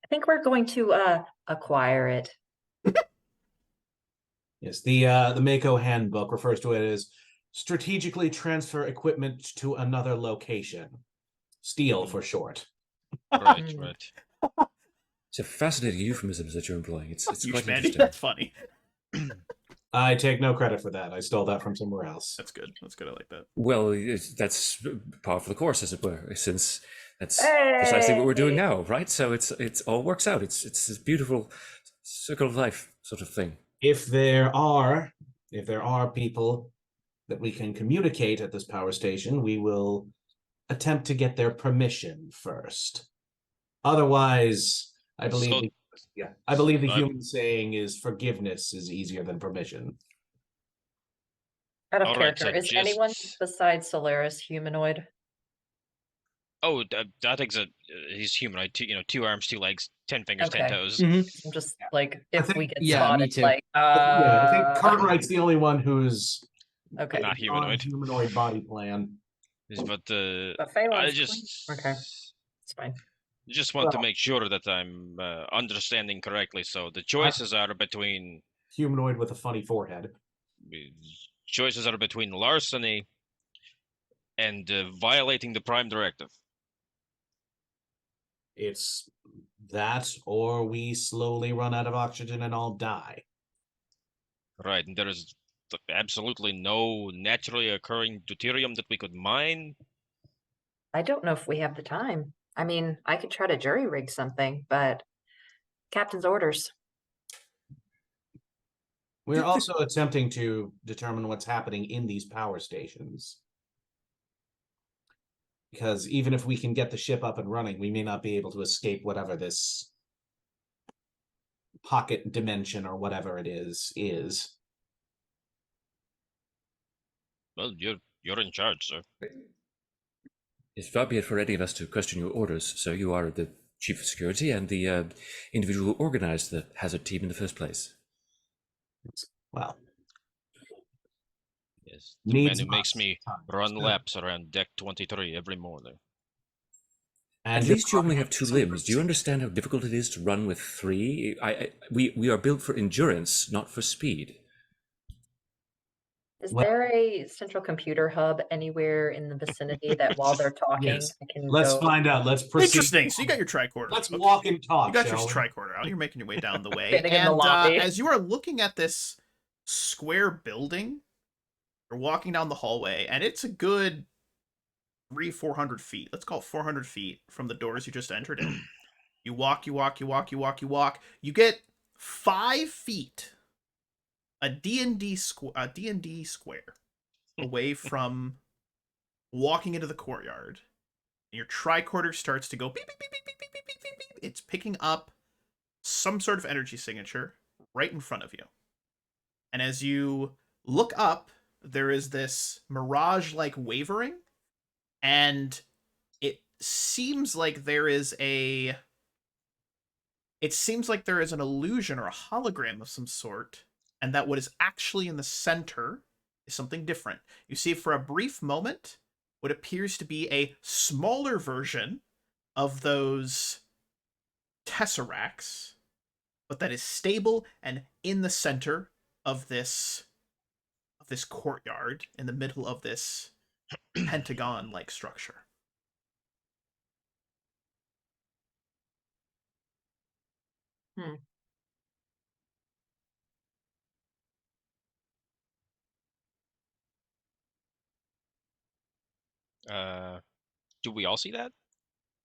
I think we're going to acquire it. Yes, the Mako handbook refers to it as strategically transfer equipment to another location. Steal for short. Right, right. It's a fascinating euphemism that you're employing. It's quite interesting. That's funny. I take no credit for that. I stole that from somewhere else. That's good. That's good. I like that. Well, that's par for the course, as it were, since that's precisely what we're doing now, right? So it's all works out. It's this beautiful circle of life sort of thing. If there are people that we can communicate at this power station, we will attempt to get their permission first. Otherwise, I believe the human saying is forgiveness is easier than permission. Out of All right, character. so Is anyone besides Solaris humanoid? Oh, I think he's humanoid. 2 arms, 2 legs, 10 fingers, 10 Okay. toes. I'm just like, if think- we get yeah, me spotted, too. like, I think Cartwright's the only one who's okay. Not humanoid. humanoid body plan. But But Phelan's I clean. just Okay. It's fine. just want to make sure that I'm understanding correctly. So the choices are between Humanoid with a funny forehead. larceny and violating the Prime Directive. It's that, or we slowly run out of oxygen and all die. Right, and there is absolutely no naturally occurring deuterium that we could mine. I don't know if we have the time. I mean, I could try to jury rig something, but captain's orders. We're also attempting to determine what's happening in these power stations. Because even if we can get the ship up and running, we may not be able to escape whatever this pocket dimension or whatever it is. Well, you're in charge, sir. It's far be it for any of us to question your orders, so you are the chief of security and the individual who organized the hazard team in the first place. Well, Yes, the man Needs who makes us me time. run laps around deck 23 every morning. At your least you only have two project is limbs. Do you understand how difficult it is to run with three? We are built for endurance, not for speed. Is Well- there a central computer hub anywhere in the vicinity that while they're talking, Yes. I can Let's go? find out. Let's proceed. Interesting. So you got your tricorder. Let's Okay. walk and talk. You got your shall we? tricorder out. You're making your way down the way. Standing in the And lobby. as you are looking at this square building, you're walking down the hallway, and it's a good 400 feet. Let's call it 400 feet from the doors you just entered in. You walk, you walk, you walk, you walk, you walk. You get 5 feet, a D&D square away from walking into the courtyard. And your tricorder starts to go beep, beep, beep, beep, beep, beep, beep, beep, beep, beep. It's picking up some sort of energy signature right in front of you. And as you look up, there is this mirage-like wavering, and it seems like there is an illusion or a hologram of some sort, and that what is actually in the center is something different. You see for a brief moment what appears to be a smaller version of those tesseracts, but that is stable and in the center of this courtyard, in the middle of this pentagon-like structure. Do we all see that?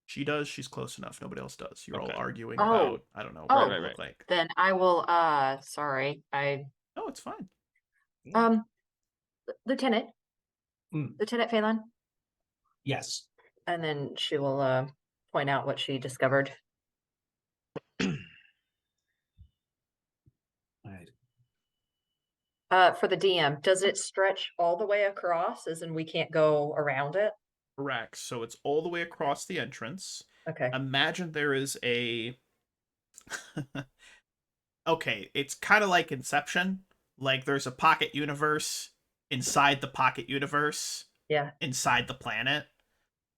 She does. She's close enough. Nobody else does. You're all Okay. arguing Oh. about, I don't know, Oh. what Right, it right, look like. Then I will, sorry, No, it's fine. Lieutenant, Hmm. Lieutenant Phelan, Yes. and then she will, point out what she discovered. All right. For the DM, does it stretch all the way across, as in we can't go around it? Correct. So it's all the way across the entrance. Okay. Imagine there is a... Okay, it's kind of like Inception. Like there's a pocket universe inside the pocket universe, Yeah. inside the planet.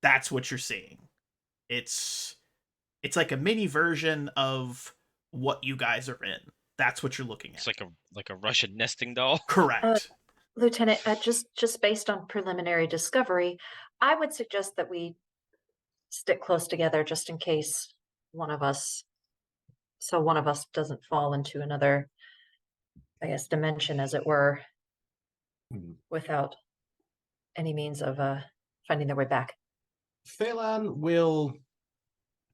That's what you're seeing. It's like a mini version of what you guys are in. That's what you're looking at. It's like a Russian nesting doll. Correct. Lieutenant, just based on preliminary discovery, I would suggest that we stick close together just in case one of us doesn't fall into another, I guess, dimension, as it were, Mhm. without any means of finding their way back. Phelan will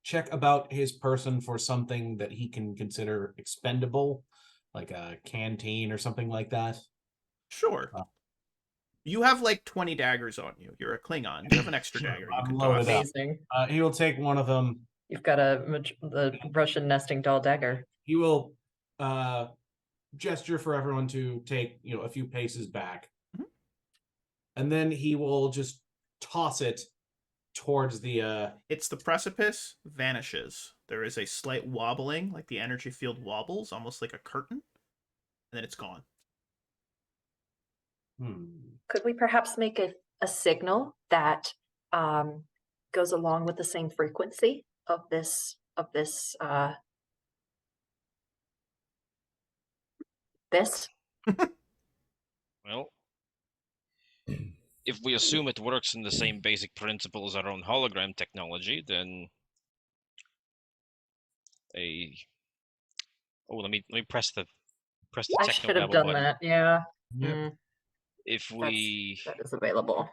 check about his person for something that he can consider expendable, like a canteen or something like that. Sure. You have like 20 daggers on you. You're a Klingon. You have an extra Sure, dagger you I'm can loaded toss. up. Amazing. He will take one of them. You've got the Russian nesting doll dagger. He will gesture for everyone to take, a few paces back. Mhm. And then he will just toss it towards the It's the precipice, vanishes. There is a slight wobbling, like the energy field wobbles, almost like a curtain, and then it's gone. Could we perhaps make a signal that goes along with the same frequency of this this? Well, if we assume it works in the same basic principle as our own hologram technology, then let me press the I techno should have babble done button. that. Yeah. Yep. If That is available.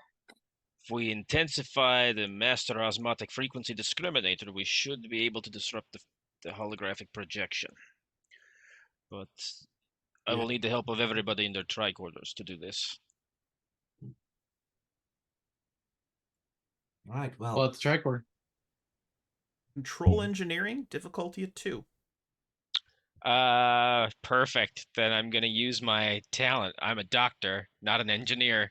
if we intensify the master osmotic frequency discriminator, we should be able to disrupt the holographic projection. But I will need the help of everybody in their tricorders to do this. All right, Well, it's tricorder. Control engineering, difficulty of 2. Perfect. Then I'm gonna use my talent. I'm a doctor, not an engineer,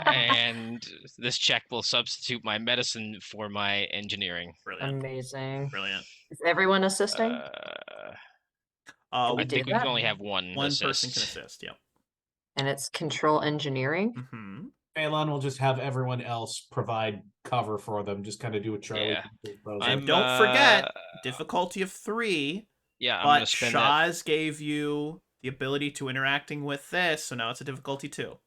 and this check will substitute my medicine for my engineering. Brilliant. Amazing. Brilliant. Is everyone assisting? I we think do we can that? only have one One assist. person can assist, yep. And it's control engineering. Mm-hmm. Phelan will just have everyone else provide cover for them. Just kind of do a Charlie. Yeah. Pose. I'm- And don't forget, difficulty of 3. Yeah, I'm gonna But spend that. Shaz gave you the ability to interacting with this, so now it's a difficulty 2. Don't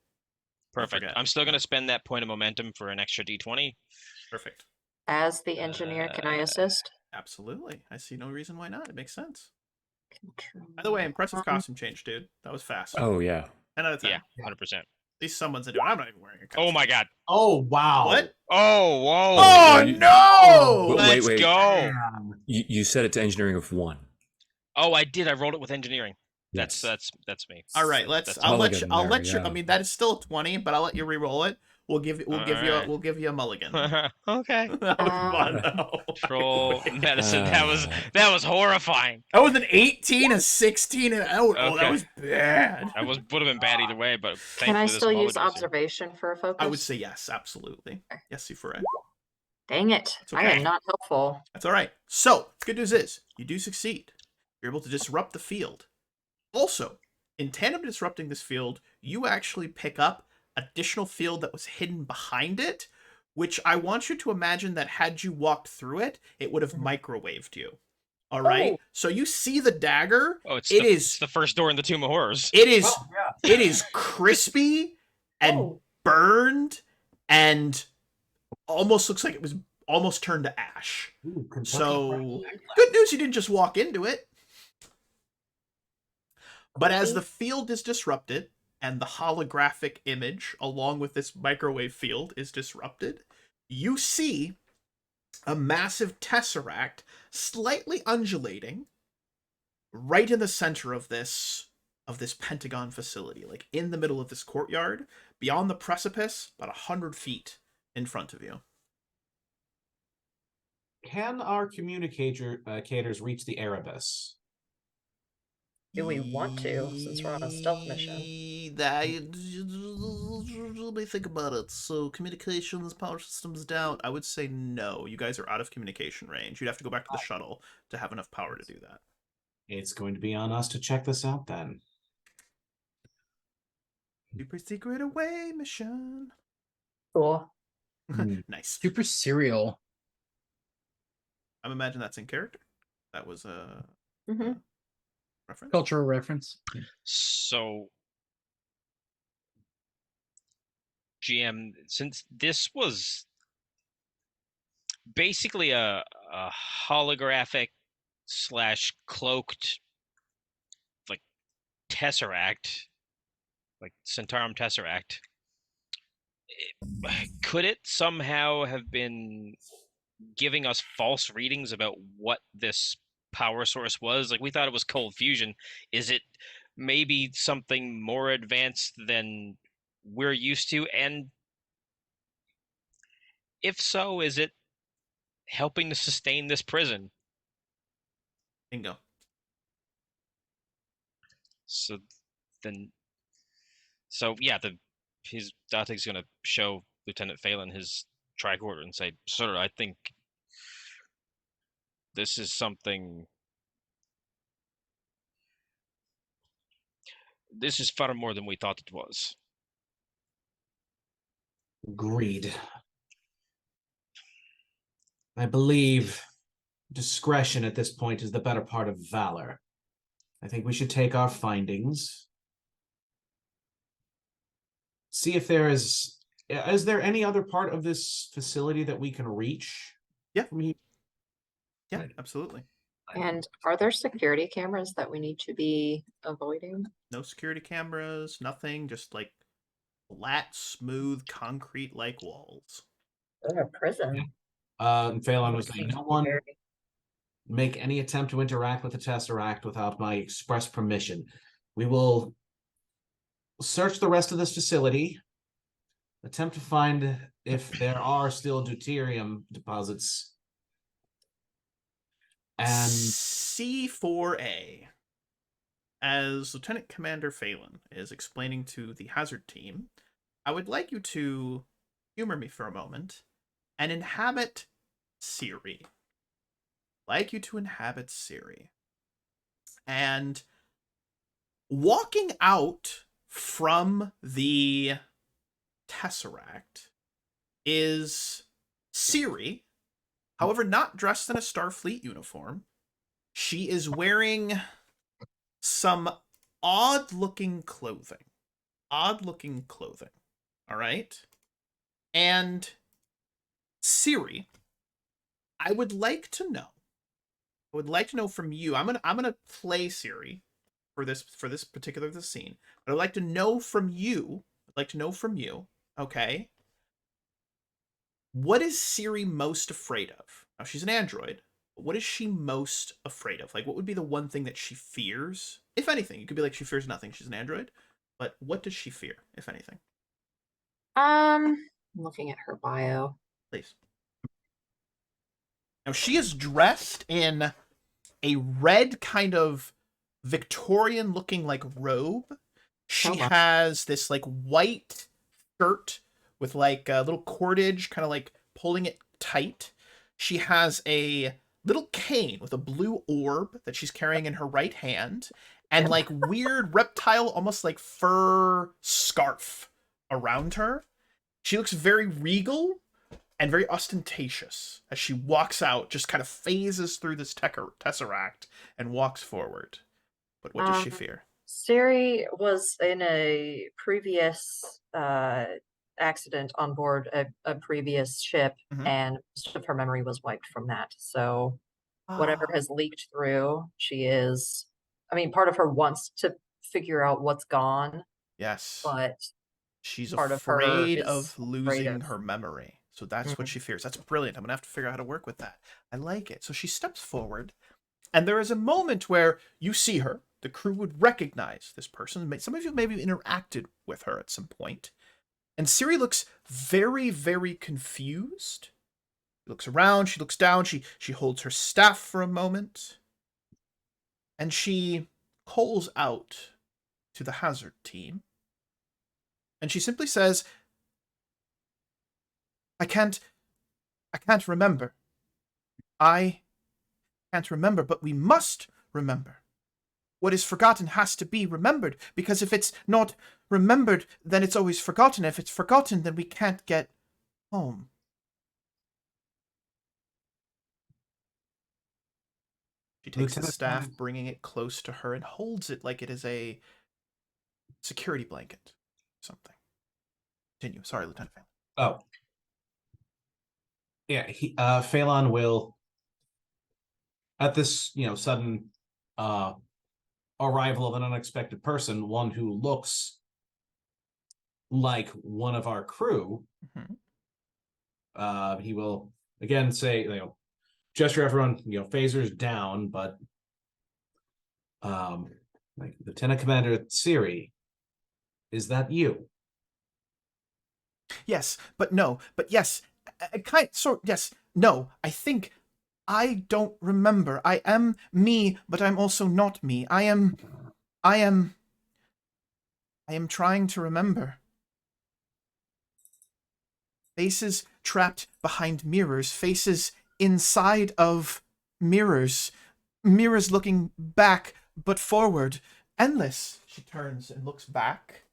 Perfect. forget. I'm still gonna spend that point of momentum for an extra D20. Perfect. As the engineer, can I assist? Absolutely. I see no reason why not. It makes sense. Control. By the way, impressive costume change, dude. That was fast. Oh yeah. 10 out of 10. Yeah, 100%. At least someone's into it. I'm not even wearing a costume. Oh my god. Oh wow! What? Oh, whoa. Oh, you- no! Wait, Let's wait. go. Man. You set it to engineering of 1. Oh, I did. I rolled it with engineering. Yes. That's me. All right, That's I'll let you. mulligan there, I yeah. mean, that is still a 20, but I'll let you re-roll it. We'll give you. Alright. We'll give you a mulligan. that was Okay. fun. though. Control medicine. Uh. That was horrifying. That was an 18, a 16, and oh, that Okay. was bad. That would have been bad either way, but Can I thankfully this still use mulligan is here. observation for a focus? I would say yes, absolutely. Yes, Sifure. Dang it. It's I okay. am not helpful. That's all right. So, the good news is, you do succeed. You're able to disrupt the field. Also, in tandem to disrupting this field, you actually pick up additional field that was hidden behind it, which I want you to imagine that had you walked through it, it would have microwaved you. All right? Oh. So you see the dagger. Oh, it's It's the first door in the Tomb of Horrors. It is Oh, yeah. it is crispy and Oh. burned and almost looks like it was almost turned to ash. Ooh, Kentucky So Fried good news, you didn't just walk into it. But as the field is disrupted and the holographic image along with this microwave field is disrupted, you see a massive tesseract slightly undulating right in the center of this Pentagon facility, like in the middle of this courtyard, beyond the precipice, about 100 feet in front of you. Can our communicators reach the Erebus? Do we want to, since we're on a stealth mission? Let me think about it. So communications, power systems down. I would say no. You guys are out of communication range. You'd have to go back to the shuttle to have enough power to do that. It's going to be on us to check this out then. Super secret away mission. Cool. Nice. Super serial. I'm imagining that's in character. That was a Mm-hmm. reference. Cultural reference. So, GM, since this was basically a holographic slash cloaked like tesseract, like Centaurum tesseract, could it somehow have been giving us false readings about what this power source was? Like, we thought it was cold fusion. Is it maybe something more advanced than we're used to? And if so, is it helping to sustain this prison? Bingo. So yeah, his Datig's gonna show Lieutenant Phelan his tricorder and say, "Sir, I think this is something. This is far more than we thought it was." Agreed. I believe discretion at this point is the better part of valor. I think we should take our findings. See if there is there any other part of this facility that we can reach? Yeah. From here? Yeah, absolutely. And are there security cameras that we need to be avoiding? No security cameras, nothing, just like flat, smooth, concrete-like walls. Oh, a prison. Phelan was saying, no one Security. make any attempt to interact with the Tesseract without my express permission. We will search the rest of this facility, attempt to find if there are still deuterium deposits. And C4A. As Lieutenant Commander Phelan is explaining to the hazard team, I would like you to humor me for a moment and inhabit Siri. Like you to inhabit Siri. And walking out from the Tesseract is Ciri, however, not dressed in a Starfleet uniform. She is wearing some odd-looking clothing. Odd-looking clothing. All right? And Ciri, I would like to know from you. I'm gonna play Ciri for this particular scene. But I'd like to know from you. Okay? What is Ciri most afraid of? Now she's an android. But what is she most afraid of? Like, what would be the one thing that she fears? If anything, it could be like she fears nothing. She's an android. But what does she fear, if anything? I'm looking at her bio. Please. Now she is dressed in a red kind of Victorian looking like robe. She has this like white shirt with like a little cordage kind of like pulling it tight. She has a little cane with a blue orb that she's carrying in her right hand and like weird reptile almost like fur scarf around her. She looks very regal and very ostentatious as she walks out, just kind of phases through this tesseract and walks forward. But what does she fear? Ciri was in a previous accident on board a previous ship, and most of her memory was wiped from that. So whatever has leaked through, she is... I mean, part of her wants to figure out what's gone. Yes. But she's part afraid of her is of losing afraid of... her memory. So that's what she fears. That's brilliant. I'm going to have to figure out how to work with that. I like it. So she steps forward, and there is a moment where you see her. The crew would recognize this person. Some of you maybe interacted with her at some point. And Ciri looks very, very confused. She looks around. She looks down. She holds her staff for a moment. And she calls out to the hazard team. And she simply says, I can't remember. I can't remember, but we must remember. What is forgotten has to be remembered, because if it's not remembered, then it's always forgotten. If it's forgotten, then we can't get home. She takes the staff, bringing it close to her, and holds it like it is a security blanket. Something. Continue. Sorry, Lieutenant Phelan. Oh. Yeah, Phelan will, at this, sudden arrival of an unexpected person, one who looks like one of our crew, he will again say, gesture everyone, phasers down, but like Lieutenant Commander Ciri, is that you? Yes, but no, but yes, yes, no, I think I don't remember. I am me, but I'm also not me. I am trying to remember. Faces trapped behind mirrors, faces inside of mirrors, mirrors looking back but forward, endless. She turns and looks back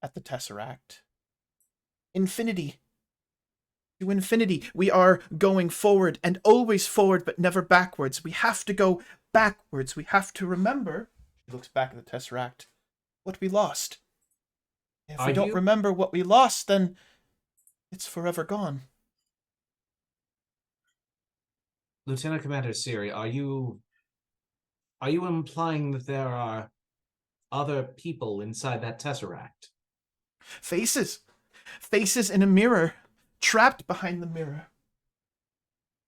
at the Tesseract. Infinity. To infinity. We are going forward and always forward, but never backwards. We have to go backwards. We have to remember. She looks back at the Tesseract. What we lost. If we don't remember what we lost, then it's forever gone. Lieutenant Commander Ciri, are you implying that there are other people inside that Tesseract? Faces. Faces in a mirror. Trapped behind the mirror.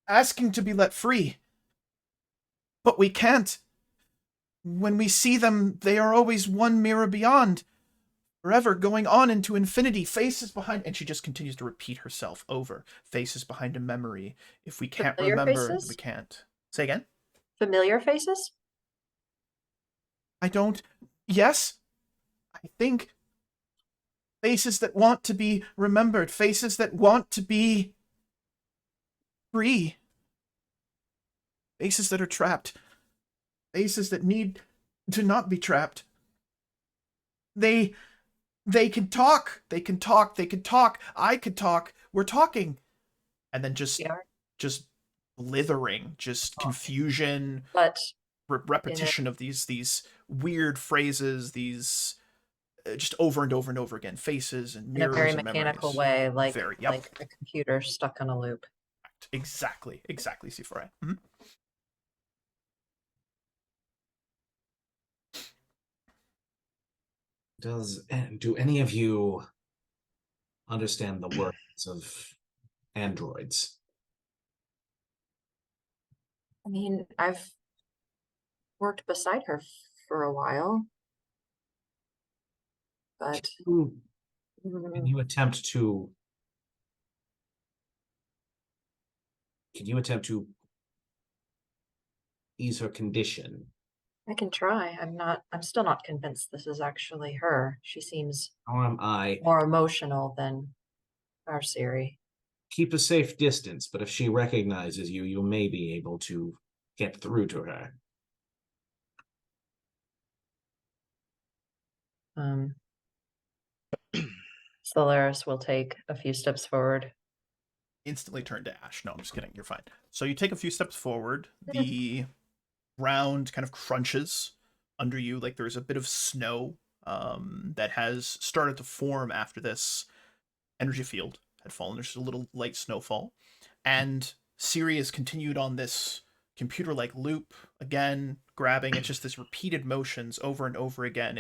Asking to be let free. But we can't. When we see them, they are always one mirror beyond. Forever going on into infinity. Faces behind... And she just continues to repeat herself over. Faces behind a memory. If we can't remember, faces? We can't. Say again? Familiar faces? I don't... Yes? I think... Faces that want to be remembered. Faces that want to be free. Faces that are trapped. Faces that need to not be trapped. They They can talk. They can talk. They can talk. I could talk. We're talking. And then just blithering, just confusion, But repetition of these weird phrases, these just over and over and over again, faces and in a mirrors very and mechanical memories. way, like Very, like a computer stuck on a loop. Exactly, C4A. Mm-hmm. Do any of you understand the words of androids? I mean, I've worked beside her for a while, but Can you attempt to ease her condition? I can try. I'm still not convinced this is actually her. She seems Or am I? more emotional than our Siri. Keep a safe distance, but if she recognizes you, you may be able to get through to her. Solaris will take a few steps forward. Instantly turn to ash. No, I'm just kidding. You're fine. So you take a few steps forward. The ground kind of crunches under you, like there's a bit of snow that has started to form after this energy field had fallen. There's just a little light snowfall. And Siri has continued on this computer-like loop, again, grabbing. It's just this repeated motions over and over again.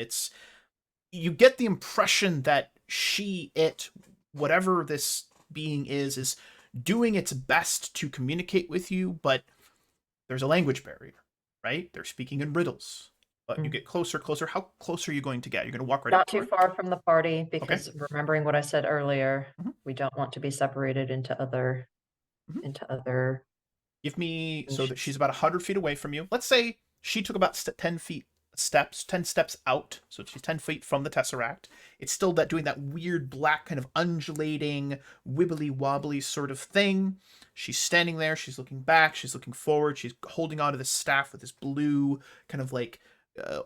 You get the impression that whatever this being is doing its best to communicate with you, but there's a language barrier, right? They're speaking in riddles. But you get closer. How close are you going to get? You're going to walk right up to her? Not too far from the party, because remembering what I said earlier, we don't want to be separated into other Give me, so that she's about 100 feet away from you. Let's say she took about 10 steps out. So she's 10 feet from the Tesseract. It's still doing that weird black kind of undulating, wibbly wobbly sort of thing. She's standing there. She's looking back. She's looking forward. She's holding onto this staff with this blue kind of like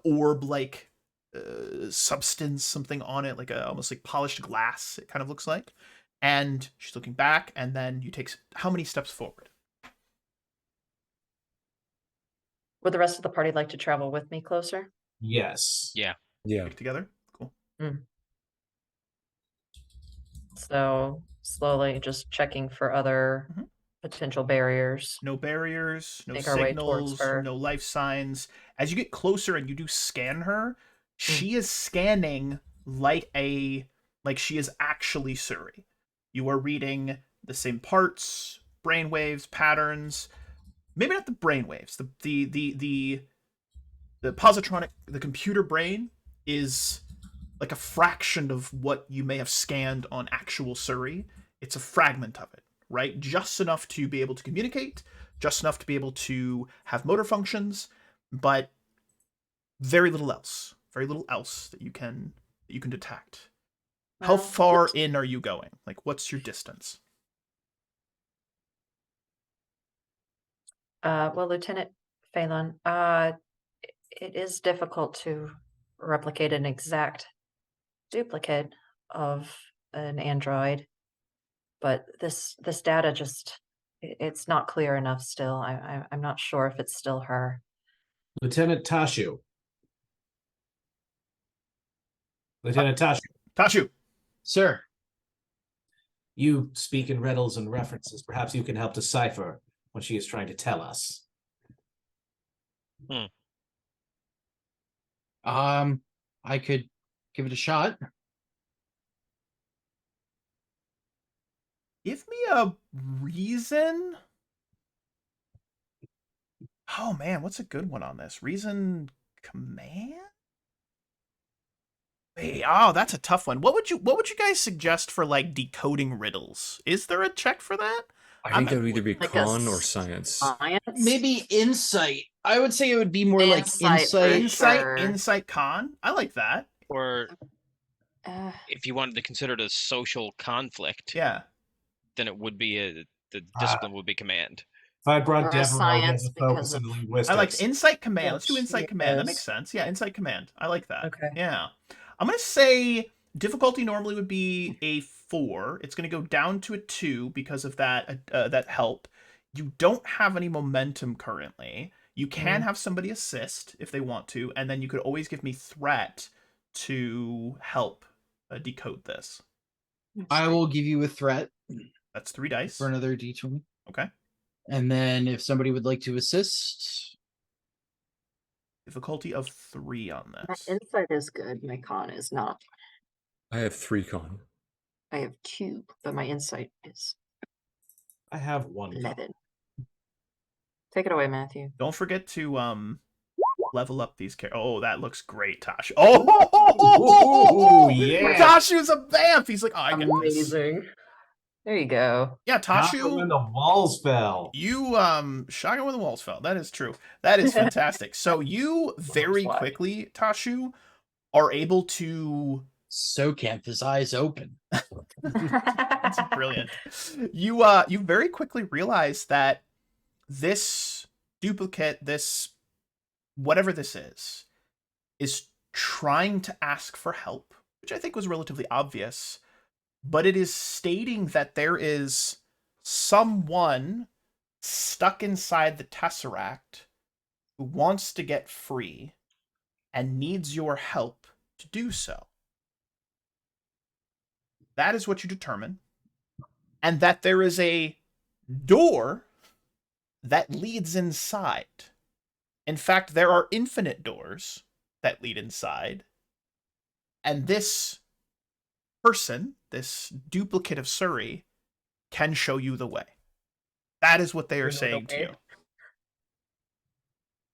orb-like substance, something on it, like almost like polished glass, it kind of looks like. And she's looking back, and then you take how many steps forward? Would the rest of the party like to travel with me closer? Yes. Yeah. Together? Cool. So slowly just checking for other potential barriers. No barriers, no Make our way towards signals, her. no life signs. As you get closer and you do scan her, she is scanning like she is actually Suri. You are reading the same parts, brainwaves, patterns. Maybe not the brainwaves. The positronic, the computer brain is like a fraction of what you may have scanned on actual Suri. It's a fragment of it, right? Just enough to be able to communicate, just enough to be able to have motor functions, but very little else. Very little else that you can detect. How far in are you going? Like, what's your distance? Well, Lieutenant Phelan, it is difficult to replicate an exact duplicate of an android, but this data it's not clear enough still. I'm not sure if it's still her. Lieutenant Tashu. Lieutenant Tashu. Tashu. Sir. You speak in riddles and references. Perhaps you can help decipher what she is trying to tell us. I could give it a shot. Give me a reason. Oh man, what's a good one on this? Reason command? Wait, that's a tough one. What would you guys suggest for like decoding riddles? Is there a check for that? I think that would either be like con or science. Science? Maybe insight. I would say it would be more like insight. Sure. Insight con. I like that. Or if you wanted to consider it a social conflict, Yeah. then it would be the discipline would be command. If I brought Or Devereaux science as a focus because in of- linguistics. I like insight command. Let's do insight command. That Yes. makes sense. Yeah, insight command. I like that. Okay. Yeah. I'm gonna say difficulty normally would be a 4. It's going to go down to a 2 because of that help. You don't have any momentum currently. You can have somebody assist if they want to, and then you could always give me threat to help decode this. I will give you a threat That's 3 dice. for another d20. Okay. And then if somebody would like to assist, Difficulty of 3 on My this. insight is good. My con is not. I have 3 con. I have 2, but my insight is I have 1. 11. Take it away, Matthew. Don't forget to level up these characters. Oh, that looks great, Tosh. Oh, yeah. Tashu's a vamp. He's like, oh, I get this. Amazing. There you go. Yeah, Tashu when Tashu, the walls fell. you shotgun when the walls fell. That is true. That is fantastic. So you very Why? quickly, Tashu, are able to. Socamp, his eyes open. That's brilliant. You very quickly realize that this duplicate, this whatever this is trying to ask for help, which I think was relatively obvious, but it is stating that there is someone stuck inside the Tesseract who wants to get free and needs your help to do so. That is what you determine. And that there is a door that leads inside. In fact, there are infinite doors that lead inside. And this person, this duplicate of Surrey, can show you the way. That is what they are saying to you.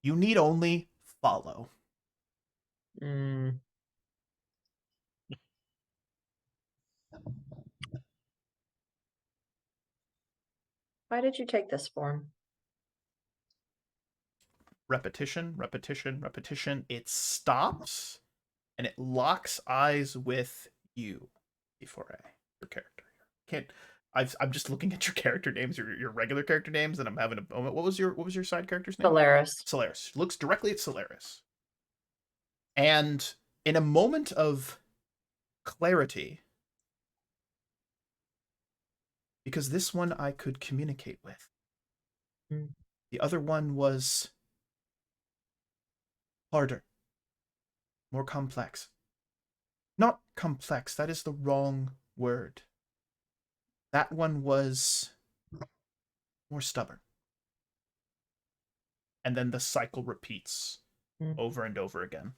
You need only follow. Mm. Why did you take this form? Repetition, repetition, repetition. It stops and it locks eyes with you before your character. I'm just looking at your character names, your regular character names, and I'm having a moment. What was your side character's name? Solaris. Solaris. Looks directly at Solaris. And in a moment of clarity, because this one I could communicate with. The other one was harder, more complex. Not complex, that is the wrong word. That one was more stubborn. And then the cycle repeats over and over again.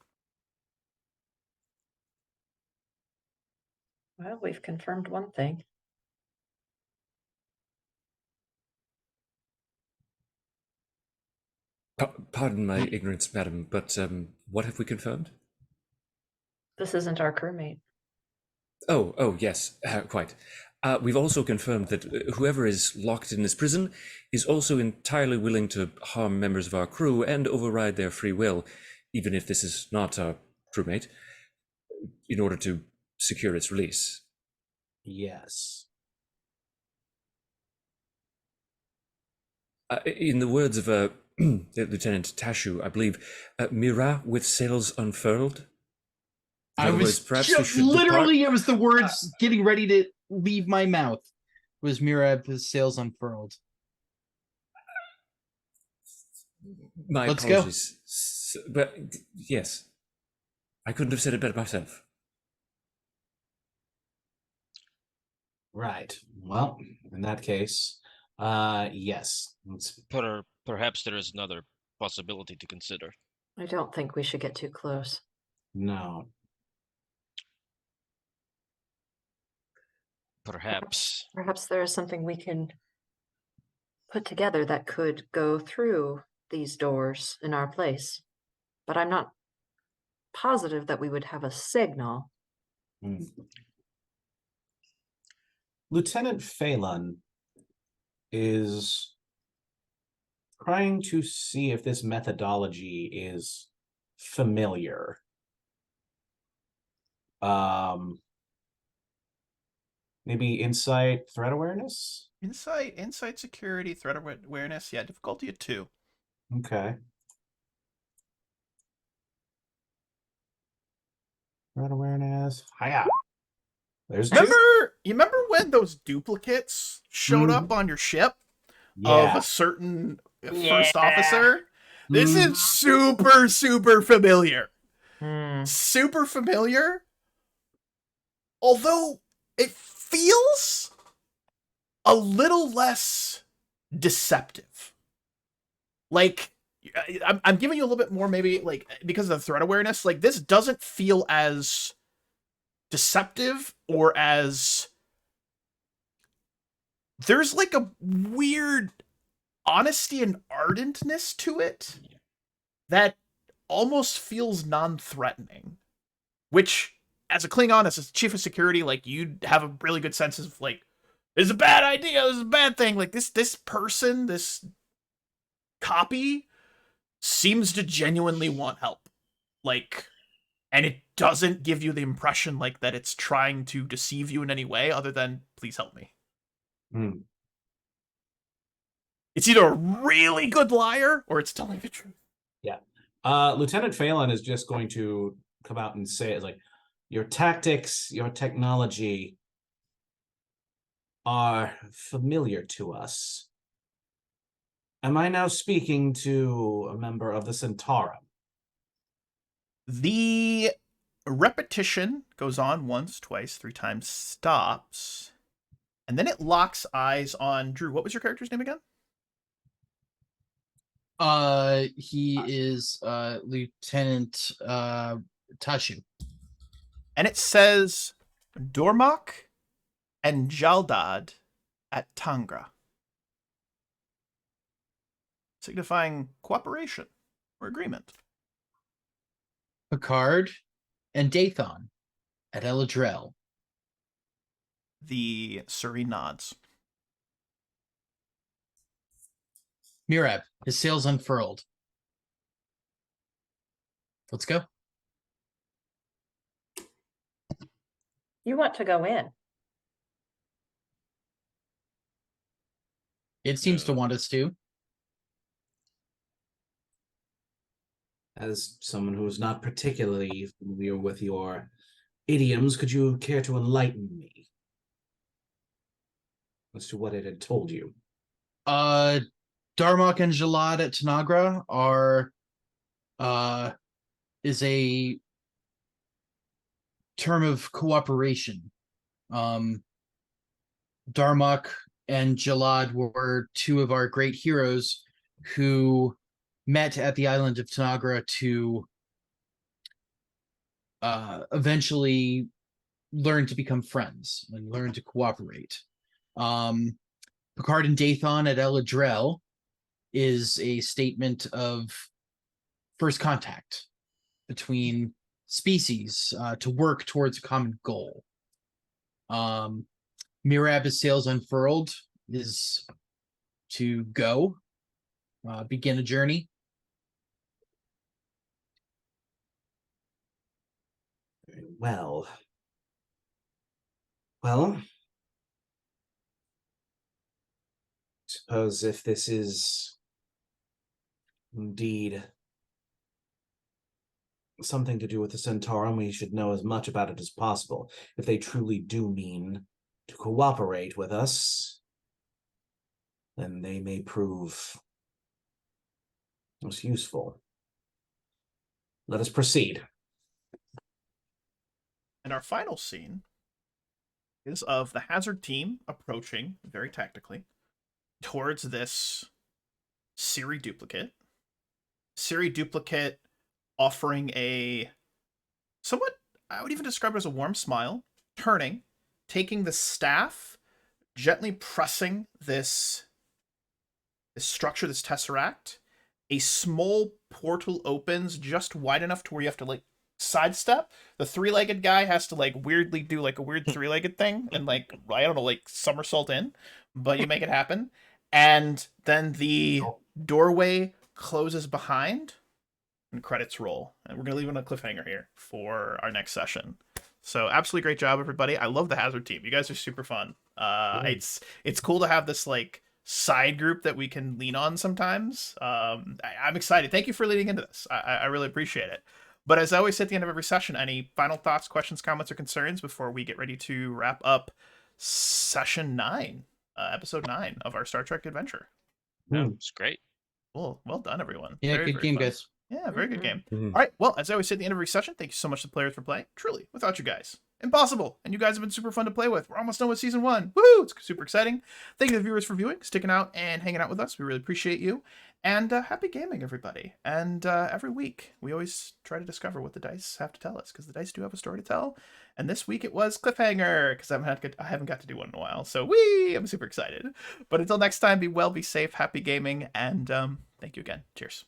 Well, we've confirmed one thing. Pardon my ignorance, madam, but what have we confirmed? This isn't our crewmate. Oh, yes, quite. We've also confirmed that whoever is locked in this prison is also entirely willing to harm members of our crew and override their free will, even if this is not our crewmate, in order to secure its release. Yes. In the words of Lieutenant Tashu, I believe, Mira with sails unfurled. I was just, literally, it was the words getting ready to leave my mouth. Was Mirab with sails unfurled? My Let's apologies. But yes, I couldn't have said it better myself. Right. Well, in that case, yes. Perhaps there is another possibility to consider. I don't think we should get too close. No. Perhaps. Perhaps there is something we can put together that could go through these doors in our place. But I'm not positive that we would have a signal. Lieutenant Phelan is trying to see if this methodology is familiar. Maybe insight, threat awareness? Insight, security, threat awareness. Yeah, difficulty of 2. Okay. Threat awareness. Hiya. There's two. You remember when those duplicates showed up on your ship of a certain first officer? This is super, super familiar. Super familiar. Although it feels a little less deceptive. Like, I'm giving you a little bit more, maybe, like, because of the threat awareness. Like, this doesn't feel as deceptive or as... There's, like, a weird honesty and ardentness to it that almost feels non-threatening. Which, as a Klingon, as a chief of security, like, you'd have a really good sense of, like, this is a bad idea, this is a bad thing. Like, this person, this copy, seems to genuinely want help. Like, and it doesn't give you the impression, like, that it's trying to deceive you in any way other than, please help me. It's either a really good liar or it's telling the truth. Yeah. Lieutenant Phelan is just going to come out and say it's like, your tactics, your technology are familiar to us. Am I now speaking to a member of the Centaurum? The repetition goes on once, twice, 3 times, stops, and then it locks eyes on Drew. What was your character's name again? He is Lieutenant Tashu. And it says Dormok and Jaldad at Tangra, signifying cooperation or agreement. Picard and Dathon at Eladrel. The Suri nods. Mirab, his sails unfurled. Let's go. You want to go in? It seems to want us to. As someone who is not particularly familiar with your idioms, could you care to enlighten me as to what it had told you? Darmok and Jalad at Tanagra is a term of cooperation. Darmok and Jalad were 2 of our great heroes who met at the island of Tanagra to eventually learn to become friends and learn to cooperate. Picard and Dathon at Eladrel is a statement of first contact between species to work towards a common goal. Mirab's sails unfurled is to go, begin a journey. Very well. Suppose if this is indeed something to do with the Centaurum, we should know as much about it as possible. If they truly do mean to cooperate with us, then they may prove most useful. Let us proceed. And our final scene is of the Hazard team approaching, very tactically, towards this Siri duplicate. Siri duplicate offering a somewhat, I would even describe it as a warm smile, turning, taking the staff, gently pressing this structure, this tesseract. A small portal opens just wide enough to where you have to, like, sidestep. The 3-legged guy has to, like, weirdly do, like, a weird 3-legged thing and, like, I don't know, like, somersault in, but you make it happen. And then the doorway closes behind and credits roll. And we're going to leave it on a cliffhanger here for our next session. So absolutely great job, everybody. I love the Hazard team. You guys are super fun. It's cool to have this, like, side group that we can lean on sometimes. I'm excited. Thank you for leading into this. I really appreciate it. But as I always say at the end of every session, any final thoughts, questions, comments, or concerns before we get ready to wrap up session 9, episode 9 of our Star Trek adventure? No, it's great. Cool. Well done, everyone. Yeah, Very, good very game, fun. guys. Yeah, very good game. Mhm. All right. Well, as I always say at the end of every session, thank you so much to the players for playing. Truly, without you guys, impossible. And you guys have been super fun to play with. We're almost done with season 1. Woohoo! It's super exciting. Thank you to the viewers for viewing, sticking out, and hanging out with us. We really appreciate you. And happy gaming, everybody. And every week, we always try to discover what the dice have to tell us, because the dice do have a story to tell. And this week it was Cliffhanger, because I haven't got to do one in a while. So I'm super excited. But until next time, be well, be safe, happy gaming, and thank you again. Cheers.